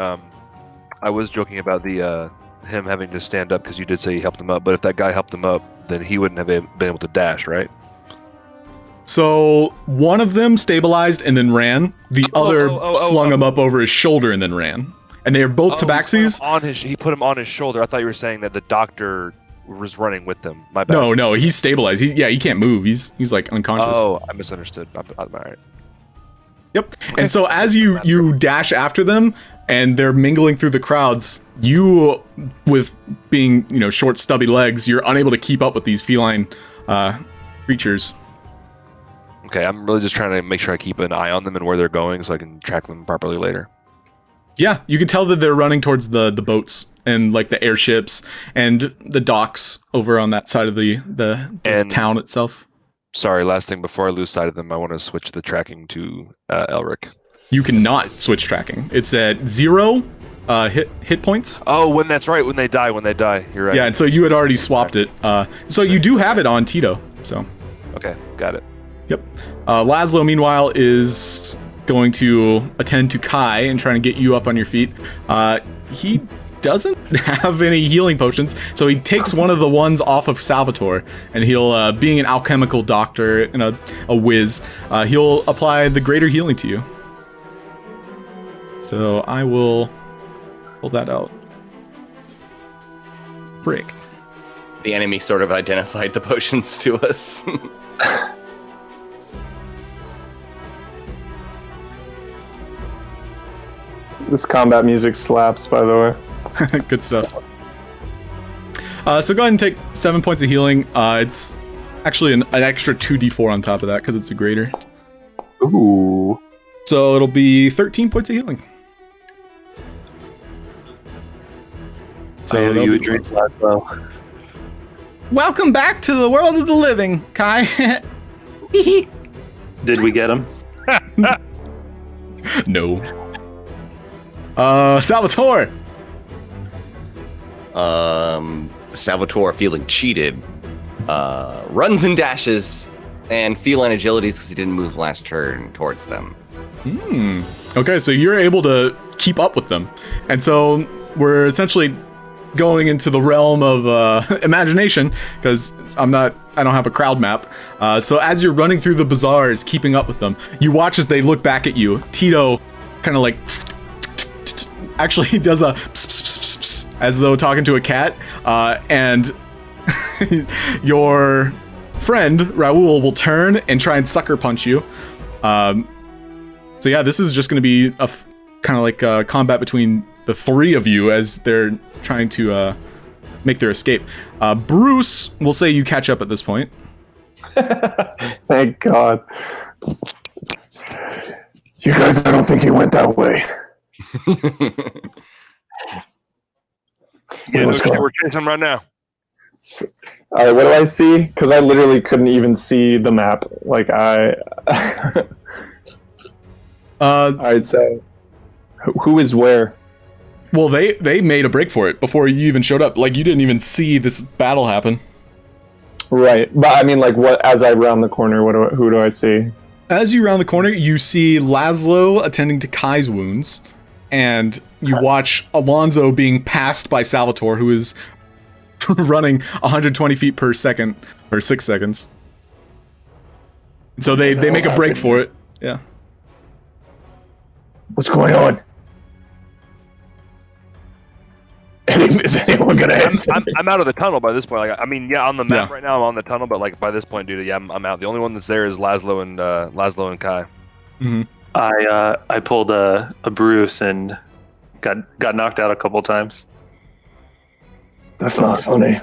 him having to stand up because you did say you helped him up, but if that guy helped him up, then he wouldn't have been able to dash, right? So one of them stabilized and then ran. The other slung him up over his shoulder and then ran. And they are both tabaxis. He put him on his shoulder. I thought you were saying that the doctor was running with them. My bad. No, he's stabilized. He can't move. He's like unconscious. Oh, I misunderstood. All right. Yep. And so as you dash after them and they're mingling through the crowds, you, with being, short, stubby legs, you're unable to keep up with these feline creatures. Okay, I'm really just trying to make sure I keep an eye on them and where they're going so I can track them properly later. Yeah, you can tell that they're running towards the boats and like the airships and the docks over on that side of the town itself. Sorry, last thing before I lose sight of them, I want to switch the tracking to Elric. You cannot switch tracking. It's at 0 hit points. Oh, when they die. You're right. Yeah, and so you had already swapped it. So you do have it on Tito. So. Okay, got it. Yep. Laszlo, meanwhile, is going to attend to Kai and trying to get you up on your feet. He doesn't have any healing potions, so he takes one of the ones off of Salvatore, and he'll, being an alchemical doctor and a whiz, he'll apply the greater healing to you. So I will pull that out. Brick. The enemy sort of identified the potions to us. This combat music slaps, by the way. Good stuff. So go ahead and take 7 points of healing. It's actually an extra 2d4 on top of that because it's a greater. Ooh. So it'll be 13 points of healing. So I owe you a drink, Laszlo. Welcome back to the world of the living, Kai. Did we get him? No. Salvatore. Salvatore, feeling cheated, runs and dashes, and feline agilities because he didn't move last turn towards them. Okay, so you're able to keep up with them, and so we're essentially going into the realm of imagination because I don't have a crowd map. So as you're running through the bazaars, keeping up with them, you watch as they look back at you. Tito kind of like actually does a pss, pss, pss, pss, as though talking to a cat, and your friend Raoul will turn and try and sucker punch you. So yeah, this is just going to be a kind of like a combat between the three of you as they're trying to make their escape. Bruce, we'll say you catch up at this point. Thank God. You guys, I don't think he went that way. Yeah, we're chasing him right now. All right, what do I see? Because I literally couldn't even see the map. Like all right, so who is where? Well, they made a break for it before you even showed up. Like, you didn't even see this battle happen. Right, but I mean, like, what? As I round the corner, who do I see? As you round the corner, you see Laszlo attending to Kai's wounds, and you watch Alonso being passed by Salvatore, who is running 120 feet per second, or 6 seconds. So they make a break for it. Yeah. What's going on? Is anyone gonna I'm out of the tunnel by this point. Like, I mean, yeah, on the map right now, I'm on the tunnel, but like by this point, dude, yeah, I'm out. The only one that's there is Laszlo and Kai. Mm-hmm. I pulled a Bruce and got knocked out a couple times. That's not funny.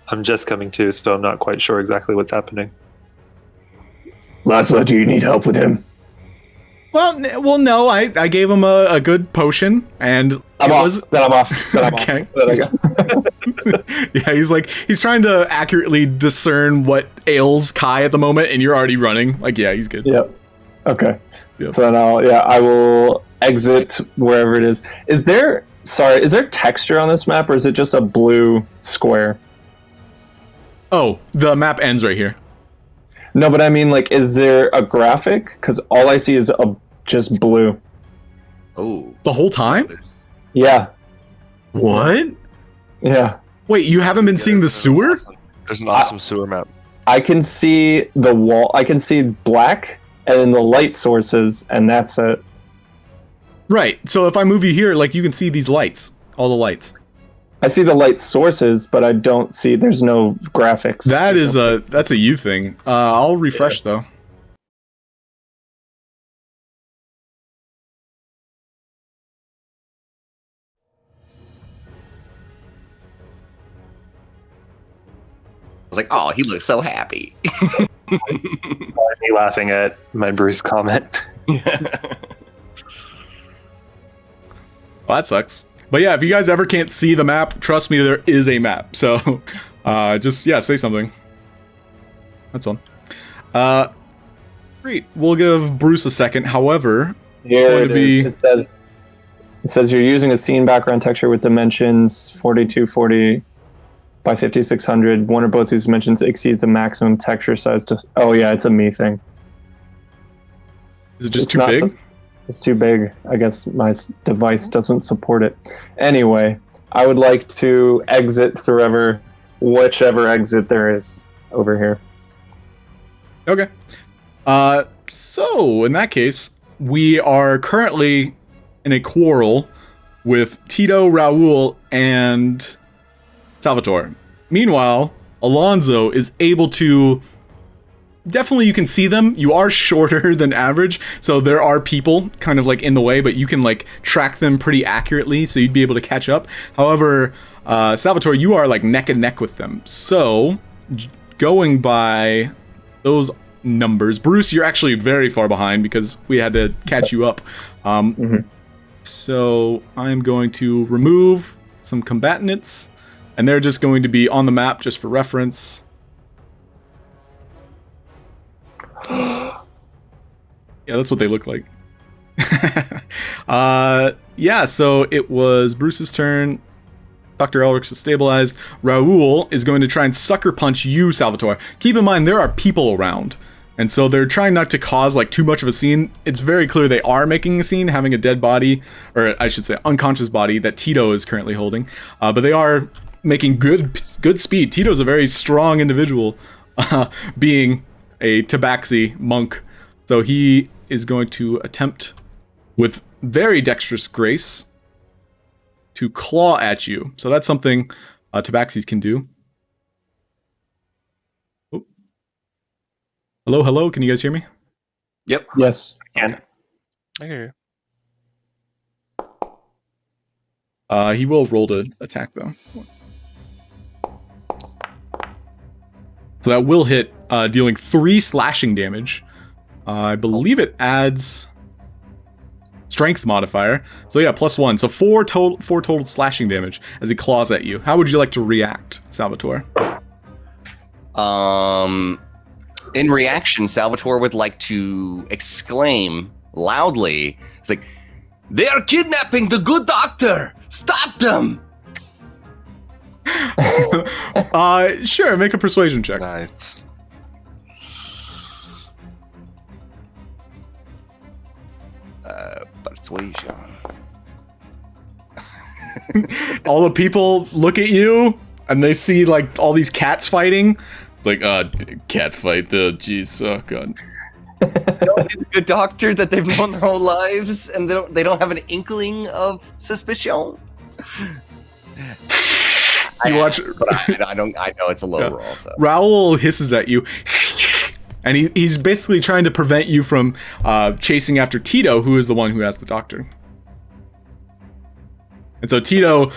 I'm just coming to, so I'm not quite sure exactly what's happening. Laszlo, do you need help with him? Well, no. I gave him a good potion, and I'm off. Okay. Yeah, he's trying to accurately discern what ails Kai at the moment, and you're already running. Like, yeah, he's good. Yep. Okay. Yep. So then I will exit wherever it is. Is there texture on this map, or is it just a blue square? Oh, the map ends right here. No, but I mean, like, is there a graphic? Because all I see is just blue. Oh, the whole time? Yeah. What? Yeah. Wait, you haven't been seeing the sewer? There's an awesome sewer map. I can see the wall. I can see black and then the light sources, and that's it. Right. So if I move you here, like, you can see these lights. All the lights. I see the light sources, but I don't see. There's no graphics. That's a you thing. I'll refresh though. I was like, oh, he looks so happy. Me laughing at my Bruce comment. Well, that sucks. But yeah, if you guys ever can't see the map, trust me, there is a map. So just, say something. That's all. Great. We'll give Bruce a second. However, Here it is. It says you're using a scene background texture with dimensions 4240 by 5600. One or both whose dimensions exceeds the maximum texture size. Oh yeah, it's a me thing. Is it just too big? It's too big. I guess my device doesn't support it. Anyway, I would like to exit through whichever exit there is over here. Okay. So in that case, we are currently in a quarrel with Tito, Raul, and Salvatore. Meanwhile, Alonso is able to... Definitely you can see them. You are shorter than average, so there are people kind of like in the way, but you can like track them pretty accurately, so you'd be able to catch up. However, Salvatore, you are like neck and neck with them. So, going by those numbers, Bruce, you're actually very far behind because we had to catch you up. So I'm going to remove some combatants, and they're just going to be on the map just for reference. Yeah, that's what they look like. Yeah, so it was Bruce's turn. Dr. Elric's is stabilized. Raul is going to try and sucker punch you, Salvatore. Keep in mind, there are people around. And so they're trying not to cause like too much of a scene. It's very clear they are making a scene, having a dead body, or I should say unconscious body that Tito is currently holding. But they are making good speed. Tito's a very strong individual, being a tabaxi monk. So he is going to attempt with very dexterous grace to claw at you. So that's something tabaxis can do. Oh. Hello, can you guys hear me? Yep. Yes. And I hear you. He will roll to attack though. So that will hit, dealing 3 slashing damage. I believe it adds strength modifier. So yeah, +1. So 4 total slashing damage as he claws at you. How would you like to react, Salvatore? In reaction, Salvatore would like to exclaim loudly. It's like, they are kidnapping the good doctor! Stop them! Sure, make a persuasion check. Nice. Persuasion. All the people look at you and they see like all these cats fighting. It's like, cat fight, jeez, oh god. The good doctor that they've known their whole lives, and they don't have an inkling of suspicion. You watch, but I know it's a low roll. So Raul hisses at you, and he's basically trying to prevent you from chasing after Tito, who is the one who has the doctor. And so Tito,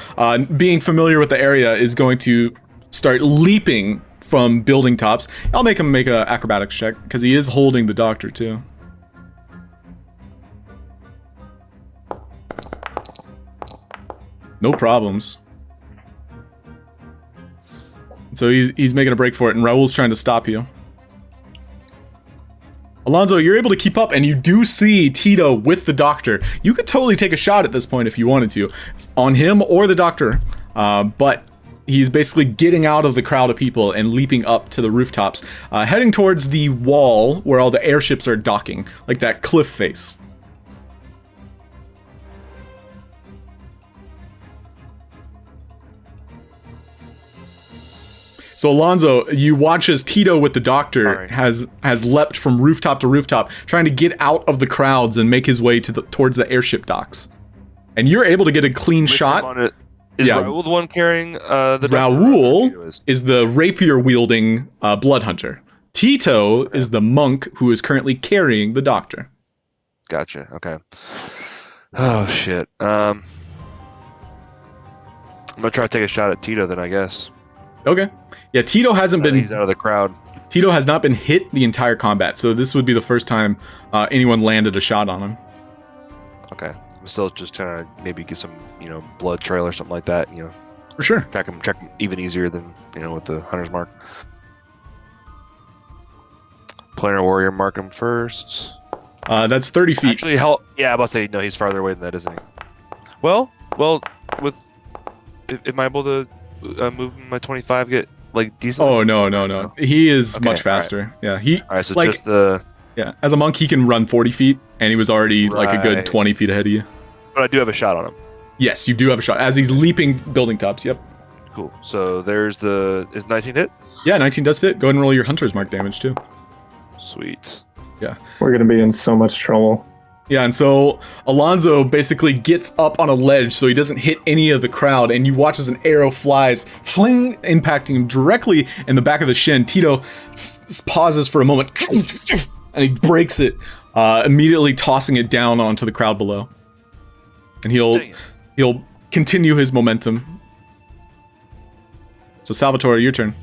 being familiar with the area, is going to start leaping from building tops. I'll make him make an acrobatics check because he is holding the doctor too. No problems. So he's making a break for it, and Raul's trying to stop you. Alonso, you're able to keep up, and you do see Tito with the doctor. You could totally take a shot at this point if you wanted to, on him or the doctor. But he's basically getting out of the crowd of people and leaping up to the rooftops, heading towards the wall where all the airships are docking, like that cliff face. So Alonso, you watch as Tito with the doctor has leapt from rooftop to rooftop, trying to get out of the crowds and make his way towards the airship docks. And you're able to get a clean shot. Is Yeah. Raoul the one carrying the doctor? Raoul is the rapier-wielding blood hunter. Tito is the monk who is currently carrying the doctor. Gotcha. Okay. Oh shit. I'm gonna try to take a shot at Tito then, I guess. Okay. Yeah, Tito hasn't been. He's out of the crowd. Tito has not been hit the entire combat, so this would be the first time anyone landed a shot on him. Okay. I'm still just trying to maybe get some, blood trail or something like that. For sure. Track him even easier than with the hunter's mark. Planar warrior, mark him first. That's 30 feet. Actually, I'm about to say no. He's farther away than that, isn't he? Well, am I able to move my 25? Get decent? Oh no. He is much faster. Right. Yeah, All right, so just the. Yeah, as a monk, he can run 40 feet, and he was already a good 20 feet ahead of you. But I do have a shot on him. Yes, you do have a shot as he's leaping building tops. Yep. Cool. So there's is 19 hit? Yeah, 19 does hit. Go ahead and roll your hunter's mark damage too. Sweet. Yeah. We're gonna be in so much trouble. Yeah, and so Alonso basically gets up on a ledge so he doesn't hit any of the crowd, and you watch as an arrow flies, fling, impacting him directly in the back of the shin. Tito pauses for a moment, and he breaks it, immediately tossing it down onto the crowd below. And he'll continue his momentum. So Salvatore, your turn.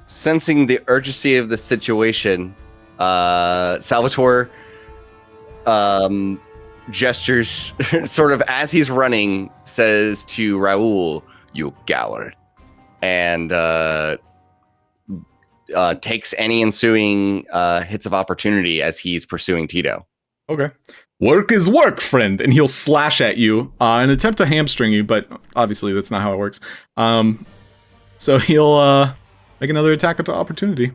Sensing the urgency of the situation, Salvatore gestures sort of as he's running, says to Raoul, "You coward," and takes any ensuing hits of opportunity as he's pursuing Tito. Okay. Work is work, friend, and he'll slash at you and attempt to hamstring you, but obviously that's not how it works. So he'll make another attack of opportunity.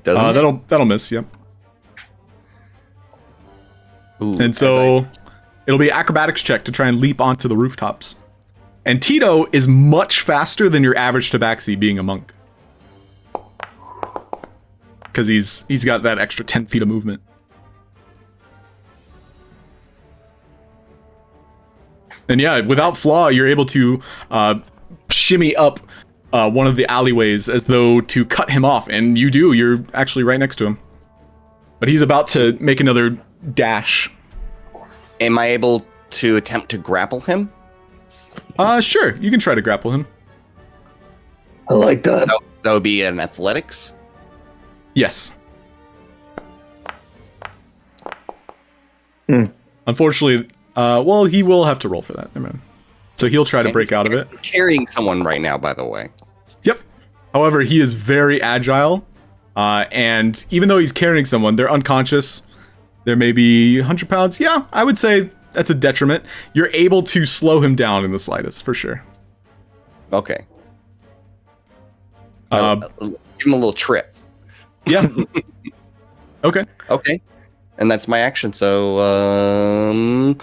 That'll miss. Yep. Ooh, and so it'll be acrobatics check to try and leap onto the rooftops. And Tito is much faster than your average tabaxi, being a monk, because he's got that extra 10 feet of movement. And yeah, without flaw, you're able to shimmy up one of the alleyways as though to cut him off, and you do. You're actually right next to him. But he's about to make another dash. Am I able to attempt to grapple him? Sure. You can try to grapple him. I like that. That would be an athletics? Yes. Unfortunately, he will have to roll for that. Never mind. So he'll try to break out of it. He's carrying someone right now, by the way. Yep. However, he is very agile, and even though he's carrying someone, they're unconscious. They're maybe 100 pounds. Yeah, I would say that's a detriment. You're able to slow him down in the slightest, for sure. Okay. Give him a little trip. Yeah. Okay. Okay. And that's my action. So,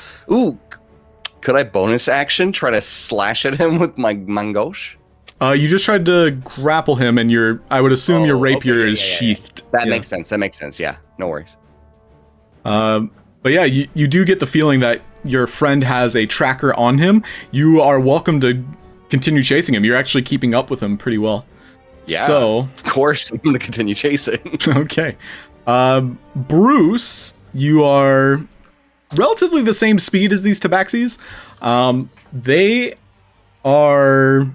could I bonus action try to slash at him with my mangosh? You just tried to grapple him, and I would assume your rapier is sheathed. That makes sense. Yeah, no worries. But yeah, you do get the feeling that your friend has a tracker on him. You are welcome to continue chasing him. You're actually keeping up with him pretty well. Yeah. So of course, I'm going to continue chasing. Okay. Bruce, you are relatively the same speed as these tabaxis. They are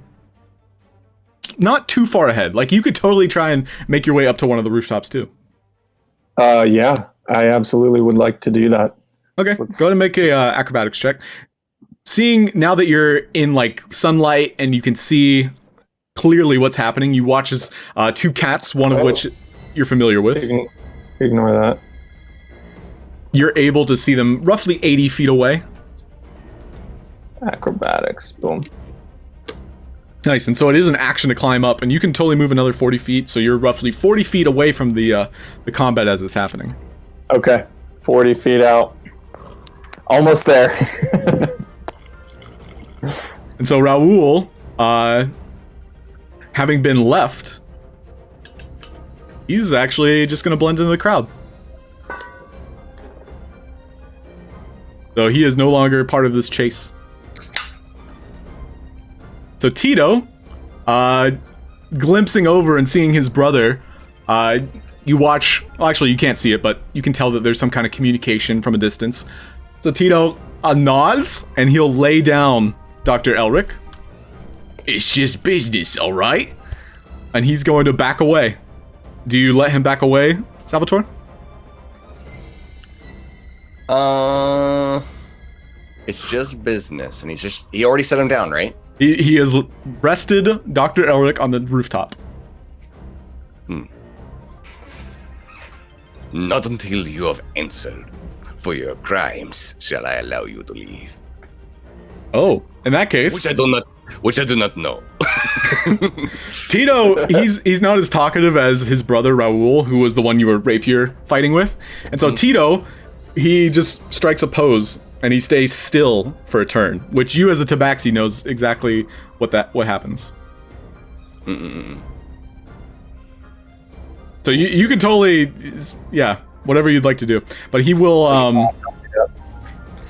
not too far ahead. Like, you could totally try and make your way up to one of the rooftops too. Yeah, I absolutely would like to do that. Okay, go ahead and make a acrobatics check. Seeing now that you're in like sunlight and you can see clearly what's happening, you watch as two cats, one of which you're familiar with. Ignore that. You're able to see them roughly 80 feet away. Acrobatics, boom. Nice, and so it is an action to climb up, and you can totally move another 40 feet, so you're roughly 40 feet away from the combat as it's happening. Okay, 40 feet out. Almost there. And so Raoul, having been left, He's actually just going to blend into the crowd. So he is no longer part of this chase. So Tito, glimpsing over and seeing his brother, you watch, well, actually you can't see it, but you can tell that there's some kind of communication from a distance. So Tito nods, and he'll lay down Dr. Elric. It's just business, alright? And he's going to back away. Do you let him back away, Salvatore? It's just business, and he already set him down, right? He has rested Dr. Elric on the rooftop. Not until you have answered for your crimes shall I allow you to leave. Oh, in that case, Which I do not know. Tito, he's not as talkative as his brother Raul, who was the one you were rapier fighting with. And so Tito, he just strikes a pose and he stays still for a turn, which you as a tabaxi knows exactly what happens. So you can totally, yeah, whatever you'd like to do. But he will,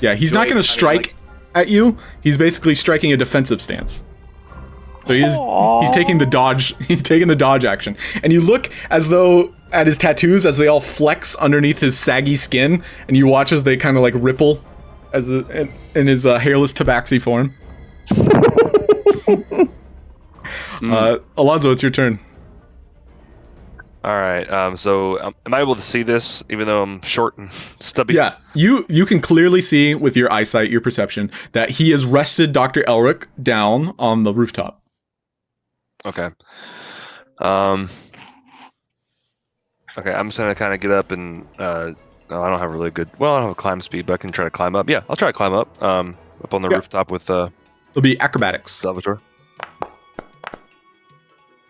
yeah, he's not going to strike at you. He's basically striking a defensive stance. So he's taking the dodge. He's taking the dodge action, and you look as though at his tattoos as they all flex underneath his saggy skin, and you watch as they kind of like ripple as in his hairless tabaxi form. Alonso, it's your turn. All right. So am I able to see this, even though I'm short and stubby? Yeah, you can clearly see with your eyesight, your perception, that he has rested Dr. Elric down on the rooftop. Okay. Okay, I'm just gonna kind of get up and I don't have really good. Well, I don't have climb speed, but I can try to climb up. Yeah, I'll try to climb up. Up on the rooftop with It'll be acrobatics. Salvatore.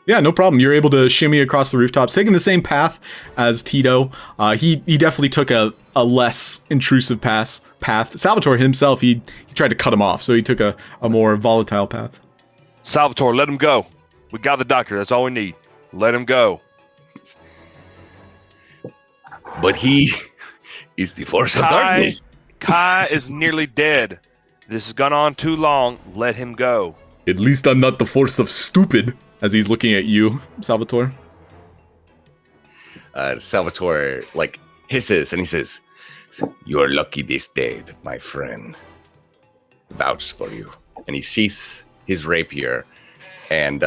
Yeah, no problem. You're able to shimmy across the rooftops, taking the same path as Tito. He definitely took a less intrusive path. Salvatore himself, he tried to cut him off, so he took a more volatile path. Salvatore, let him go. We got the doctor. That's all we need. Let him go. But he is the force of darkness. Kai is nearly dead. This has gone on too long. Let him go. At least I'm not the force of stupid, as he's looking at you, Salvatore. Salvatore like hisses and he says, "You are lucky this day that my friend vouched for you." And he sheaths his rapier and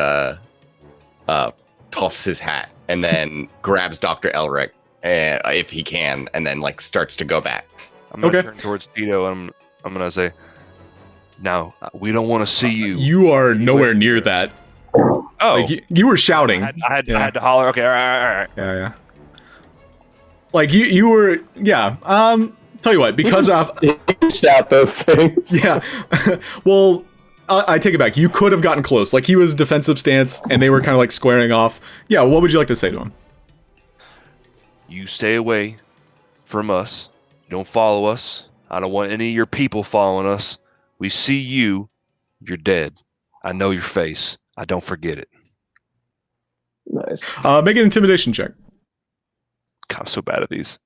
toffs his hat and then grabs Dr. Elric if he can, and then like starts to go back. I'm gonna turn towards Tito and I'm gonna say, "Now we don't want to see you." You are nowhere near that. Oh, like, you were shouting. I had to holler. Okay, all right. Yeah. Like you were, yeah. Tell you what, because of shout those things. Yeah. Well, I take it back. You could have gotten close. Like he was defensive stance, and they were kind of like squaring off. Yeah. What would you like to say to him? You stay away from us. Don't follow us. I don't want any of your people following us. We see you, you're dead. I know your face. I don't forget it. Nice. Make an intimidation check. God, I'm so bad at these.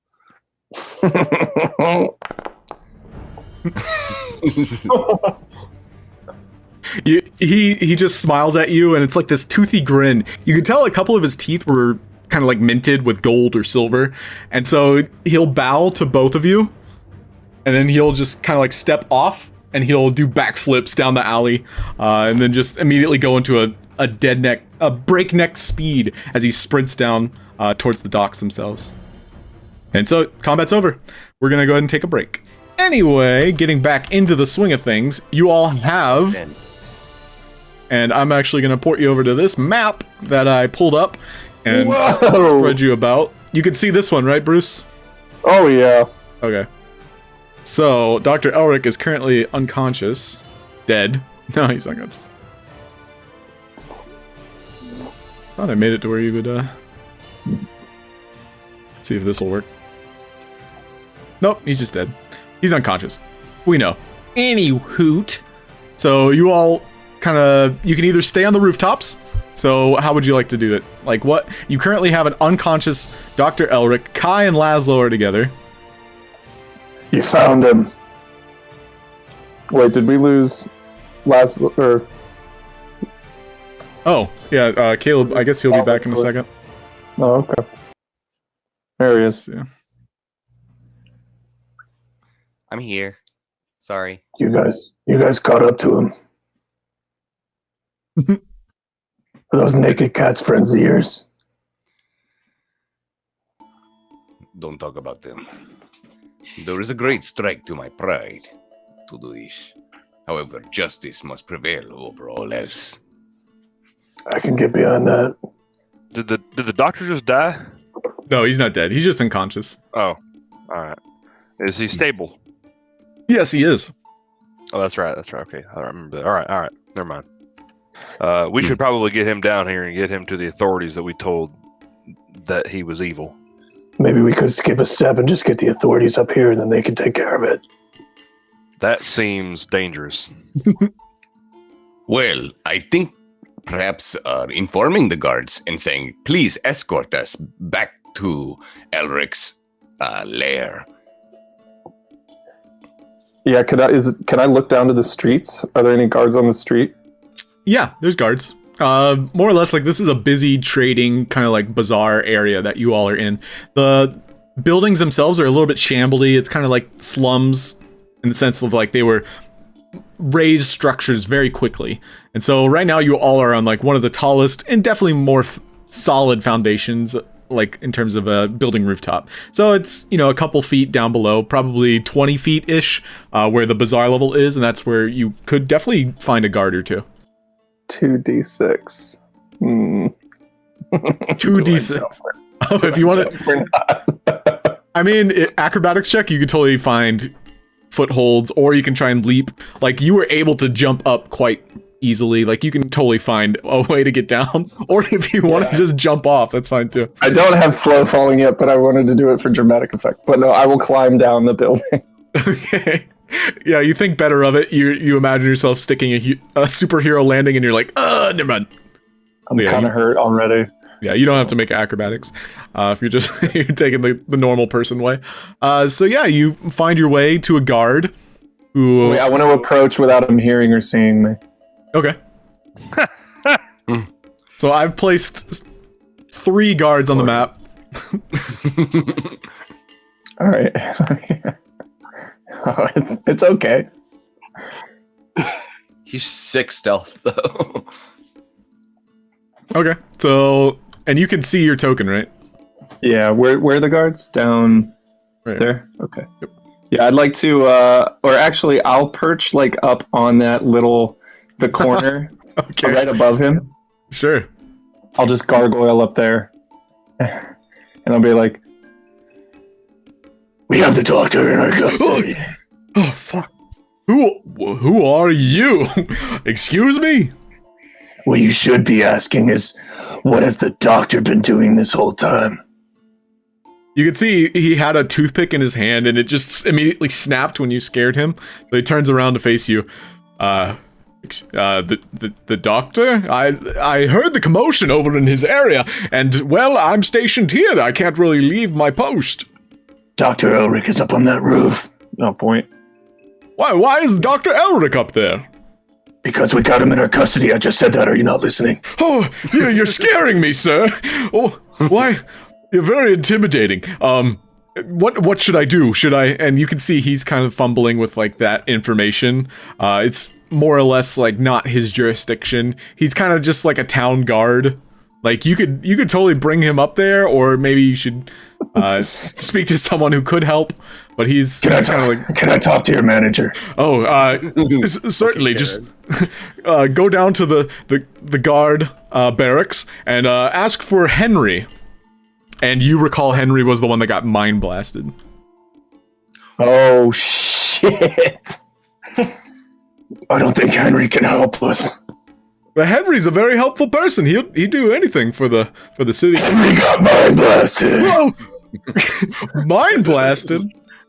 He just smiles at you, and it's like this toothy grin. You can tell a couple of his teeth were kind of like minted with gold or silver, and so he'll bow to both of you, and then he'll just kind of like step off, and he'll do backflips down the alley, and then just immediately go into a breakneck speed as he sprints down towards the docks themselves. And so combat's over. We're gonna go ahead and take a break. Anyway, getting back into the swing of things, you all have, and I'm actually gonna port you over to this map that I pulled up and spread you about. You can see this one, right, Bruce? Oh yeah. Okay. So Dr. Elric is currently unconscious, dead. No, he's unconscious. Thought I made it to where you would see if this will work. Nope, he's just dead. He's unconscious. We know. Any hoot. So you all kind of, you can either stay on the rooftops, So how would you like to do it? Like what? You currently have an unconscious Dr. Elric. Kai and Laszlo are together. You found him. Wait, did we lose Laszlo? Or... Oh, yeah, Caleb, I guess he'll be back in a second. Oh, okay. There he is. Yeah. I'm here. Sorry. You guys caught up to him. Are those naked cats friends of yours? Don't talk about them. There is a great strike to my pride to do this. However, justice must prevail over all else. I can get behind that. Did the doctor just die? No, he's not dead. He's just unconscious. Oh, all right. Is he stable? Yes, he is. Oh, that's right. Okay, I remember that. All right. Never mind. We should probably get him down here and get him to the authorities that we told that he was evil. Maybe we could skip a step and just get the authorities up here, and then they can take care of it. That seems dangerous. Well, I think perhaps informing the guards and saying, please escort us back to Elric's lair. Yeah, can I look down to the streets? Are there any guards on the street? Yeah, there's guards. More or less, like, this is a busy trading kind of like bazaar area that you all are in. The buildings themselves are a little bit shambly. It's kind of like slums in the sense of like they were raised structures very quickly. And so right now you all are on like one of the tallest and definitely more solid foundations, like in terms of a building rooftop. So it's, you know, a couple feet down below, probably 20 feet ish, where the bazaar level is. And that's where you could definitely find a guard or two. 2d6. 2d6. Oh, if you want to. I mean, acrobatics check, you could totally find footholds, or you can try and leap. Like, you were able to jump up quite easily. Like, you can totally find a way to get down. Or if you want to just jump off, that's fine too. I don't have slow falling yet, but I wanted to do it for dramatic effect. But no, I will climb down the building. Okay. Yeah, you think better of it. You imagine yourself sticking a superhero landing, and you're like, never mind. I'm kind of hurt already. Yeah, you don't have to make acrobatics if you're just you're taking the normal person way. So yeah, you find your way to a guard who. Wait, I want to approach without him hearing or seeing me. Okay. So I've placed 3 guards on the map. All right. Oh, it's okay. He's 6 stealth though. Okay, so and you can see your token, right? Yeah, where are the guards? Down Right there? Okay. Yep. Yeah, I'd like to or actually I'll perch like up on that the corner Okay. right above him. Sure. I'll just gargoyle up there. And I'll be like, we have the doctor in our custody. Oh fuck. Who are you? Excuse me? What you should be asking is, what has the doctor been doing this whole time? You can see he had a toothpick in his hand, and it just immediately snapped when you scared him. So he turns around to face you. The doctor? I heard the commotion over in his area, and well, I'm stationed here. I can't really leave my post. Dr. Elric is up on that roof. No point. Why is Dr. Elric up there? Because we got him in our custody. I just said that. Are you not listening? Oh, you're scaring me, sir. Oh, why? You're very intimidating. What should I do? Should I? And you can see he's kind of fumbling with like that information. It's more or less like not his jurisdiction.'s kind of just like a town guard. Like you could totally bring him up there, or maybe you should speak to someone who could help. But he's kind of like. Can I talk to your manager? Oh, certainly. Just go down to the guard barracks and ask for Henry. And you recall Henry was the one that got mind blasted. Oh shit! I don't think Henry can help us. But Henry's a very helpful person. He'd do anything for the city. Henry got mind blasted. Whoa! Mind blasted?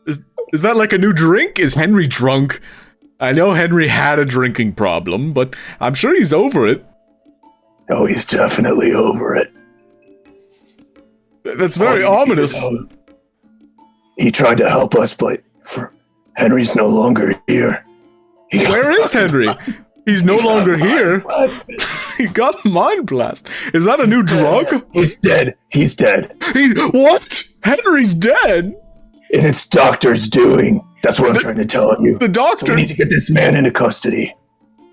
Is that like a new drink? Is Henry drunk? I know Henry had a drinking problem, but I'm sure he's over it. Oh, he's definitely over it. That's very ominous. He tried to help us, but Henry's no longer here. Where is Henry? He's no longer here. He got mind blast. Is that a new drug? He's dead. He's dead. What? Henry's dead? And it's Doctor's doing. That's what I'm trying to tell you. The doctor. So we need to get this man into custody.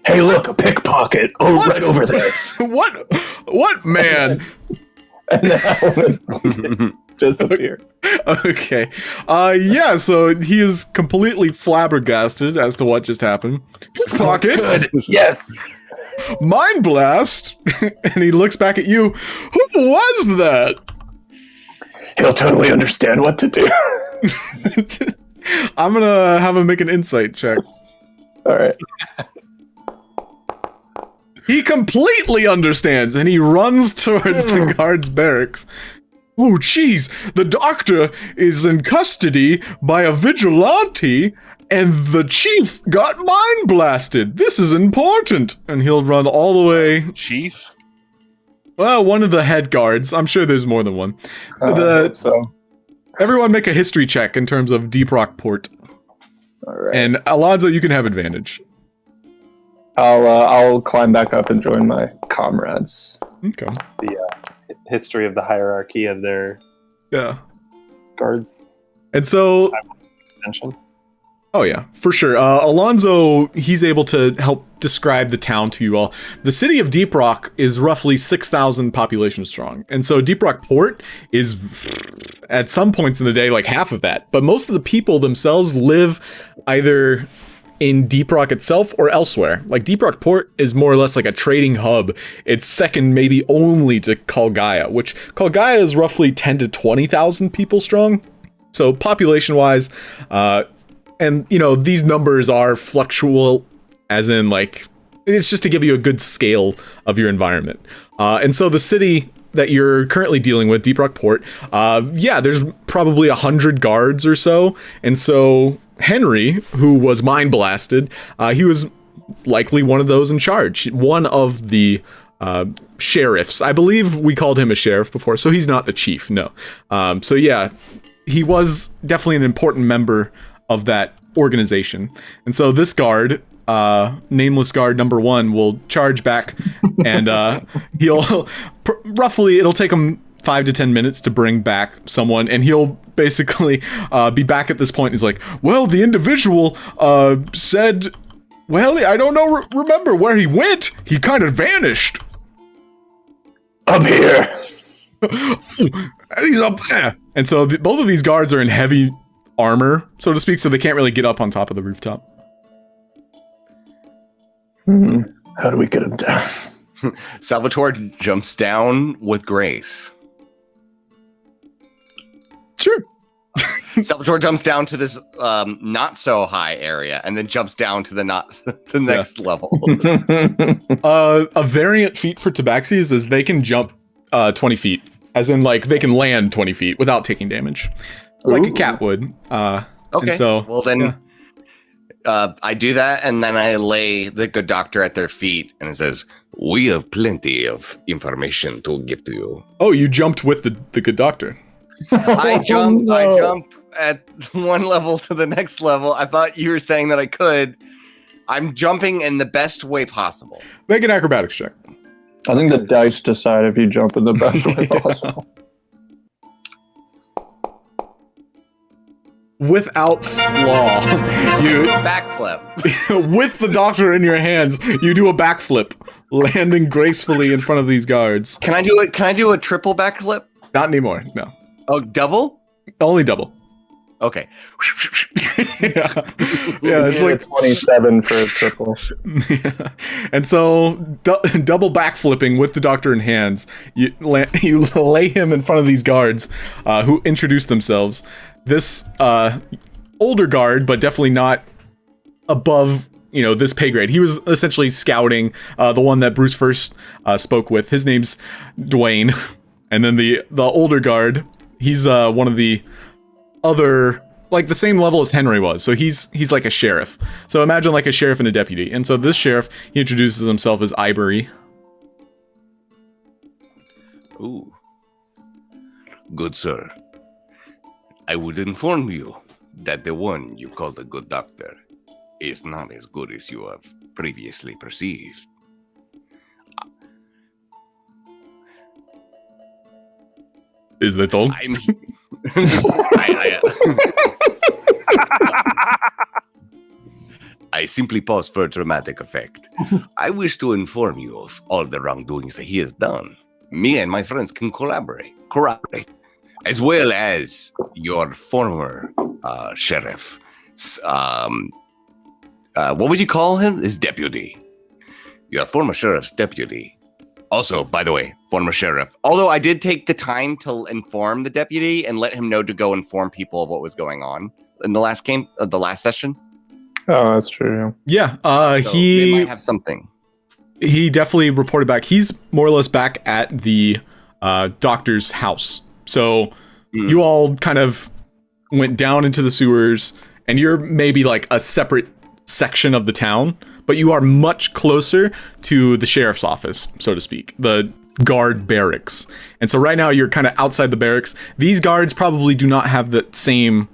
Hey, look, a pickpocket. Oh, What? right over there. What man? And Allan disappear. Okay. Yeah, so he is completely flabbergasted as to what just happened. Pickpocket. Good. Yes. Mind blast. And he looks back at you. Who was that? He'll totally understand what to do. I'm gonna have him make an insight check. All right. He completely understands, and he runs towards the guard's barracks. Oh, jeez, the doctor is in custody by a vigilante, and the chief got mind blasted. This is important. And he'll run all the way. Chief? Well, one of the head guards. I'm sure there's more than one. So, Everyone make a history check in terms of Deep Rock Port. all right. And Alonso, you can have advantage. I'll climb back up and join my comrades. Okay. The history of the hierarchy of their Yeah. guards. And so... Attention. Oh yeah, for sure. Alonso, he's able to help describe the town to you all. The city of Deep Rock is roughly 6,000 population strong. And so Deep Rock Port is, at some points in the day, like half of that. But most of the people themselves live either in Deep Rock itself or elsewhere. Like Deep Rock Port is more or less like a trading hub. It's second maybe only to Gaia, which Gaia is roughly 10 to 20,000 people strong. So population-wise, and, you know, these numbers are fluctual, as in, like, it's just to give you a good scale of your environment. And so the city that you're currently dealing with, Deep Rock Port, yeah, there's probably 100 guards or so. And so Henry, who was mind blasted, he was likely one of those in charge. One of the sheriffs. I believe we called him a sheriff before, so he's not the chief, no. So yeah, he was definitely an important member of that organization. And so this guard, nameless guard number 1, will charge back, and he'll roughly, it'll take him 5 to 10 minutes to bring back someone, and he'll basically be back at this point. He's like, well, the individual said, well, I don't know, remember where he went. He kind of vanished. Up here. He's up there. And so both of these guards are in heavy armor, so to speak, so they can't really get up on top of the rooftop. How do we get him down? Salvatore jumps down with grace. Sure. Salvatore jumps down to this not so high area, and then jumps down to the next level. A variant feat for tabaxis is they can jump 20 feet, as in like they can land 20 feet without taking damage, like a cat would. Okay. So well then, I do that, and then I lay the good doctor at their feet, and it says, "We have plenty of information to give to you." Oh, you jumped with the good doctor. I jump at one level to the next level. I thought you were saying that I could. I'm jumping in the best way possible. Make an acrobatics check. I think the dice decide if you jump in the best way possible. Without flaw, you backflip. with the doctor in your hands, you do a backflip, landing gracefully in front of these guards. Can I do it? Can I do a triple backflip? Not anymore. No, Oh, double? only double. Okay. Yeah, it's like 27 for a triple. yeah. And so double backflipping with the doctor in hands, you lay him in front of these guards who introduce themselves. This older guard, but definitely not above, you know, this pay grade. He was essentially scouting, the one that Bruce first spoke with. His name's Dwayne. And then the older guard, he's one of the other, like the same level as Henry was. So he's like a sheriff. So imagine like a sheriff and a deputy. And so this sheriff, he introduces himself as Ivory. Ooh. Good sir. I would inform you that the one you call the good doctor is not as good as you have previously perceived. Is that all? I'm... I simply pause for dramatic effect. I wish to inform you of all the wrongdoings that he has done. Me and my friends can corroborate, as well as your former sheriff. What would you call him? His deputy. Your former sheriff's deputy. Also, by the way, former sheriff. Although I did take the time to inform the deputy and let him know to go inform people of what was going on in the last session. Oh, that's true. Yeah, So he they might have something. He definitely reported back. He's more or less back at the doctor's house. So you all kind of went down into the sewers, and you're maybe like a separate section of the town, but you are much closer to the sheriff's office, so to speak, the guard barracks. And so right now you're kind of outside the barracks. These guards probably do not have the same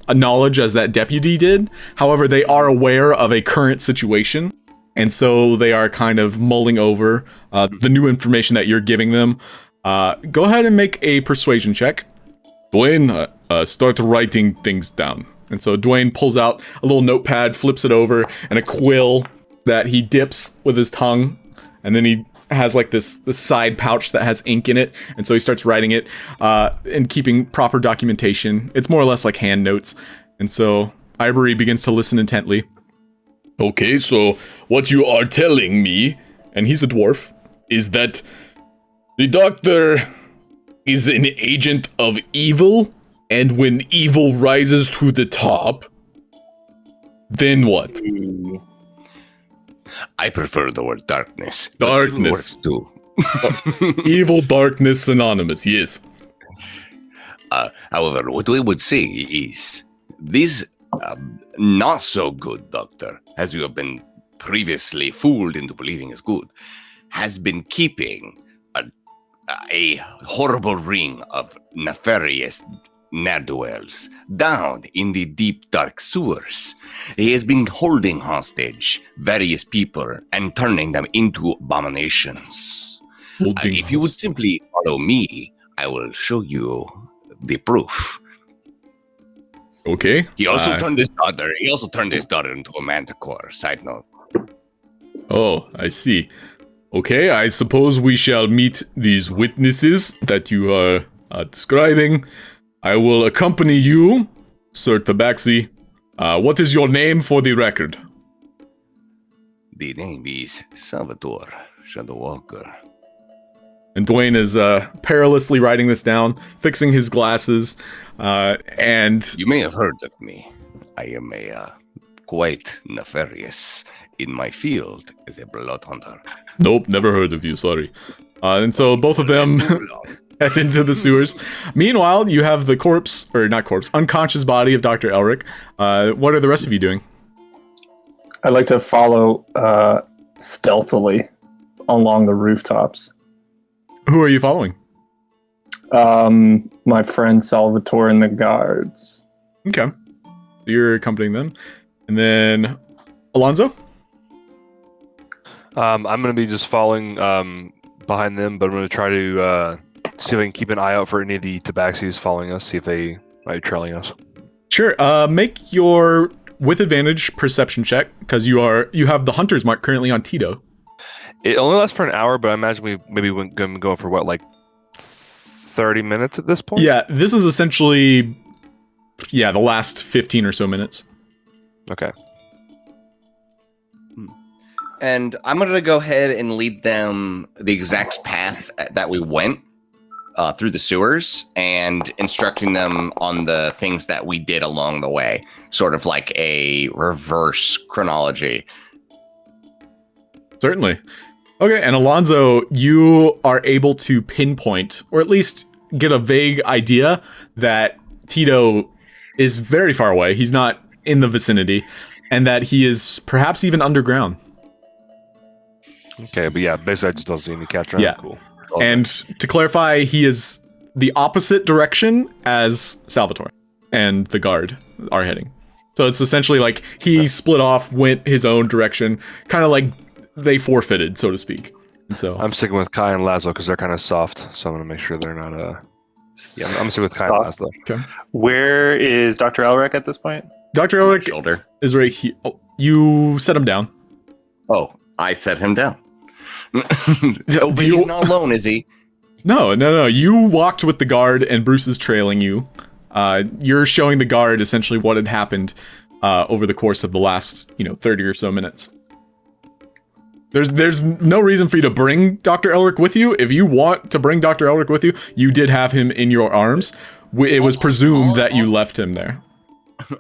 knowledge as that deputy did. However, they are aware of a current situation, and so they are kind of mulling over the new information that you're giving them. Go ahead and make a persuasion check. Dwayne, start writing things down. And so Dwayne pulls out a little notepad, flips it over, and a quill that he dips with his tongue. And then he has like this side pouch that has ink in it. And so he starts writing it and keeping proper documentation. It's more or less like hand notes. And so Ivory begins to listen intently. Okay, so what you are telling me, and he's a dwarf, is that the doctor is an agent of evil, and when evil rises to the top, then what? I prefer the word darkness. Darkness. Works too. Evil, darkness, synonymous, yes. However, what we would say is this not so good doctor, as you have been previously fooled into believing is good, has been keeping a horrible ring of nefarious ne'er-do-wells down in the deep dark sewers. He has been holding hostage various people and turning them into abominations. If you would simply follow me, I will show you the proof. Okay. He also turned his daughter into a manticore. Side note. Oh, I see. Okay, I suppose we shall meet these witnesses that you are describing. I will accompany you, Sir Tabaxi. What is your name for the record? The name is Salvatore Shadowwalker. And Dwayne is perilously writing this down, fixing his glasses, and... You may have heard of me. I am quite nefarious in my field as a blood hunter. Nope, never heard of you, sorry. And so both of them head into the sewers. Meanwhile, you have the unconscious body of Dr. Elric. What are the rest of you doing? I'd like to follow stealthily along the rooftops. Who are you following? My friend Salvatore and the guards. Okay. You're accompanying them. And then, Alonso? I'm going to be just following behind them, but I'm going to try to see if I can keep an eye out for any of the tabaxis following us, see if they might be trailing us. Sure. Make your, with advantage, perception check, because you have the hunter's mark currently on Tito. It only lasts for an hour, but I imagine we maybe went going for what, like 30 minutes at this point? Yeah, this is essentially, the last 15 or so minutes. Okay. And I'm going to go ahead and lead them the exact path that we went through the sewers and instructing them on the things that we did along the way, sort of like a reverse chronology. Certainly. Okay, and Alonso, you are able to pinpoint, or at least get a vague idea that Tito is very far away. He's not in the vicinity, and that he is perhaps even underground. Okay, but yeah, basically I just don't see any capture. Yeah. Cool. And to clarify, he is the opposite direction as Salvatore and the guard are heading. So it's essentially like he split off, went his own direction, kind of like they forfeited, so to speak. And so I'm sticking with Kai and Laszlo because they're kind of soft, so I'm gonna make sure they're not. Yeah, I'm sticking with Kai and Laszlo. Okay. Where is Dr. Elric at this point? Dr. Elric Shoulder. is right here. Oh, you set him down. Oh, I set him down. Oh, but he's not alone, is he? No. You walked with the guard, and Bruce is trailing you. You're showing the guard essentially what had happened over the course of the last, 30 or so minutes. There's no reason for you to bring Dr. Elric with you. If you want to bring Dr. Elric with you, you did have him in your arms. It was presumed that you left him there.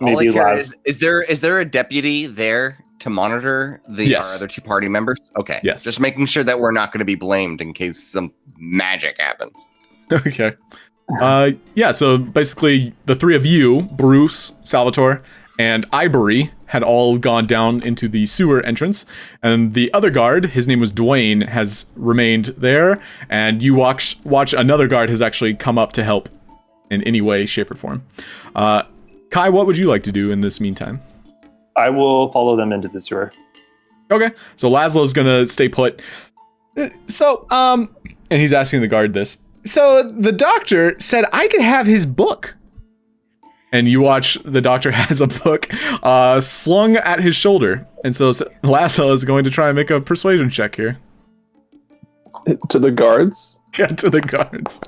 All I care is there a deputy there to monitor our other two party members? Okay. Yes. Just making sure that we're not going to be blamed in case some magic happens. Okay. So basically the three of you, Bruce, Salvatore, and Ivory, had all gone down into the sewer entrance, and the other guard, his name was Dwayne, has remained there, and you watch another guard has actually come up to help in any way, shape, or form. Kai, what would you like to do in this meantime? I will follow them into the sewer. Okay, so Laszlo's gonna stay put. And he's asking the guard this. So the doctor said I could have his book. And you watch the doctor has a book slung at his shoulder. And so Laszlo is going to try and make a persuasion check here. To the guards? Yeah, to the guards.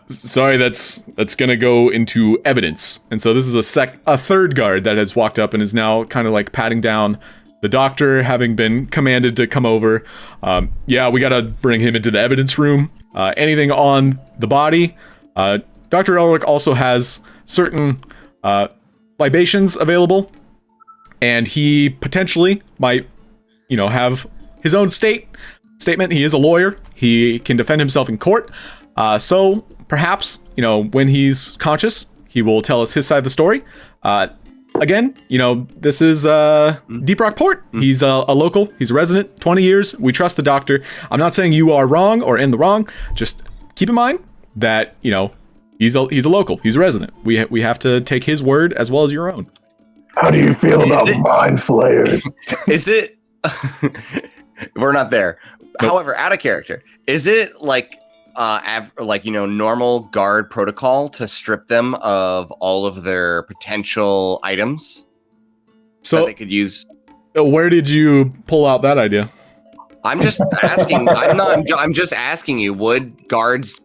Sorry, that's gonna go into evidence. And so this is a third guard that has walked up and is now kind of like patting down the doctor, having been commanded to come over. We gotta bring him into the evidence room. Anything on the body. Dr. Elric also has certain libations available, and he potentially might, have his own statement. He is a lawyer. He can defend himself in court. So perhaps, when he's conscious, he will tell us his side of the story. Again, this is Deep Rock Port. He's a local. He's a resident. 20 years. We trust the doctor. I'm not saying you are wrong or in the wrong. Just keep in mind that, he's a local. He's a resident. We have to take his word as well as your own. How do you feel about mind flayers? Is it? We're not there. Nope. However, out of character, is it like normal guard protocol to strip them of all of their potential items so that they could use? Where did you pull out that idea? I'm just asking. I'm just asking you. Would guards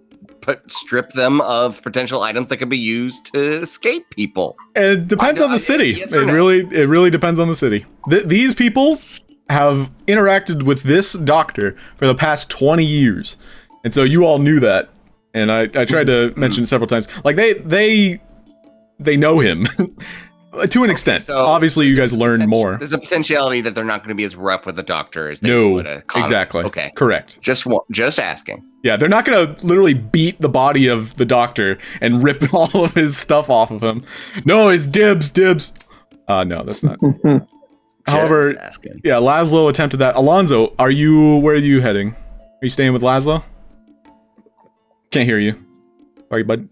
strip them of potential items that could be used to escape people? It depends on the city. Yes, it really depends on the city. These people have interacted with this doctor for the past 20 years. And so you all knew that. And I tried to mention several times. Like they know him to an extent. So obviously you guys learned more. There's a potentiality that they're not going to be as rough with the doctor as they would a comic. Exactly. Okay. Correct. Just asking. Yeah, they're not going to literally beat the body of the doctor and rip all of his stuff off of him. No, it's dibs. No, that's not. However, yeah, Laszlo attempted that. Alonso, where are you heading? Are you staying with Laszlo? Can't hear you. Sorry, bud.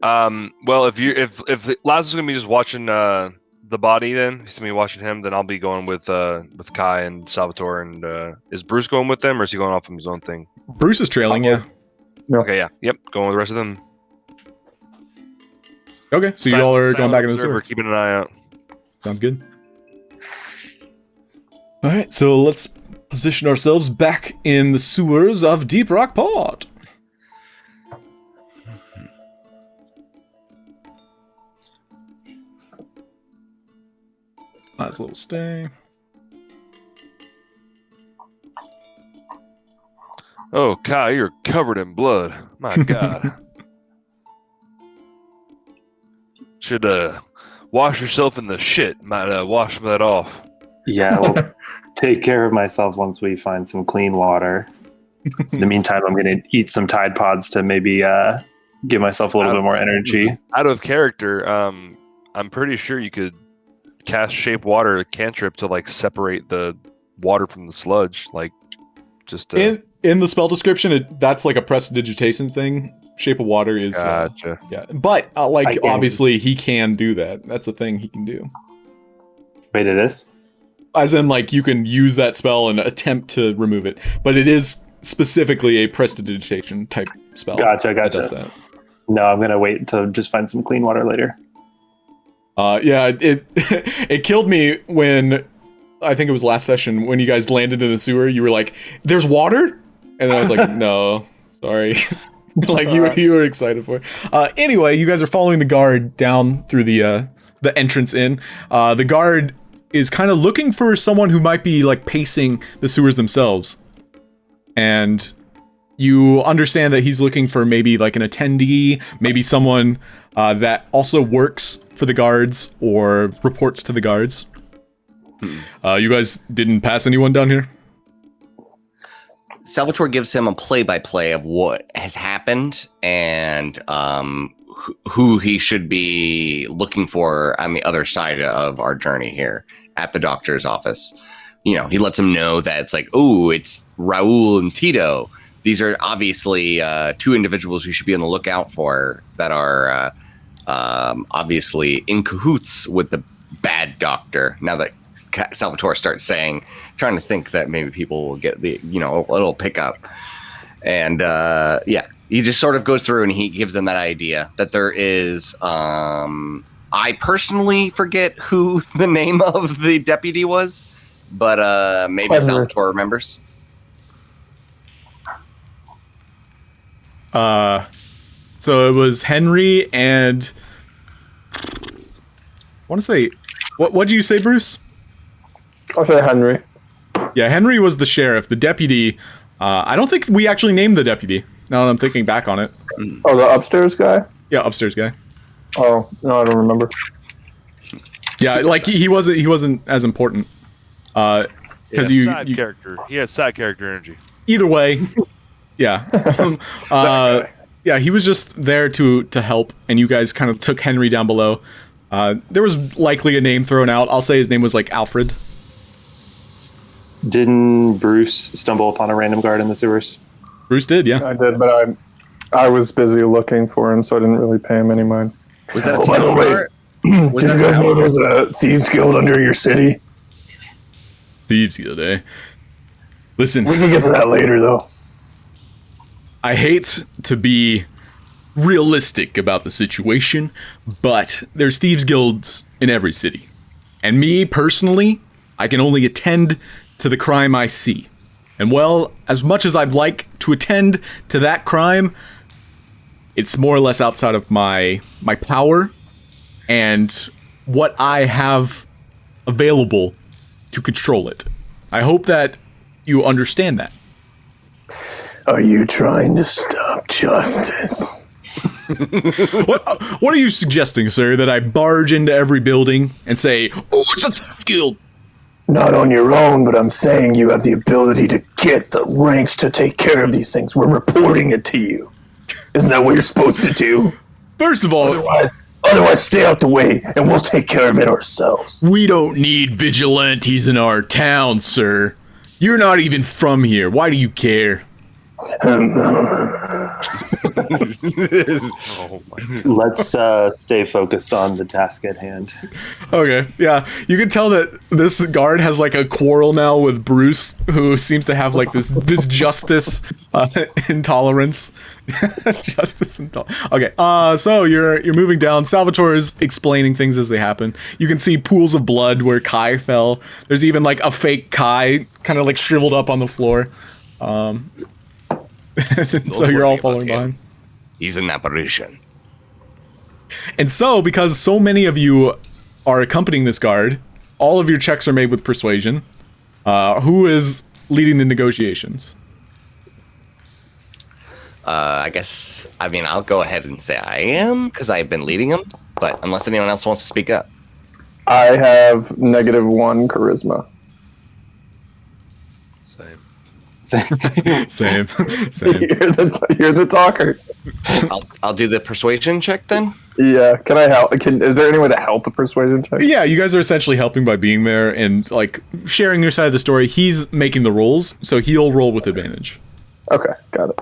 Well, if Laszlo's gonna be just watching the body, then he's gonna be watching him. Then I'll be going with Kai and Salvatore. And is Bruce going with them, or is he going off on his own thing? Bruce is trailing. Yeah. Okay. Yeah. Yep. Going with the rest of them. Okay. So you all are going back into the sewer. Keeping an eye out. Sounds good. All right. So let's position ourselves back in the sewers of Deep Rock Port. Nice little stay. Oh, Kai, you're covered in blood. My God. Should wash yourself in the shit. Might wash some of that off. Yeah, I'll take care of myself once we find some clean water. In the meantime, I'm going to eat some Tide Pods to maybe give myself a little bit more energy. Out of character, I'm pretty sure you could cast shape water cantrip to like separate the water from the sludge. Like Just in the spell description, that's like a prestidigitation thing. Shape of Water is gotcha. yeah, but obviously he can do that. That's a thing he can do. Wait, it is? As in, like, you can use that spell and attempt to remove it, but it is specifically a prestidigitation type spell. Gotcha. That does that. No, I'm gonna wait to just find some clean water later. Yeah, it it killed me when I think it was last session when you guys landed in the sewer. You were like, "There's water," and then I was like, "No, sorry." Like you were excited for it. Anyway, you guys are following the guard down through the entrance in. The guard is kind of looking for someone who might be like pacing the sewers themselves, and you understand that he's looking for maybe like an attendee, maybe someone that also works for the guards or reports to the guards. You guys didn't pass anyone down here? Salvatore gives him a play-by-play of what has happened and who he should be looking for on the other side of our journey here at the doctor's office. You know, he lets him know that it's like, oh, it's Raul and Tito. These are obviously two individuals you should be on the lookout for that are obviously in cahoots with the bad doctor. Now that Salvatore starts trying to think that maybe people will get a little pickup. And he just sort of goes through and he gives them that idea that there is, I personally forget who the name of the deputy was, but maybe Salvatore remembers. So it was Henry and I want to say, what did you say, Bruce? I'll say Henry. Yeah, Henry was the sheriff. The deputy, I don't think we actually named the deputy. Now that I'm thinking back on it. Oh, the upstairs guy? Yeah, upstairs guy. Oh, no, I don't remember. Yeah, like he wasn't as important. Because side character. He had side character energy. Either way, yeah. Yeah, he was just there to help, and you guys kind of took Henry down below. There was likely a name thrown out. I'll say his name was like Alfred. Didn't Bruce stumble upon a random guard in the sewers? Bruce did, yeah. I did, but I was busy looking for him, so I didn't really pay him any mind. Was that a by the way, did you guys know there's a thieves guild under your city? Thieves Guild, eh? Listen, We can get to that later, though. I hate to be realistic about the situation, but there's thieves guilds in every city. And me, personally, I can only attend to the crime I see. And well, as much as I'd like to attend to that crime, it's more or less outside of my power and what I have available to control it. I hope that you understand that. Are you trying to stop justice? What are you suggesting, sir? That I barge into every building and say, "Oh, it's a theft guild"? Not on your own, but I'm saying you have the ability to get the ranks to take care of these things. We're reporting it to you. Isn't that what you're supposed to do? First of all, Otherwise, stay out the way, and we'll take care of it ourselves. we don't need vigilantes in our town, sir. You're not even from here. Why do you care? Let's stay focused on the task at hand. Okay, yeah. You can tell that this guard has like a quarrel now with Bruce, who seems to have like this justice intolerance. Justice intolerance. Okay, so you're moving down. Salvatore is explaining things as they happen. You can see pools of blood where Kai fell. There's even like a fake Kai kind of like shriveled up on the floor. So you're all following behind. He's an apparition. And so, because so many of you are accompanying this guard, all of your checks are made with persuasion. Who is leading the negotiations? I guess, I'll go ahead and say I am, because I've been leading them, but unless anyone else wants to speak up. I have -1 charisma. Same. You're the talker. I'll do the persuasion check then. Yeah, can I help? Is there any way to help a persuasion check? Yeah, you guys are essentially helping by being there and like sharing your side of the story. He's making the rolls, so he'll roll with advantage. Okay, got it.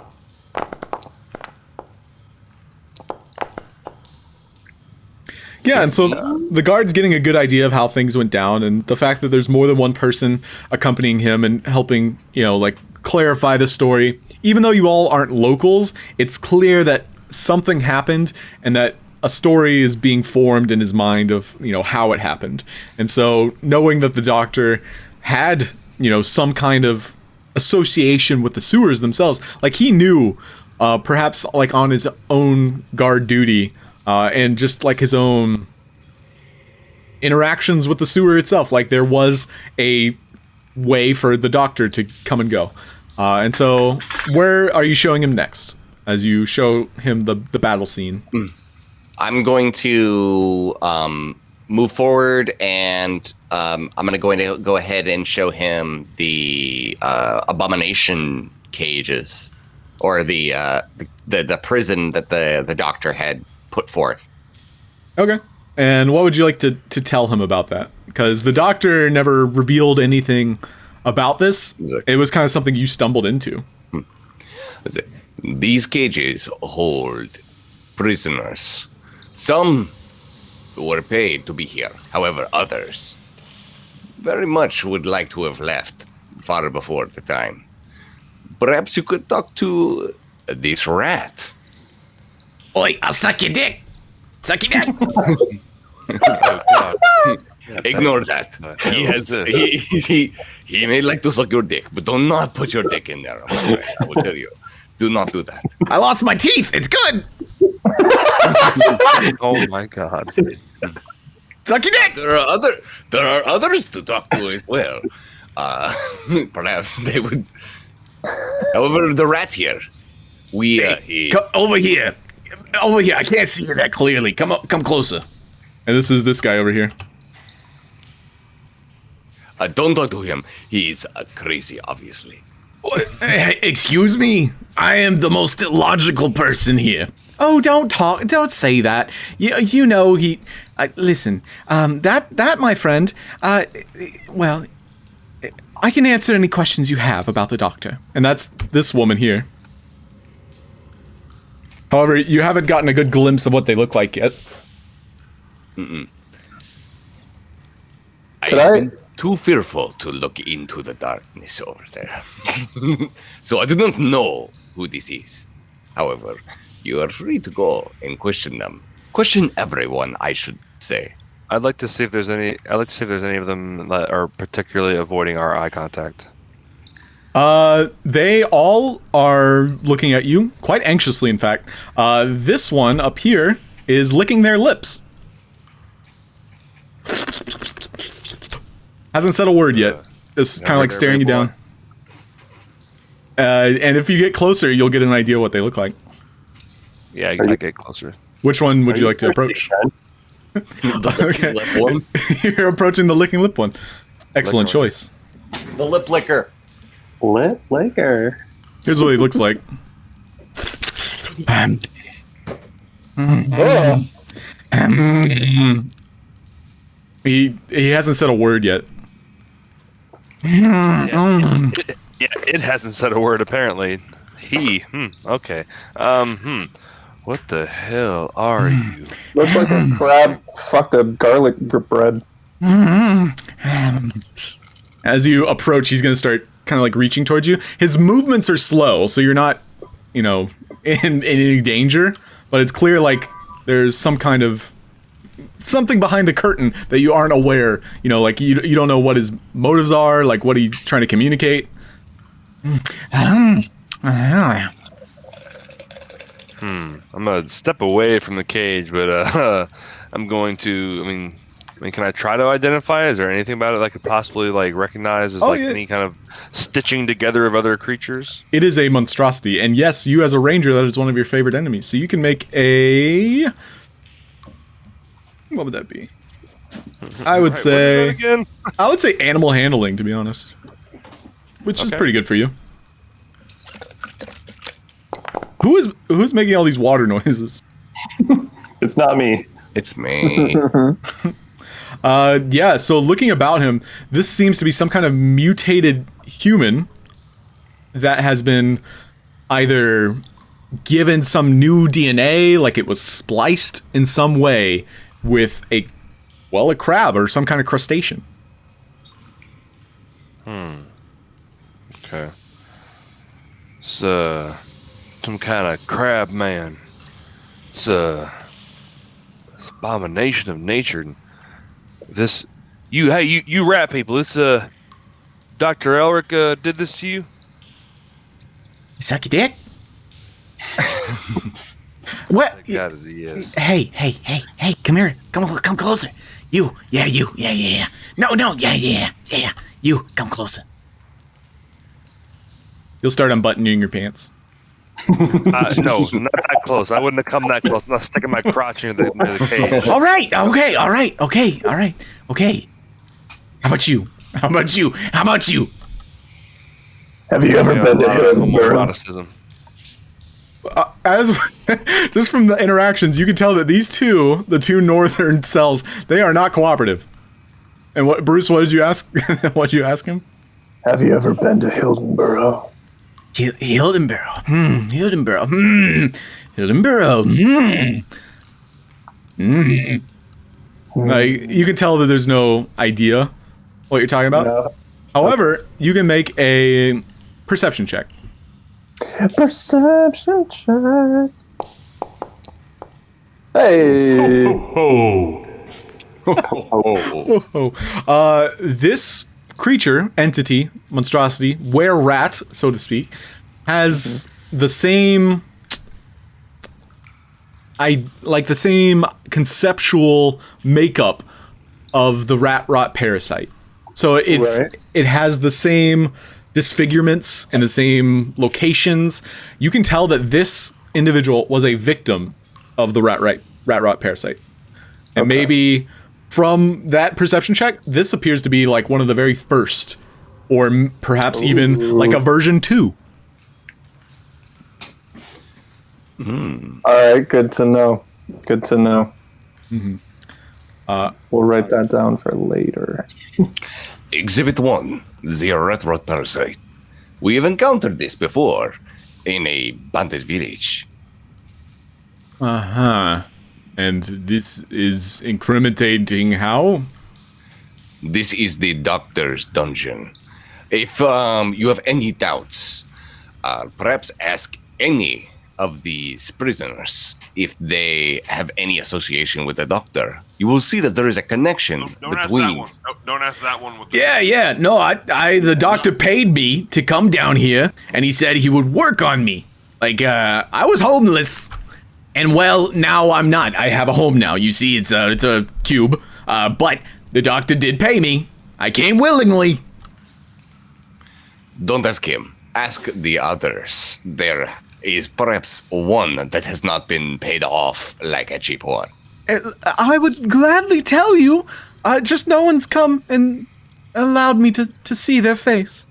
Yeah, and so the guard's getting a good idea of how things went down, and the fact that there's more than one person accompanying him and helping, like clarify the story. Even though you all aren't locals, it's clear that something happened and that a story is being formed in his mind of, how it happened. And so knowing that the doctor had, some kind of association with the sewers themselves, like he knew, perhaps like on his own guard duty, and just like his own interactions with the sewer itself, like there was a way for the doctor to come and go. And so where are you showing him next as you show him the battle scene? I'm going to move forward, and I'm going to go ahead and show him the abomination cages, or the prison that the doctor had put forth. Okay. And what would you like to tell him about that? Because the doctor never revealed anything about this. It was kind of something you stumbled into. These cages hold prisoners. Some were paid to be here. However, others very much would like to have left far before the time. Perhaps you could talk to this rat. Oi, I'll suck your dick. Suck your dick. Oh, God. Ignore that. He may like to suck your dick, but do not put your dick in there. I will tell you. Do not do that. I lost my teeth. It's good. Oh my God. Suck your dick. There are others to talk to as well. Perhaps they would. However, the rat here. Over here. Over here. I can't see you that clearly. Come closer. And this is this guy over here. Don't talk to him. He's crazy, obviously. Excuse me? I am the most illogical person here. Oh, don't say that. Listen, that, my friend, well, I can answer any questions you have about the doctor. And that's this woman here. However, you haven't gotten a good glimpse of what they look like yet. I'm too fearful to look into the darkness over there. So I do not know who this is. However, you are free to go and question them. Question everyone, I should say. I'd like to see if there's any of them that are particularly avoiding our eye contact. They all are looking at you, quite anxiously, in fact. This one up here is licking their lips. Hasn't said a word yet. Just kind of like staring you down. And if you get closer, you'll get an idea what they look like. Yeah, I get closer. Which one would you like to approach? Okay. You're approaching the licking lip one. Excellent choice. The lip licker. Lip licker. Here's what he looks like. He hasn't said a word yet. Yeah, it hasn't said a word apparently. Okay. What the hell are you? Looks like a crab fucked up garlic bread. As you approach, he's going to start kind of like reaching towards you. His movements are slow, so you're not, in any danger. But it's clear like there's some kind of something behind the curtain that you aren't aware. Like you don't know what his motives are, like what he's trying to communicate. I'm gonna step away from the cage, but I'm going to. I mean, can I try to identify? Is there anything about it that I could possibly like recognize as any kind of stitching together of other creatures? It is a monstrosity, and yes, you as a ranger, that is one of your favorite enemies. So you can make a. What would that be? I would say. I would say animal handling, to be honest, which is pretty good for you. Who's making all these water noises? It's not me. It's me. Yeah, so looking about him, this seems to be some kind of mutated human that has been either given some new DNA, like it was spliced in some way with a crab or some kind of crustacean. Okay. It's some kind of crab man. It's it's abomination of nature. This, you rat people. This Dr. Elric did this to you. You suck your dick? What? Like that as he is. Hey, come here. Come closer. You. Yeah. No, yeah. You, come closer. You'll start unbuttoning your pants. No, not that close. I wouldn't have come that close. I'm not sticking my crotch near the cage. All right, okay. How about you? Have you ever been to Hildenborough? Eroticism. As just from the interactions, you can tell that these two, the two northern cells, they are not cooperative. And Bruce, what did you ask? What did you ask him? Have you ever been to Hildenborough? Hildenborough. You can tell that there's no idea what you're talking about. No. However, you can make a perception check. Perception check. Hey. This creature, entity, monstrosity, were-rat, so to speak, has the same... the same conceptual makeup of the rat-rot parasite. So it has the same disfigurements and the same locations. You can tell that this individual was a victim of the rat-rot parasite. And maybe from that perception check, this appears to be like one of the very first, or perhaps even like a version 2. All right, good to know. We'll write that down for later. Exhibit 1, the rat-rot parasite. We have encountered this before in a bandit village. And this is incriminating how? This is the doctor's dungeon. If you have any doubts, perhaps ask any of these prisoners if they have any association with the doctor. You will see that there is a connection between... Don't ask that one. With the Yeah. No, the doctor paid me to come down here, and he said he would work on me. I was homeless, and well, now I'm not. I have a home now. You see, it's a cube, but the doctor did pay me. I came willingly. Don't ask him. Ask the others. There is perhaps one that has not been paid off like a cheap one. I would gladly tell you. Just no one's come and allowed me to see their face.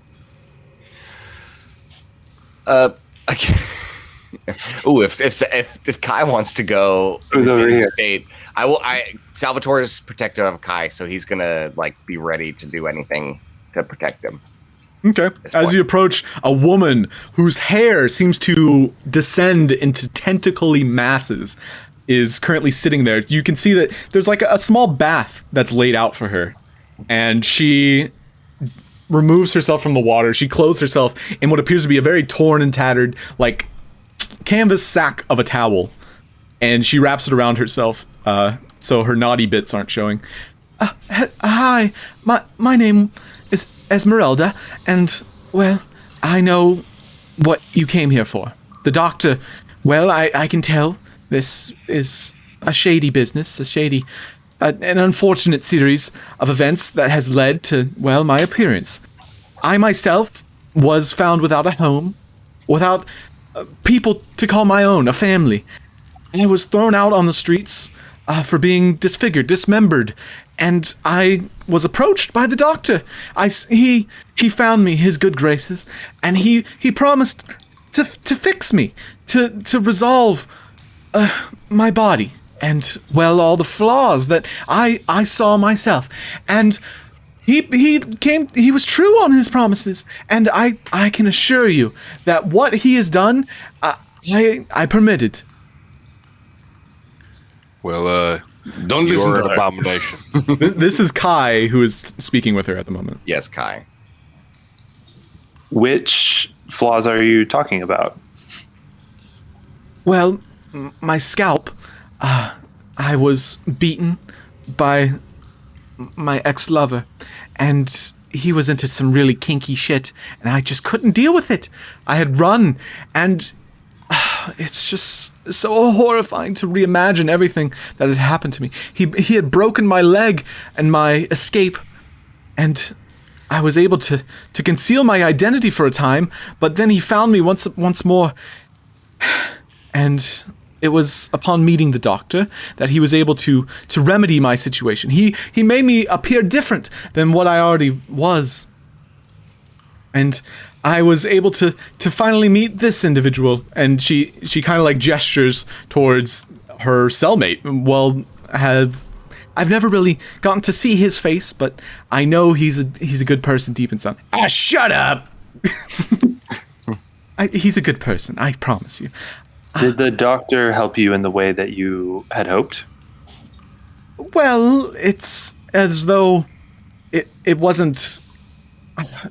Okay. Ooh, if Kai wants to go, Who's over here? Salvatore is protective of Kai, so he's gonna be ready to do anything to protect him. Okay. As you approach, a woman whose hair seems to descend into tentacly masses is currently sitting there. You can see that there's a small bath that's laid out for her, and she removes herself from the water. She clothes herself in what appears to be a very torn and tattered, canvas sack of a towel, and she wraps it around herself so her naughty bits aren't showing. Hi, my name is Esmeralda, and, well, I know what you came here for. The doctor, well, I can tell this is a shady business, an unfortunate series of events that has led to, well, my appearance. I myself was found without a home, without people to call my own, a family. I was thrown out on the streets for being disfigured, dismembered, and I was approached by the doctor. He found me, his good graces, and he promised to fix me, to resolve my body, and well, all the flaws that I saw myself. And he was true on his promises, and I can assure you that what he has done, I permitted. Well, Don't listen you're to an her. abomination. This is Kai who is speaking with her at the moment. Yes, Kai. Which flaws are you talking about? Well, my scalp, I was beaten by my ex-lover, and he was into some really kinky shit, and I just couldn't deal with it. I had run, and it's just so horrifying to reimagine everything that had happened to me. He had broken my leg and my escape, and I was able to conceal my identity for a time, but then he found me once more, and it was upon meeting the doctor that he was able to remedy my situation. He made me appear different than what I already was. And I was able to finally meet this individual, and she kind of like gestures towards her cellmate. Well, I've never really gotten to see his face, but I know he's a good person deep inside. Shut up! He's a good person, I promise you. Did the doctor help you in the way that you had hoped? Well, it's as though it wasn't,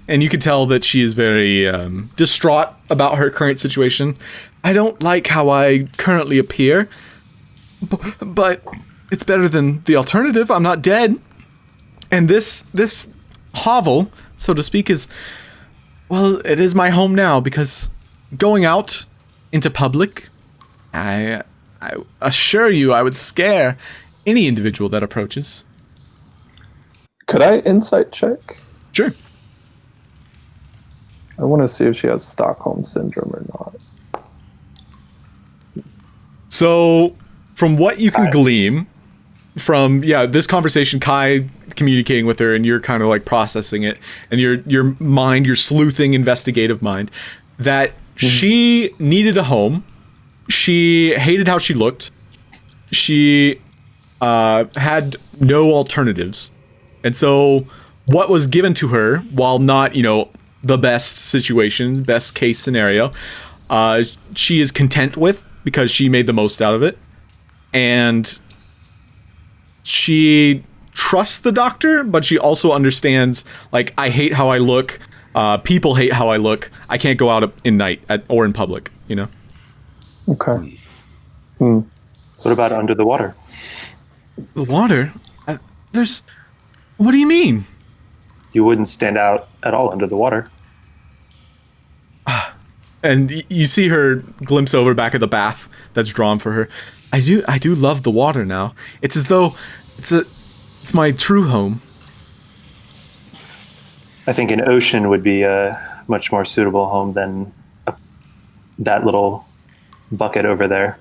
and you can tell that she is very distraught about her current situation. I don't like how I currently appear, but it's better than the alternative. I'm not dead. And this hovel, so to speak, is, well, it is my home now, because going out into public, I assure you I would scare any individual that approaches. Could I insight check? Sure. I want to see if she has Stockholm Syndrome or not. So, from what you can glean from this conversation, Kai communicating with her, and you're kind of like processing it, and your mind, your sleuthing, investigative mind, that she needed a home. She hated how she looked. She had no alternatives, and so what was given to her, while not the best situation, best case scenario, she is content with, because she made the most out of it. And she trusts the doctor, but she also understands, like, I hate how I look. People hate how I look. I can't go out in night or in public, Okay. What about under the water? The water? What do you mean? You wouldn't stand out at all under the water. And you see her glimpse over back at the bath that's drawn for her. I do love the water now. It's as though it's my true home. I think an ocean would be a much more suitable home than that little bucket over there.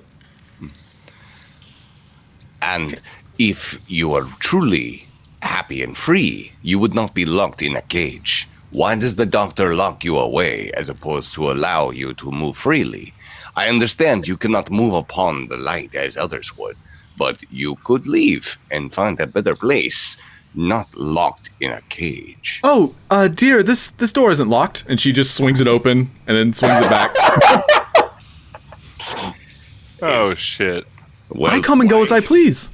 And if you are truly happy and free, you would not be locked in a cage. Why does the doctor lock you away as opposed to allow you to move freely? I understand you cannot move upon the light as others would, but you could leave and find a better place, not locked in a cage. Oh, dear, this door isn't locked. And she just swings it open and then swings it back. Oh shit. Well, I come and go as I please.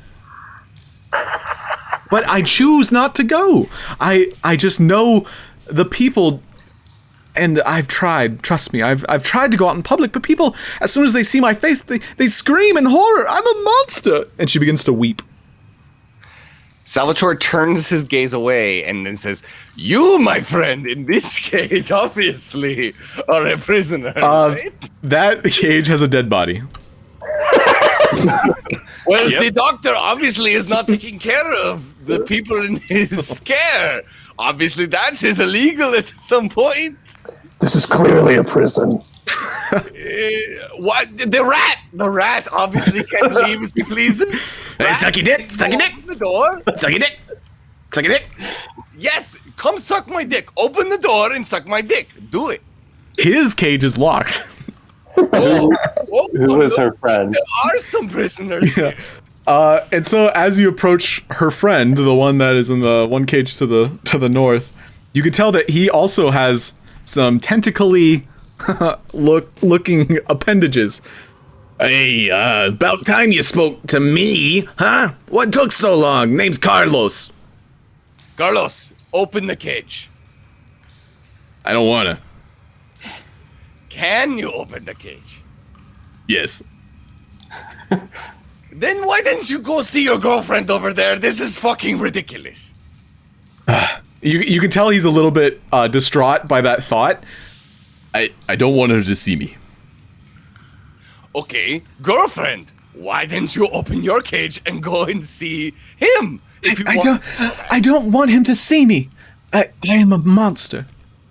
But I choose not to go. I just know the people, and I've tried, trust me, I've tried to go out in public, but people, as soon as they see my face, they scream in horror, I'm a monster! And she begins to weep. Salvatore turns his gaze away and then says, "You, my friend, in this cage, obviously are a prisoner, right?" That cage has a dead body. Well, the doctor obviously is not taking care of the people in his care. Obviously, that is illegal at some point. This is clearly a prison. What? The rat obviously can't leave as he pleases. Hey, suck your dick, suck your dick, Open the door. suck your dick, suck your dick. Yes, come suck my dick. Open the door and suck my dick. Do it. His cage is locked. Who was her friend? There are some prisoners. Yeah. And so as you approach her friend, the one that is in the one cage to the north, you can tell that he also has some tentacly looking appendages. Hey, about time you spoke to me, huh? What took so long? Name's Carlos. Carlos, open the cage. I don't wanna. Can you open the cage? Yes. Then why didn't you go see your girlfriend over there? This is fucking ridiculous. You can tell he's a little bit distraught by that thought. I don't want her to see me. Okay, girlfriend, why didn't you open your cage and go and see him? I don't want him to see me. I am a monster.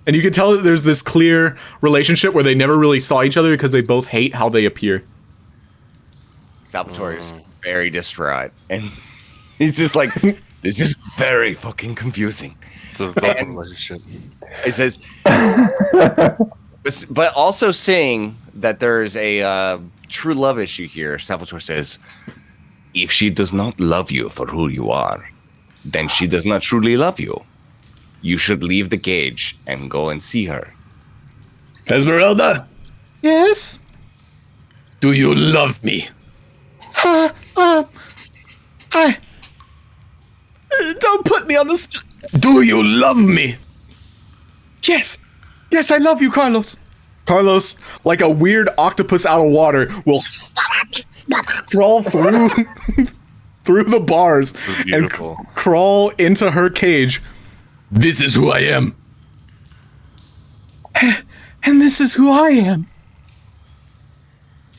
And you can tell that there's this clear relationship where they never really saw each other because they both hate how they appear. Salvatore is very distraught, and he's just like, it's just very fucking confusing. It's a fucking relationship. It says, but also saying that there's a true love issue here. Salvatore says, if she does not love you for who you are, then she does not truly love you. You should leave the cage and go and see her. Esmeralda, Yes? do you love me? Don't put me on the spot. Do you love me? Yes, I love you, Carlos. Carlos, like a weird octopus out of water, will crawl through the bars and Beautiful. crawl into her cage. This is who I am. And this is who I am.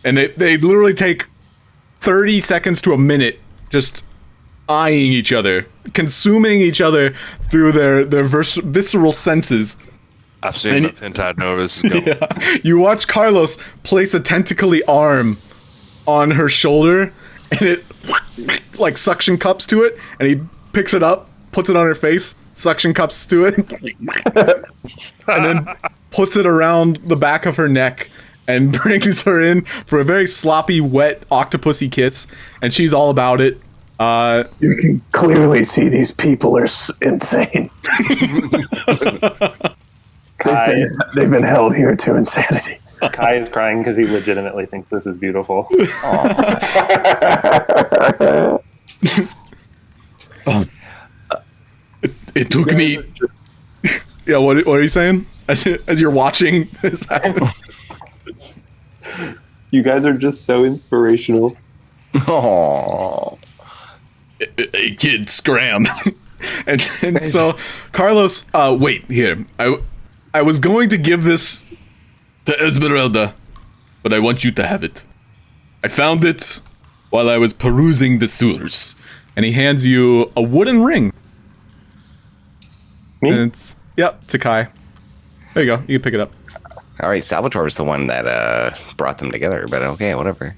And they literally take 30 seconds to a minute just eyeing each other, consuming each other through their visceral senses. I've seen the hentai notice. Yeah. You watch Carlos place a tentacly arm on her shoulder, and it like suction cups to it, and he picks it up, puts it on her face, suction cups to it, and then puts it around the back of her neck and brings her in for a very sloppy, wet, octopusy kiss, and she's all about it. You can clearly see these people are insane. They've been held here to insanity. Kai is crying because he legitimately thinks this is beautiful. It took me. Yeah, what are you saying? As you're watching this happen? You guys are just so inspirational. Oh, A kid scram. and so Carlos, wait here. I was going to give this To Esmeralda, but I want you to have it. I found it while I was perusing the sewers. and he hands you a wooden ring. Me? And it's to Kai. There you go. You can pick it up. all right. Salvatore was the one that brought them together, but okay, whatever.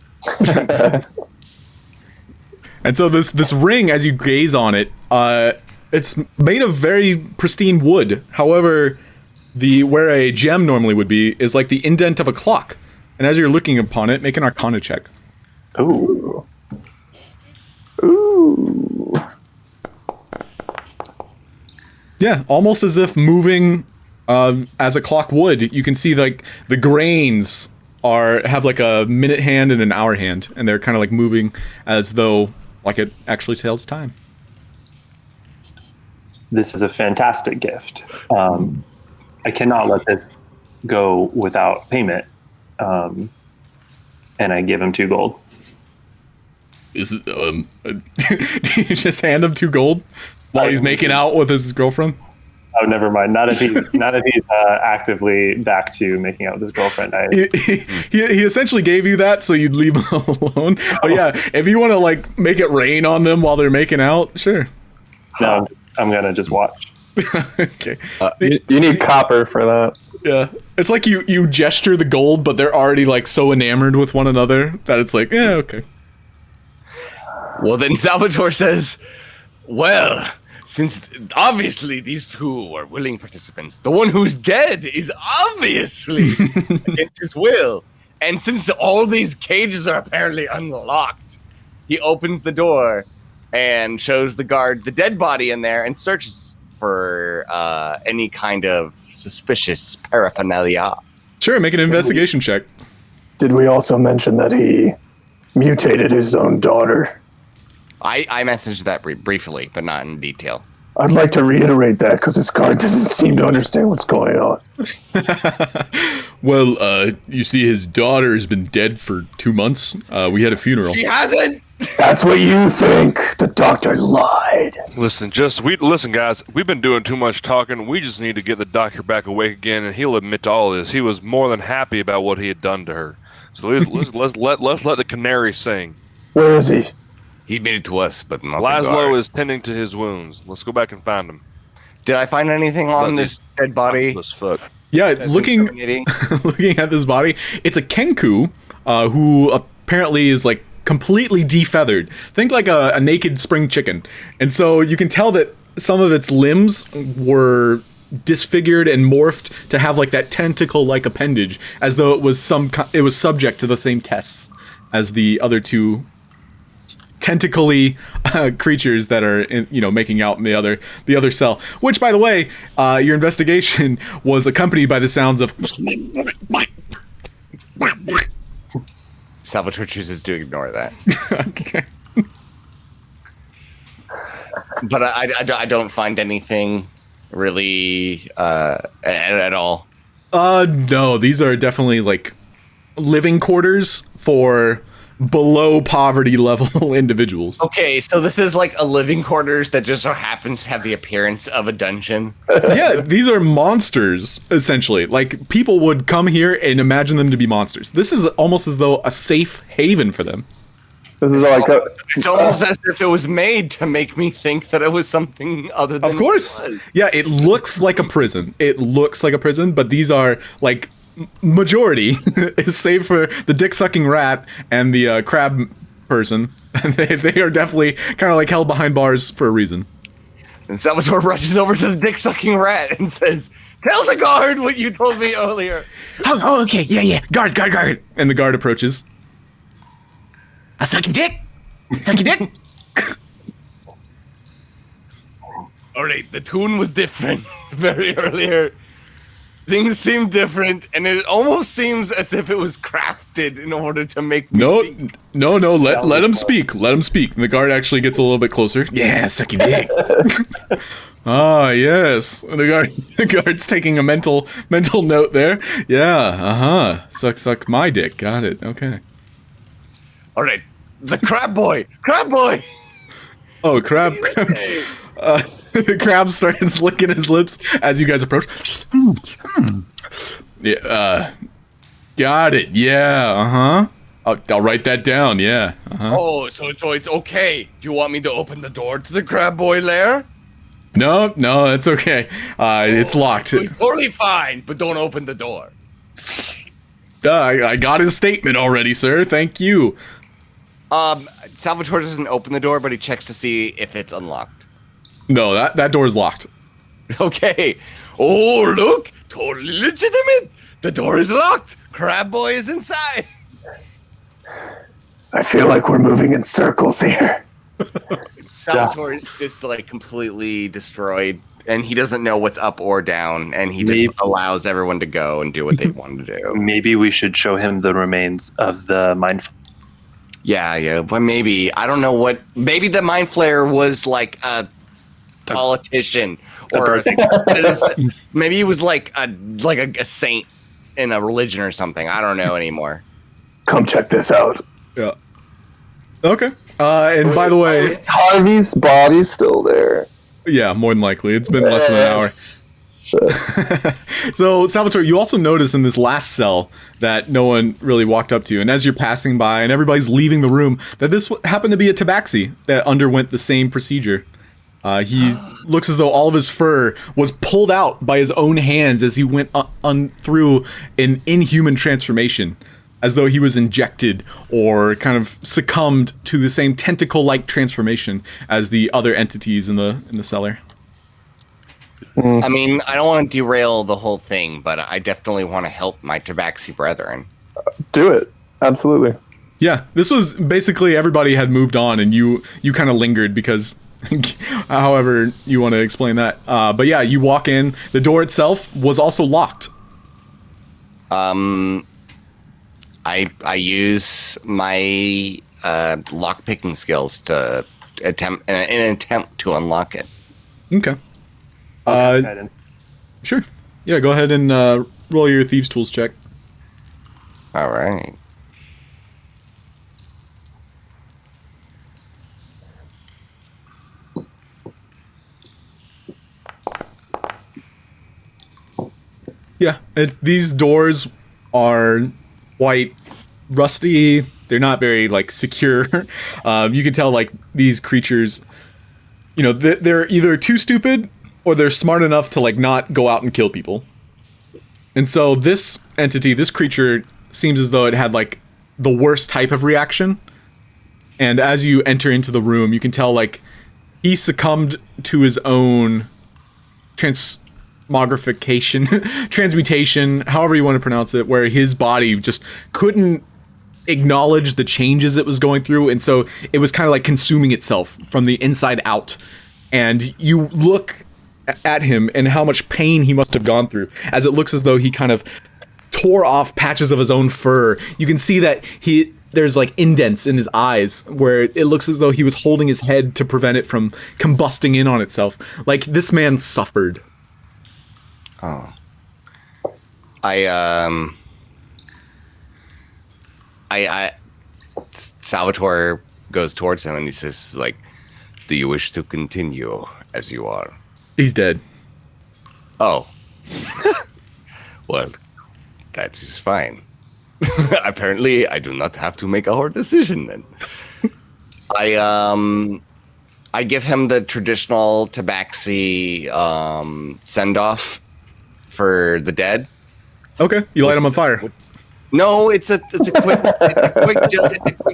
And so this ring, as you gaze on it, it's made of very pristine wood. However, where a gem normally would be is like the indent of a clock. And as you're looking upon it, make an Arcana check. Ooh. Yeah, almost as if moving as a clock would. You can see like the grains have like a minute hand and an hour hand, and they're kind of like moving as though like it actually tells time. This is a fantastic gift. I cannot let this go without payment. And I give him 2 gold. Is it, Do you just hand him 2 gold while he's making out with his girlfriend? Oh, never mind. Not if he's actively back to making out with his girlfriend. He essentially gave you that so you'd leave him alone. But yeah, if you want to like make it rain on them while they're making out, sure. No, I'm gonna just watch. Okay. You need copper for that. Yeah, it's like you gesture the gold, but they're already like so enamored with one another that it's like, yeah, okay. Well, then Salvatore says, well, since obviously these 2 are willing participants, the one who's dead is obviously against his will. And since all these cages are apparently unlocked, he opens the door and shows the guard the dead body in there and searches for any kind of suspicious paraphernalia. Sure, make an investigation check. Did we also mention that he mutated his own daughter? I messaged that briefly, but not in detail. I'd like to reiterate that because this guard doesn't seem to understand what's going on. Well, you see, his daughter has been dead for 2 months. We had a funeral. She hasn't! That's what you think. The doctor lied. Listen, guys. We've been doing too much talking. We just need to get the doctor back awake again, and he'll admit to all this. He was more than happy about what he had done to her. So let's let the canary sing. Where is he? He made it to us, but not the Laszlo guard. is tending to his wounds. Let's go back and find him. Did I find anything on this dead body? Let's fuck. Yeah, That's looking incriminating? looking at this body, it's a Kenku, who apparently is like completely defeathered. Think like a naked spring chicken. And so you can tell that some of its limbs were disfigured and morphed to have like that tentacle-like appendage, as though it was subject to the same tests as the other two tentacly creatures that are making out in the other cell. Which, by the way, your investigation was accompanied by the sounds of Salvatore chooses to ignore that. Okay. But I don't find anything really at all. No, these are definitely like living quarters for below poverty level individuals. Okay, so this is like a living quarters that just so happens to have the appearance of a dungeon. Yeah, these are monsters, essentially. Like, people would come here and imagine them to be monsters. This is almost as though a safe haven for them. This is like It's almost as if it was made to make me think that it was something other than Of course. it was. Yeah, it looks like a prison. It looks like a prison, but these are, like, majority, save for the dick-sucking rat and the crab person. They are definitely kind of like held behind bars for a reason. And Salvatore rushes over to the dick-sucking rat and says, "Tell the guard what you told me earlier." Oh, okay. Yeah. Guard. And the guard approaches. A sucky dick? Sucky dick? All right, the tune was different very earlier. Things seem different, and it almost seems as if it was crafted in order to make me think. No, let him speak. Let him speak. And the guard actually gets a little bit closer. Yeah, sucky dick. Ah, yes. The guard's taking a mental note there. Yeah, suck my dick. Got it. Okay. All right, the crab boy. Oh, crab. The crab starts licking his lips as you guys approach. Yeah, got it. Yeah, I'll write that down. Yeah. Oh, so it's okay. Do you want me to open the door to the crab boy lair? No, it's okay. It's locked. It's totally fine, but don't open the door. I got his statement already, sir. Thank you. Salvatore doesn't open the door, but he checks to see if it's unlocked. No, that door's locked. Okay. Oh, look! Totally legitimate! The door is locked! Crab boy is inside! I feel like we're moving in circles here. Salvatore is just like completely destroyed, and he doesn't know what's up or down, and he just allows everyone to go and do what they want to do. Maybe we should show him the remains of the mind. Yeah, but maybe. I don't know what. Maybe the Mind Flayer was like a politician, or a citizen. Maybe he was like a saint in a religion or something. I don't know anymore. Come check this out. Yeah. Okay. And by the way, Is Harvey's body still there? yeah, more than likely, it's been less than an hour. Shit. So, Salvatore, you also notice in this last cell that no one really walked up to, and as you're passing by and everybody's leaving the room, that this happened to be a tabaxi that underwent the same procedure. He looks as though all of his fur was pulled out by his own hands as he went through an inhuman transformation, as though he was injected or kind of succumbed to the same tentacle-like transformation as the other entities in the cellar. I mean, I don't want to derail the whole thing, but I definitely want to help my tabaxi brethren. Do it. Absolutely. Yeah, this was basically everybody had moved on, and you kind of lingered because, however you want to explain that. But yeah, you walk in. The door itself was also locked. I use my lock picking skills to attempt to unlock it. Okay. Guidance. Sure. Yeah, go ahead and roll your thieves' tools check. All right. Yeah, these doors are quite rusty. They're not very like secure. You can tell like these creatures, you know, they're either too stupid or they're smart enough to like not go out and kill people. And so this entity, this creature, seems as though it had like the worst type of reaction. And as you enter into the room, you can tell like he succumbed to his own transmutation, however you want to pronounce it, where his body just couldn't acknowledge the changes it was going through, and so it was kind of like consuming itself from the inside out. And you look at him and how much pain he must have gone through, as it looks as though he kind of tore off patches of his own fur. You can see that there's like indents in his eyes where it looks as though he was holding his head to prevent it from combusting in on itself. Like, this man suffered. Oh. Salvatore goes towards him and he says, like, do you wish to continue as you are? He's dead. Oh. Well, that is fine. Apparently, I do not have to make a hard decision then. I give him the traditional tabaxi send-off for the dead. Okay, you light him on fire. No, it's a quick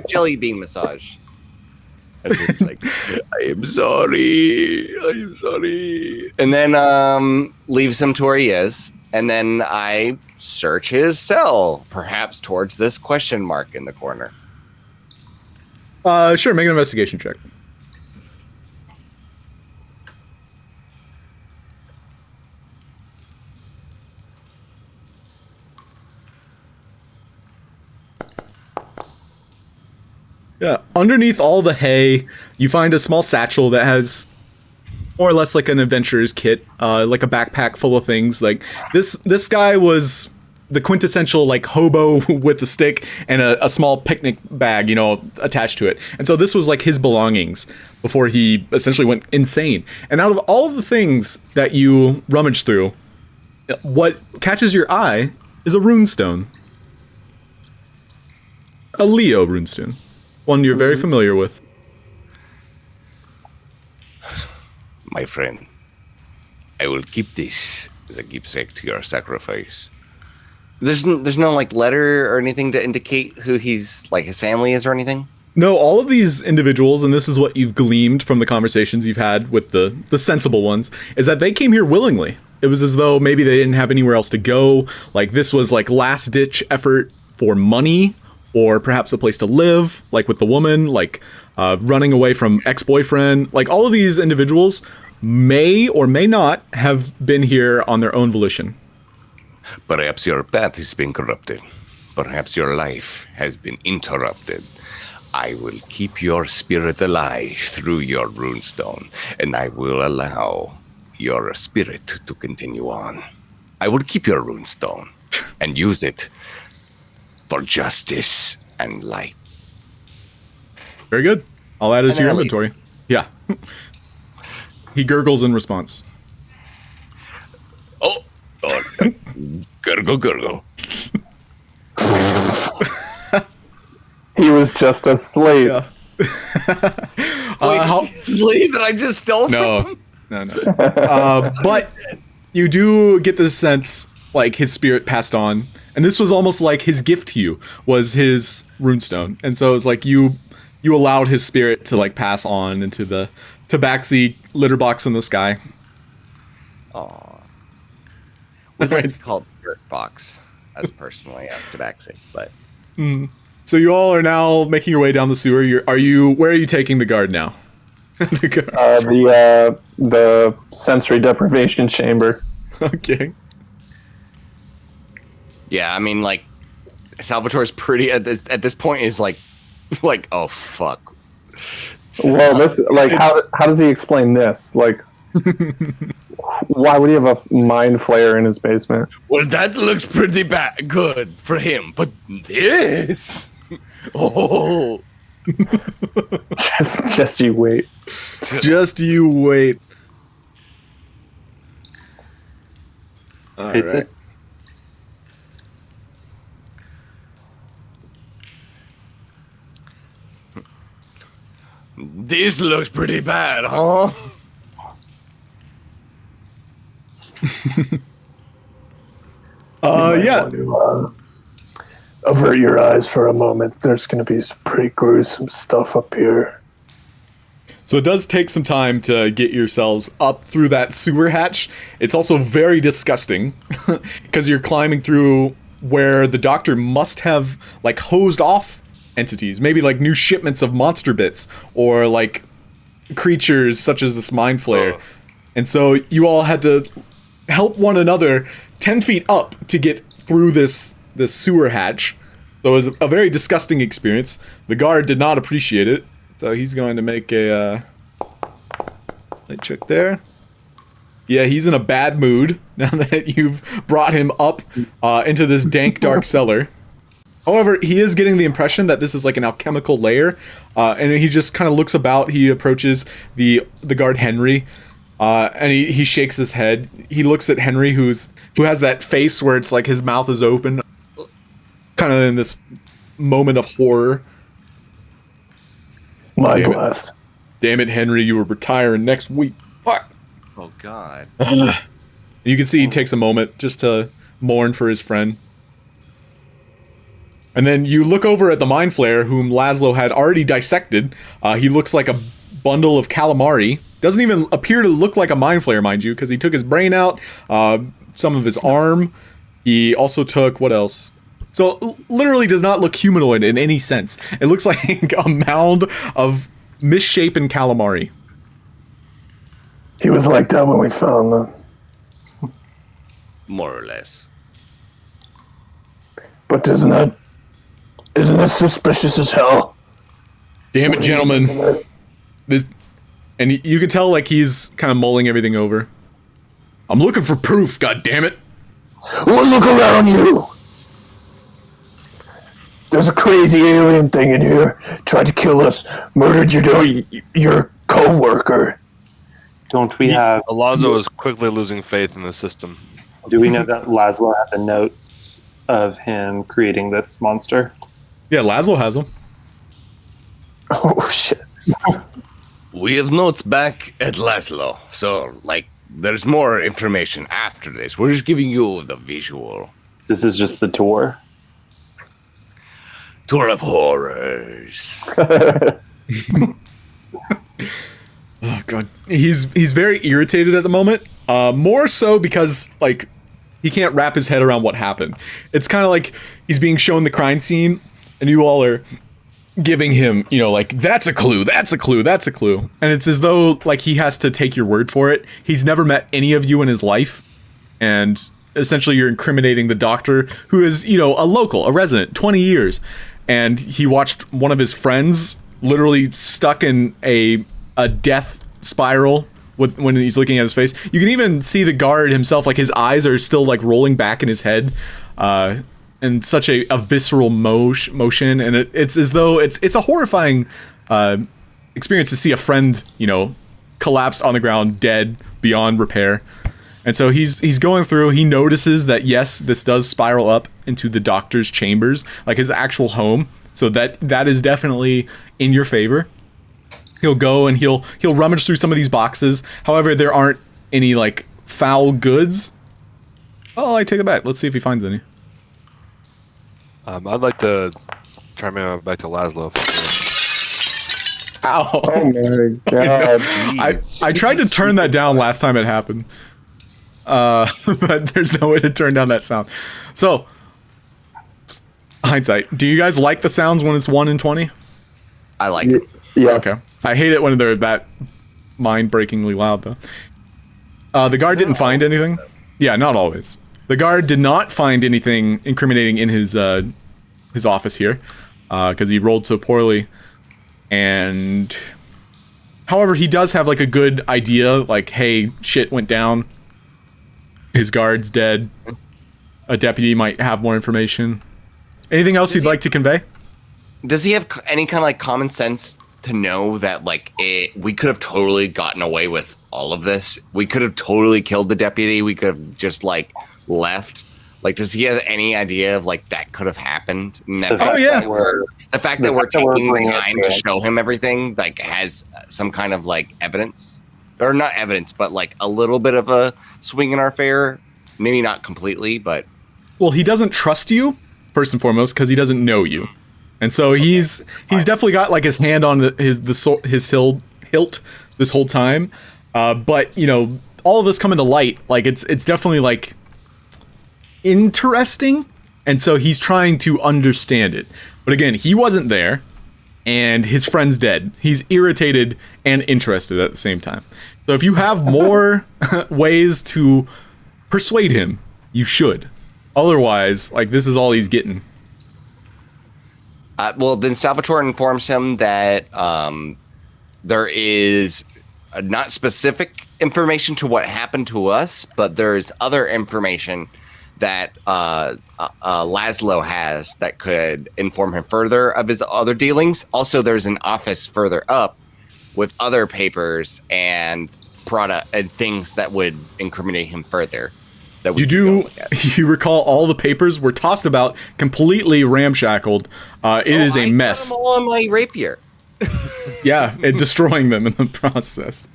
jelly bean massage. I'm just like, I am sorry, and then leaves him to where he is, and then I search his cell, perhaps towards this question mark in the corner. Sure, make an investigation check. Yeah, underneath all the hay, you find a small satchel that has more or less like an adventurer's kit, like a backpack full of things. Like this guy was the quintessential like hobo with a stick and a small picnic bag, you know, attached to it. And so this was like his belongings before he essentially went insane. And out of all of the things that you rummage through, what catches your eye is a runestone. A Leo runestone. One you're very familiar with. My friend, I will keep this as a keepsake to your sacrifice. There's no like letter or anything to indicate who he's like his family is or anything? No, all of these individuals, and this is what you've gleaned from the conversations you've had with the sensible ones, is that they came here willingly. It was as though maybe they didn't have anywhere else to go. Like, this was like last ditch effort for money, or perhaps a place to live, like with the woman, like running away from ex-boyfriend. Like, all of these individuals may or may not have been here on their own volition. Perhaps your path has been corrupted. Perhaps your life has been interrupted. I will keep your spirit alive through your runestone, and I will allow your spirit to continue on. I will keep your runestone and use it for justice and light. Very good. I'll add it to your inventory. Yeah. He gurgles in response. Oh, gurgle. He was just a slave. Yeah. Slave that I just stole from? No. But you do get the sense, like, his spirit passed on. And this was almost like his gift to you, was his runestone. And so it's like you allowed his spirit to, like, pass on into the tabaxi litter box in the sky. Aww. We think it's called dirt box, as personally as tabaxi, but... So you all are now making your way down the sewer. Where are you taking the guard now? The sensory deprivation chamber. Okay. Yeah, I mean, like, Salvatore's pretty at this point is like, oh fuck. Well, this like how does he explain this? Like, why would he have a mind flayer in his basement? Well, that looks pretty good for him, but this, oh, just you wait. Just you wait. All It's right. it. this looks pretty bad, huh? Yeah. Want to, avert your eyes for a moment. There's going to be some pretty gruesome stuff up here. So it does take some time to get yourselves up through that sewer hatch. It's also very disgusting because you're climbing through where the doctor must have like hosed off entities, maybe like new shipments of monster bits or like creatures such as this mind flayer. And so you all had to help one another 10 feet up to get through this sewer hatch. So it was a very disgusting experience. The guard did not appreciate it. So he's going to make a light check there. Yeah, he's in a bad mood now that you've brought him up into this dank, dark cellar. However, he is getting the impression that this is like an alchemical layer, and he just kind of looks about. He approaches the guard Henry, and he shakes his head. He looks at Henry, who has that face where it's like his mouth is open, kind of in this moment of horror. Mind Damn it. blast. Damn it, Henry, you were retiring next week. Fuck. Oh god. You can see he takes a moment just to mourn for his friend. And then you look over at the mind flayer, whom Laszlo had already dissected. He looks like a bundle of calamari. Doesn't even appear to look like a mind flayer, mind you, because he took his brain out, some of his arm. He also took, what else? So literally does not look humanoid in any sense. It looks like a mound of misshapen calamari. He was like that when we found them. More or less. But isn't that suspicious as hell? Damn it, gentlemen. This, and you can tell like he's kind of mulling everything over. I'm looking for proof, god damn it. Well, look around you. There's a crazy alien thing in here. Tried to kill us. Murdered your co-worker. Don't we have? Alonso is quickly losing faith in the system. Do we know that Laszlo had the notes of him creating this monster? Yeah, Laszlo has him. Oh, shit. We have notes back at Laszlo, so like there's more information after this. We're just giving you the visual This is just the tour. tour of horrors. Oh god, he's very irritated at the moment. More so because like he can't wrap his head around what happened. It's kind of like he's being shown the crime scene, and you all are giving him, you know, like that's a clue, that's a clue, that's a clue, and it's as though like he has to take your word for it. He's never met any of you in his life, and essentially you're incriminating the doctor, who is, you know, a local, a resident, 20 years, and he watched one of his friends literally stuck in a death spiral when he's looking at his face. You can even see the guard himself, like his eyes are still like rolling back in his head, and such a visceral motion, and it's as though it's a horrifying experience to see a friend, you know, collapse on the ground, dead beyond repair. And so he's going through. He notices that yes, this does spiral up into the doctor's chambers, like his actual home. So that is definitely in your favor. He'll go and he'll rummage through some of these boxes. However, there aren't any like foul goods. Oh, I take it back. Let's see if he finds any. I'd like to try my back to Laszlo. Ow! Oh my god. I tried to turn that down last time it happened, but there's no way to turn down that sound. So hindsight. Do you guys like the sounds when it's 1 in 20? I like it. Yes. Okay. I hate it when they're that mind-breakingly loud, though. The guard didn't find anything. Yeah, not always. The guard did not find anything incriminating in his office here, because he rolled so poorly. And however, he does have like a good idea, like, hey, shit went down. His guard's dead. A deputy might have more information. Anything else you'd like to convey? Does he have any kind of like common sense to know that like we could have totally gotten away with all of this? We could have totally killed the deputy. We could have just like left. Like, does he have any idea of like that could have happened? And that the fact that we're taking the time to show him everything like has some kind of like evidence, or not evidence, but like a little bit of a swing in our favor. Maybe not completely, but well, he doesn't trust you first and foremost because he doesn't know you. And so he's definitely got like his hand on his hilt this whole time, but you know, all of this coming to light, like it's definitely like interesting, and so he's trying to understand it. But again, he wasn't there, and his friend's dead. He's irritated and interested at the same time. So if you have more ways to persuade him, you should. Otherwise, like this is all he's getting. Well, then Salvatore informs him that there is not specific information to what happened to us, but there's other information that Laszlo has that could inform him further of his other dealings. Also, there's an office further up with other papers and product and things that would incriminate him further. That we you recall all the papers were tossed about, completely ramshackled. It is a mess. I got them all on my rapier. Yeah, and destroying them in the process.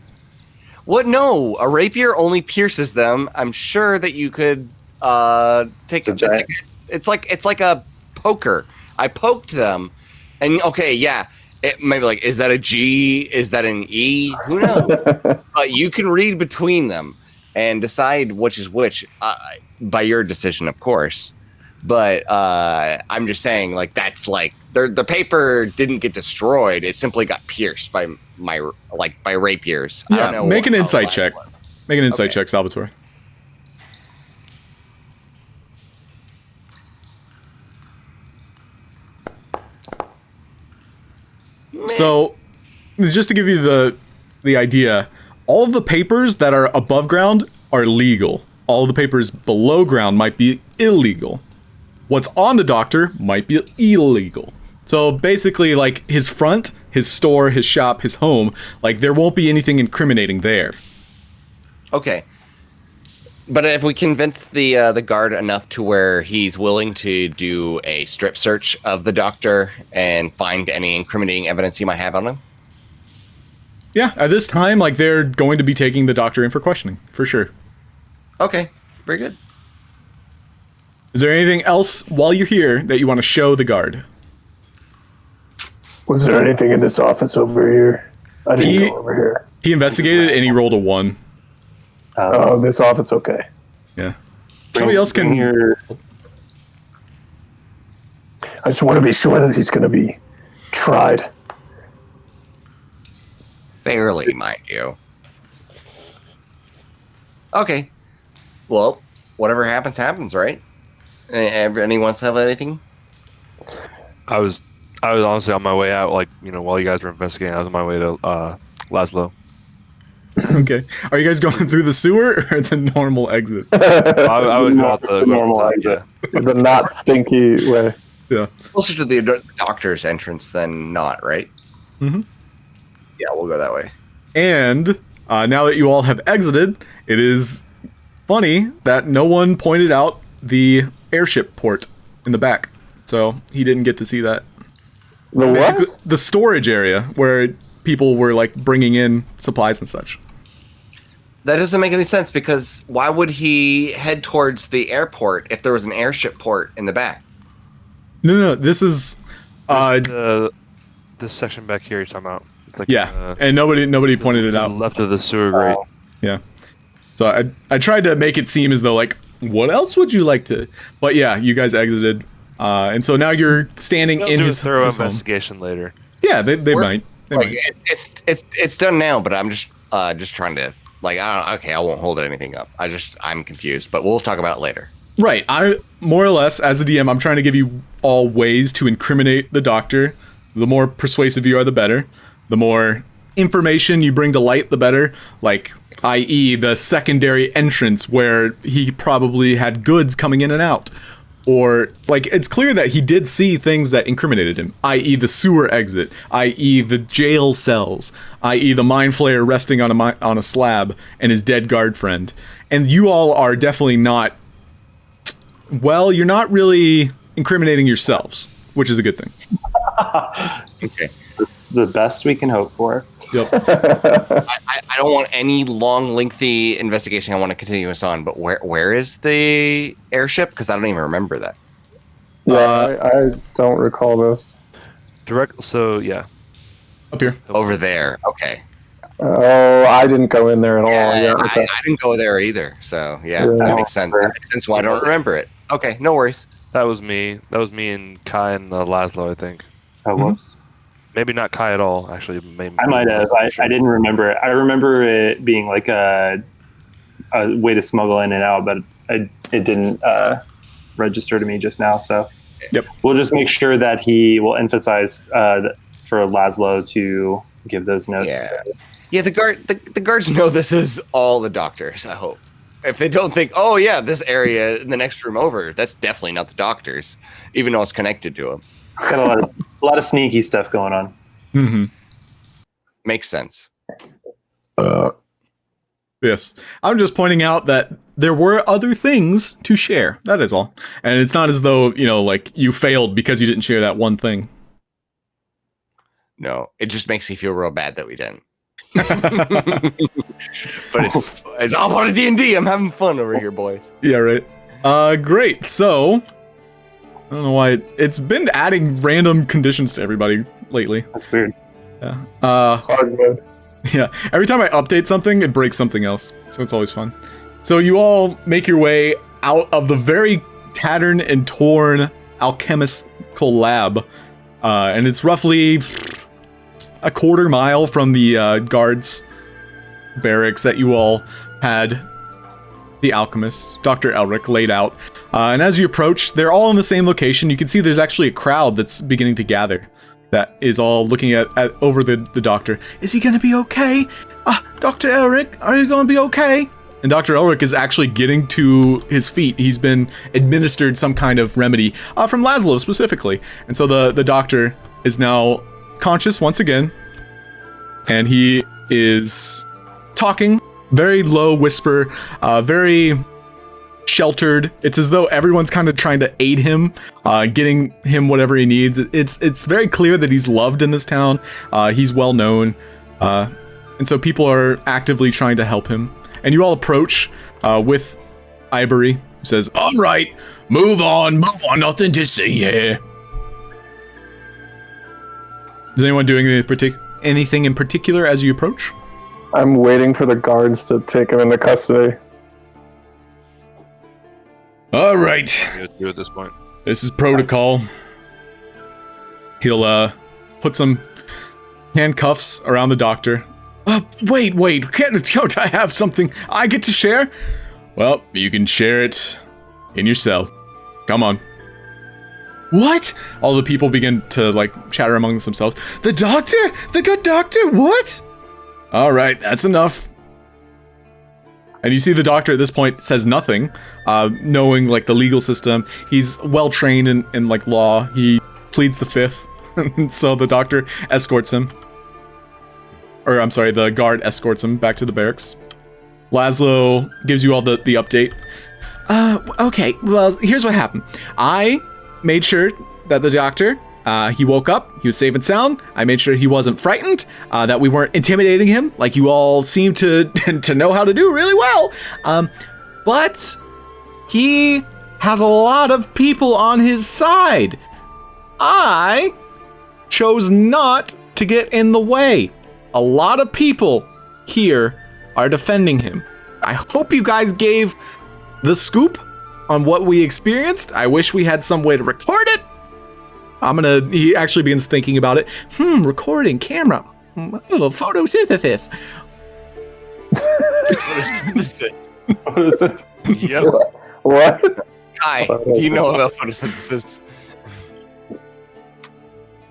What? No, a rapier only pierces them. I'm sure that you could take a. It's like a poker. I poked them, and okay, yeah. It maybe like, is that a G? Is that an E? Who knows? But you can read between them and decide which is which by your decision, of course. But I'm just saying, like, that's like the paper didn't get destroyed; it simply got pierced by by rapiers. Yeah, I don't know. Make an insight check. Make an insight check, Salvatore. So, just to give you the idea, all of the papers that are above ground are legal. All of the papers below ground might be illegal. What's on the doctor might be illegal. So basically, like, his front, his store, his shop, his home, like, there won't be anything incriminating there. Okay. But if we convince the guard enough to where he's willing to do a strip search of the doctor and find any incriminating evidence he might have on him? Yeah, at this time, like, they're going to be taking the doctor in for questioning, for sure. Okay, very good. Is there anything else while you're here that you want to show the guard? Was there anything in this office over here? I didn't go over here. He investigated and he rolled a 1. Oh, this office, okay. Yeah. Somebody else can... I just want to be sure that he's going to be tried. Fairly, mind you. Okay. Well, whatever happens, happens, right? Anyone else have anything? I was honestly on my way out, like, you know, while you guys were investigating, I was on my way to Laszlo. Okay. Are you guys going through the sewer or the normal exit? I would go out the normal exit. Yeah. The not stinky way. Yeah. Closer to the doctor's entrance than not, right? Mm-hmm. Yeah, we'll go that way. And now that you all have exited, it is funny that no one pointed out the airship port in the back. So he didn't get to see that. The Basically, what? the storage area where people were like bringing in supplies and such. That doesn't make any sense because why would he head towards the airport if there was an airship port in the back? No, this is this section back here you're talking about. It's like, yeah, and nobody pointed it out. Left of the sewer grate. Yeah. So I tried to make it seem as though like, what else would you like to? But yeah, you guys exited. And so now you're standing They'll in do his a thorough his home. investigation later. Yeah, they might. They Like, might. it's done now, but I'm just trying to like I won't hold anything up. I'm confused, but we'll talk about it later. Right. I more or less, as the DM, I'm trying to give you all ways to incriminate the doctor. The more persuasive you are, the better. The more information you bring to light, the better. Like, i.e., the secondary entrance where he probably had goods coming in and out. Or, like, it's clear that he did see things that incriminated him, i.e. the sewer exit, i.e. the jail cells, i.e. the mind flayer resting on a slab and his dead guard friend. And you all are definitely not... Well, you're not really incriminating yourselves, which is a good thing. Okay. The best we can hope for. Yep. I don't want any long, lengthy investigation. I want to continue us on. But where is the airship? Because I don't even remember that. Yeah, I don't recall this. So yeah. Up here. Over there. Okay. Oh, I didn't go in there at all. Yeah, okay. I didn't go there either. So yeah, Yeah. that makes sense. That makes sense why I don't remember it. Okay, no worries. That was me. That was me and Kai and Laszlo, I think. Oh, whoops. Maybe not Kai at all, actually. Maybe I might have. I didn't remember it. I remember it being like a way to smuggle in and out, but it didn't register to me just now. So Yep. We'll just make sure that he will emphasize for Laszlo to give those notes. Yeah. Yeah, the guards know this is all the doctors, I hope. If they don't think, oh yeah, this area in the next room over, that's definitely not the doctors, even though it's connected to them. It's got a lot of sneaky stuff going on. Mm-hmm. Makes sense. Yes. I'm just pointing out that there were other things to share. That is all. And it's not as though, like you failed because you didn't share that one thing. No, it just makes me feel real bad that we didn't. But it's all part of D&D. I'm having fun over here, boys. Yeah, right. Great. So, I don't know why it's been adding random conditions to everybody lately. That's weird. Yeah. Hard mode. Yeah. Every time I update something, it breaks something else. So it's always fun. So you all make your way out of the very tattered and torn alchemical lab. And it's roughly a quarter mile from the guards barracks that you all had the alchemist, Dr. Elric, laid out. And as you approach, they're all in the same location. You can see there's actually a crowd that's beginning to gather that is all looking at over the doctor. Is he going to be okay? Dr. Elric, are you going to be okay? And Dr. Elric is actually getting to his feet. He's been administered some kind of remedy from Laszlo specifically. And so the doctor is now conscious once again. And he is talking, very low whisper, very sheltered. It's as though everyone's kind of trying to aid him, getting him whatever he needs. It's very clear that he's loved in this town. He's well known. And so people are actively trying to help him. And you all approach with Ivory, who says, "All right, move on, nothing to see here." Is anyone doing anything in particular as you approach? I'm waiting for the guards to take him into custody. All right. Do at this point. This is protocol. He'll put some handcuffs around the doctor. Wait, don't I have something I get to share? Well, you can share it in your cell. Come on. What? All the people begin to, chatter amongst themselves. The doctor? The good doctor? What? All right, that's enough. And you see the doctor at this point says nothing, knowing, the legal system. He's well-trained in law. He pleads the fifth. So the doctor escorts him. Or, I'm sorry, the guard escorts him back to the barracks. Laszlo gives you all the update. Okay, well, here's what happened. I made sure that the doctor, he woke up, he was safe and sound. I made sure he wasn't frightened, that we weren't intimidating him, like you all seem to know how to do really well. But he has a lot of people on his side. I chose not to get in the way. A lot of people here are defending him. I hope you guys gave the scoop on what we experienced. I wish we had some way to record it. He actually begins thinking about it. Recording, camera, photosynthesis. Photosynthesis. What is it? Yep. What? Hi, do you know about photosynthesis?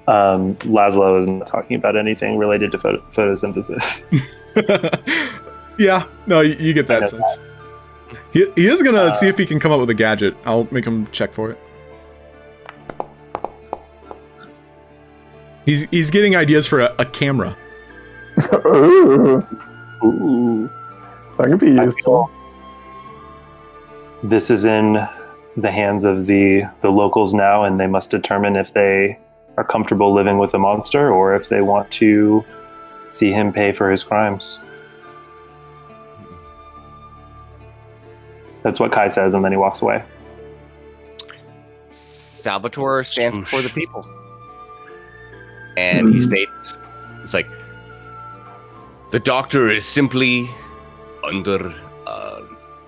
Laszlo is not talking about anything related to photosynthesis. Yeah, no, you get that sense. He is gonna see if he can come up with a gadget. I'll make him check for it. He's getting ideas for a camera. Ooh. That could be useful. This is in the hands of the locals now, and they must determine if they are comfortable living with a monster or if they want to see him pay for his crimes. That's what Kai says, and then he walks away. Salvatore stands before the people. And he states, it's like, the doctor is simply under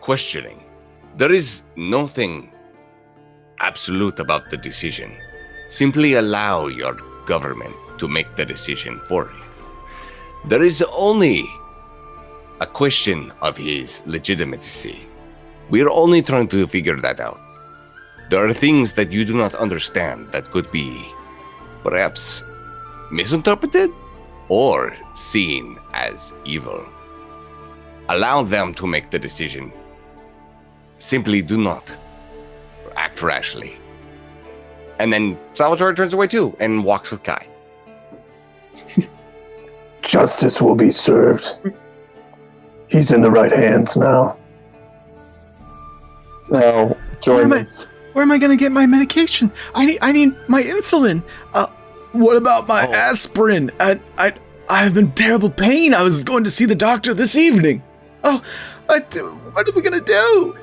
questioning. There is nothing absolute about the decision. Simply allow your government to make the decision for you. There is only a question of his legitimacy. We are only trying to figure that out. There are things that you do not understand that could be perhaps misinterpreted or seen as evil. Allow them to make the decision. Simply do not act rashly. And then Salvatore turns away too and walks with Kai. Justice will be served. He's in the right hands now. Now, join me. Where am I gonna get my medication? I need my insulin. What about my aspirin? I have in terrible pain. I was going to see the doctor this evening. Oh, what are we gonna do?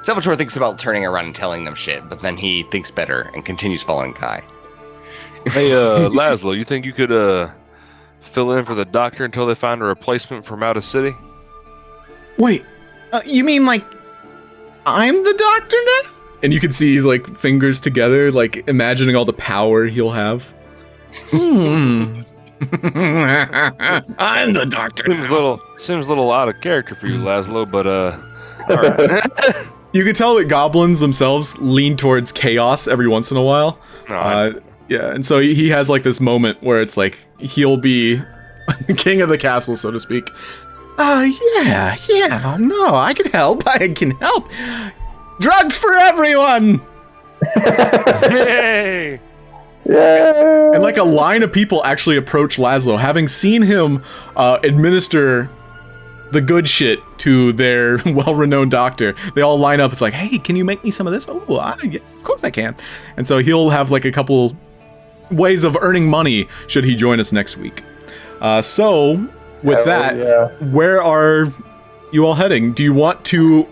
Salvatore thinks about turning around and telling them shit, but then he thinks better and continues following Kai. Hey, Laszlo, you think you could fill in for the doctor until they find a replacement from out of city? Wait, you mean like I'm the doctor now? And you can see he's like fingers together, like imagining all the power he'll have. I'm the doctor. Seems a little out of character for you, Laszlo, but all right. You can tell that goblins themselves lean towards chaos every once in a while. No, Yeah, and so he has like this moment where it's like he'll be king of the castle, so to speak. Yeah, no, I can help. Drugs for everyone! Yay! Yeah. And like a line of people actually approach Laszlo, having seen him administer the good shit to their well-renowned doctor. They all line up. It's like, hey, can you make me some of this? Oh, yeah, of course I can. And so he'll have like a couple ways of earning money should he join us next week. So with where are you all heading? Do you want to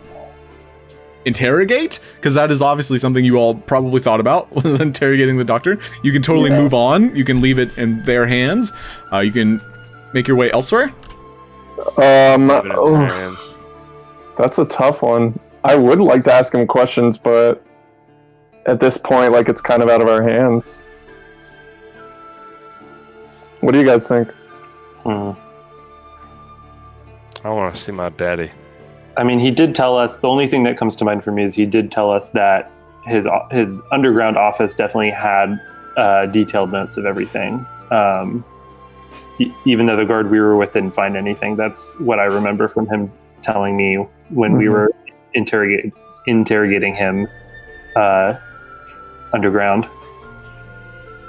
interrogate? Because that is obviously something you all probably thought about, was interrogating the doctor. You can totally move on. You can leave it in their hands. You can make your way elsewhere. That's a tough one. I would like to ask him questions, but at this point, like, it's kind of out of our hands. What do you guys think? I want to see my daddy. I mean, he did tell us, the only thing that comes to mind for me is he did tell us that his underground office definitely had detailed notes of everything. Even though the guard we were with didn't find anything, that's what I remember from him telling me when we were interrogating him underground.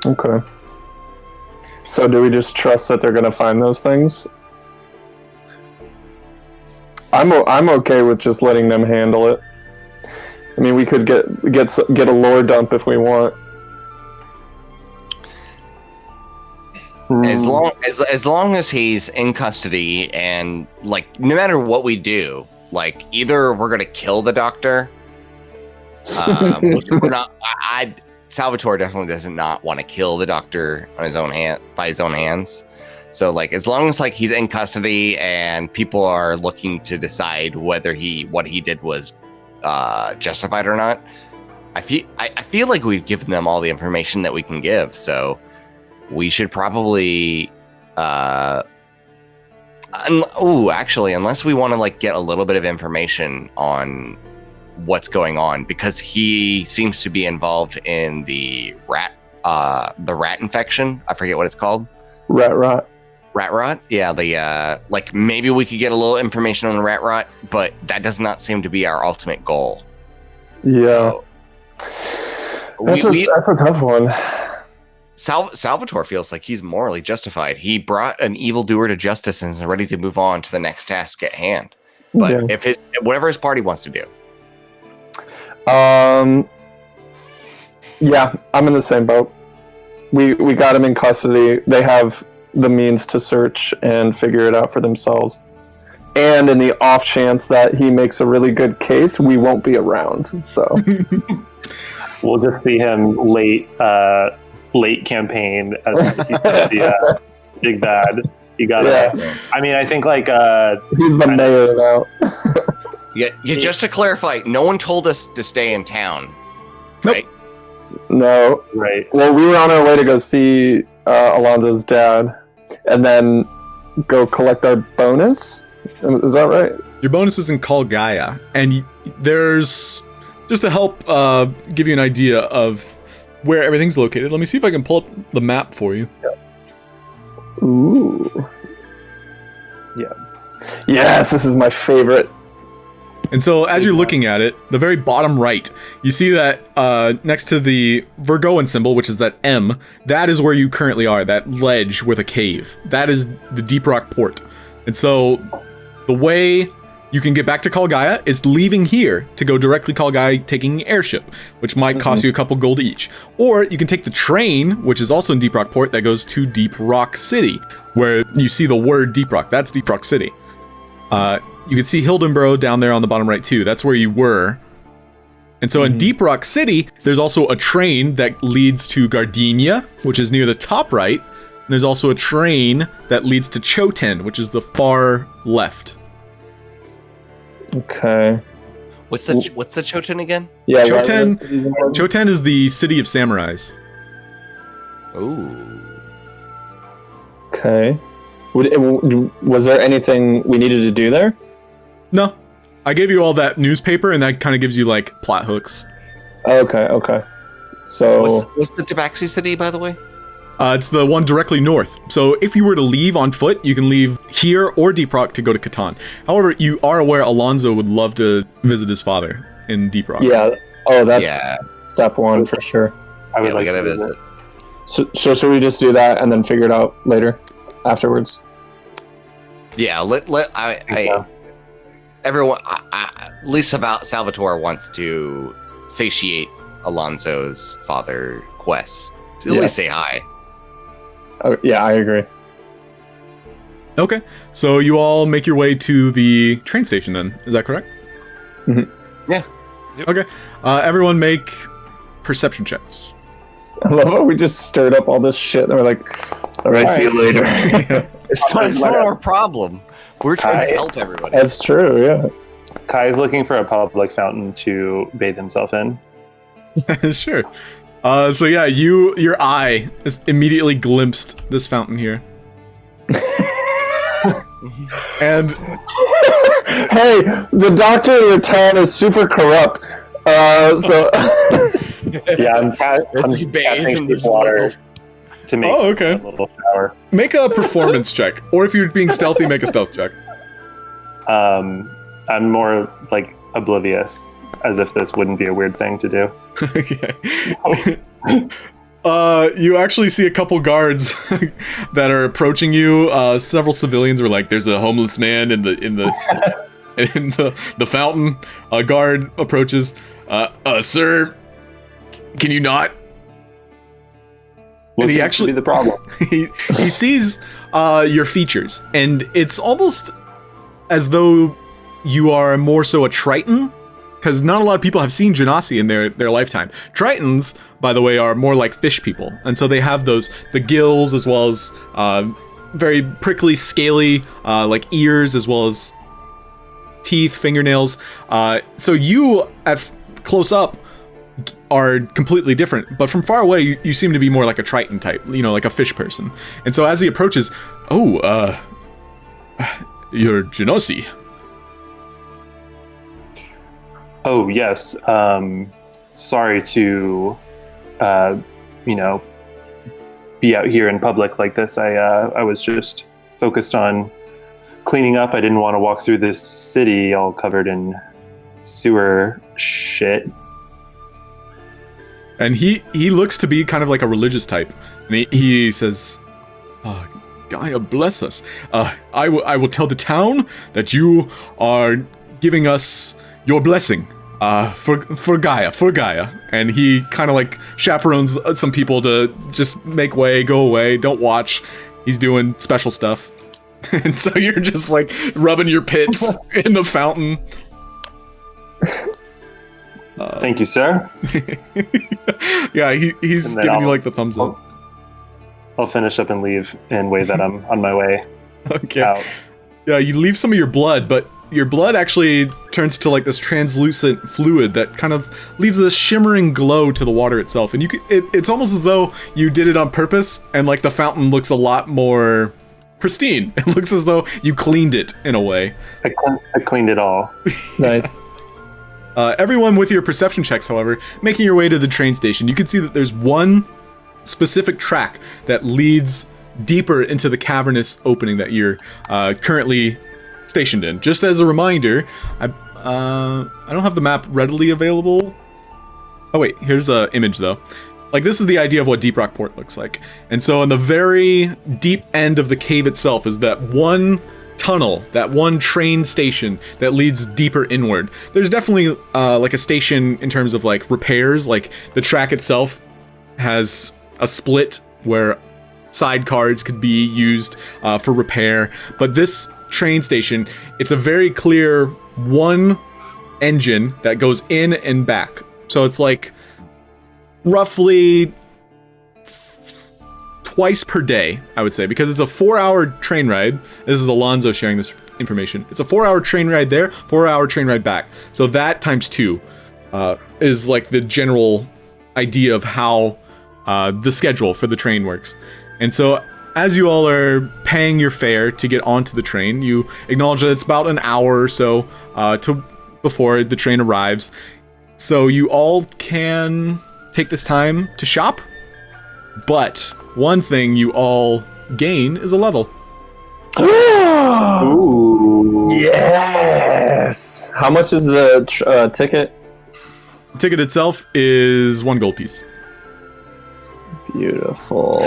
Okay. So do we just trust that they're going to find those things? I'm okay with just letting them handle it. I mean, we could get a lore dump if we want. As long as he's in custody, and like no matter what we do, like either we're gonna kill the doctor. Which we're not. Salvatore definitely does not want to kill the doctor on his own by his own hands. So like as long as like he's in custody and people are looking to decide whether what he did was justified or not. I feel like we've given them all the information that we can give, so we should probably actually, unless we want to like get a little bit of information on what's going on, because he seems to be involved in the rat infection. I forget what it's called. Rat rot. Yeah, the like maybe we could get a little information on the rat rot, but that does not seem to be our ultimate goal. Yeah. So, that's a tough one. Salvatore feels like he's morally justified. He brought an evildoer to justice and is ready to move on to the next task at hand. But if whatever his party wants to do. Yeah, I'm in the same boat. We got him in custody. They have the means to search and figure it out for themselves. And in the off chance that he makes a really good case, we won't be around. So we'll just see him late campaign as the big bad. You gotta. Yeah. I mean, I think like he's the mayor now. Yeah. Just to clarify, no one told us to stay in town. Right? No. Right. Well, we were on our way to go see Alonso's dad, and then go collect our bonus. Is that right? Your bonus is in Call Gaia, and there's just to help give you an idea of where everything's located. Let me see if I can pull up the map for you. Yeah. Ooh. Yeah. Yes, this is my favorite. And so as you're looking at it, the very bottom right, you see that next to the Virgoan symbol, which is that M, that is where you currently are, that ledge with a cave. That is the Deep Rock Port. And so the way you can get back to Call Gaia is leaving here to go directly Call Gaia, taking an airship, which might cost you a couple gold each. Or you can take the train, which is also in Deep Rock Port, that goes to Deep Rock City, where you see the word Deep Rock. That's Deep Rock City. You can see Hildenborough down there on the bottom right too. That's where you were. And so in Deep Rock City, there's also a train that leads to Gardenia, which is near the top right. And there's also a train that leads to Choten, which is the far left. Okay. What's the Choten again? Yeah, Choten is the city of samurais. Ooh. Okay. Was there anything we needed to do there? No. I gave you all that newspaper, and that kind of gives you, like, plot hooks. Okay. So... What's the Tabaxi city, by the way? It's the one directly north. So if you were to leave on foot, you can leave here or Deep Rock to go to Catan. However, you are aware Alonso would love to visit his father in Deep Rock. Yeah. Oh, that's step one for sure. I would like to visit. So should we just do that and then figure it out later, afterwards? Yeah. Everyone, at least Salvatore wants to satiate Alonso's father quest. So at least say hi. Oh, yeah, I agree. Okay, so you all make your way to the train station then. Is that correct? Mm-hmm. Yeah. Yep. Okay. Everyone make perception checks. I love how we just stirred up all this shit and we're like, all right, see you later. It's not our problem. We're trying to help everybody. That's true, yeah. Kai's looking for a public fountain to bathe himself in. Sure. So yeah, your eye immediately glimpsed this fountain here. And hey, the doctor in your town is super corrupt. So yeah, I'm casting deep water to make a little shower. Make a performance check, or if you're being stealthy, make a stealth check. I'm more like oblivious, as if this wouldn't be a weird thing to do. Okay. You actually see a couple guards that are approaching you. Several civilians were like, "There's a homeless man in the fountain." A guard approaches. Sir, can you not? What seems to be the problem? he sees your features, and it's almost as though you are more so a Triton, because not a lot of people have seen Genasi in their lifetime. Tritons, by the way, are more like fish people, and so they have the gills as well as very prickly, scaly like ears as well as teeth, fingernails. So you close up are completely different, but from far away you seem to be more like a Triton type, like a fish person. And so as he approaches, you're Genosi. Oh yes. Sorry to, be out here in public like this. I was just focused on cleaning up. I didn't want to walk through this city all covered in sewer shit. And he looks to be kind of like a religious type. And he says, Gaia bless us. I will tell the town that you are giving us your blessing for Gaia. And he kind of like chaperones some people to just make way, go away, don't watch. He's doing special stuff. And so you're just like rubbing your pits in the fountain. Thank you, sir. Yeah, he's giving you like the thumbs up. I'll finish up and leave and wave that I'm on my way out. Yeah, you leave some of your blood, but your blood actually turns to like this translucent fluid that kind of leaves this shimmering glow to the water itself. And it's almost as though you did it on purpose, and like the fountain looks a lot more pristine. It looks as though you cleaned it in a way. I cleaned it all. Nice. Everyone with your perception checks, however, making your way to the train station, you can see that there's one specific track that leads deeper into the cavernous opening that you're currently stationed in. Just as a reminder, I don't have the map readily available. Oh wait, here's the image though. Like, this is the idea of what Deep Rock Port looks like. And so in the very deep end of the cave itself is that one tunnel, that one train station that leads deeper inward. There's definitely like a station in terms of like repairs. Like the track itself has a split where sidecars could be used for repair. But this train station, it's a very clear one engine that goes in and back. So it's like roughly twice per day, I would say, because it's a 4-hour train ride. This is Alonso sharing this information. It's a 4-hour train ride there, 4-hour train ride back. So that times 2 is like the general idea of how the schedule for the train works. And so as you all are paying your fare to get onto the train, you acknowledge that it's about an hour or so before the train arrives. So you all can take this time to shop, but one thing you all gain is a level. Ooh. Yes! How much is the ticket? The ticket itself is 1 gold piece. Beautiful.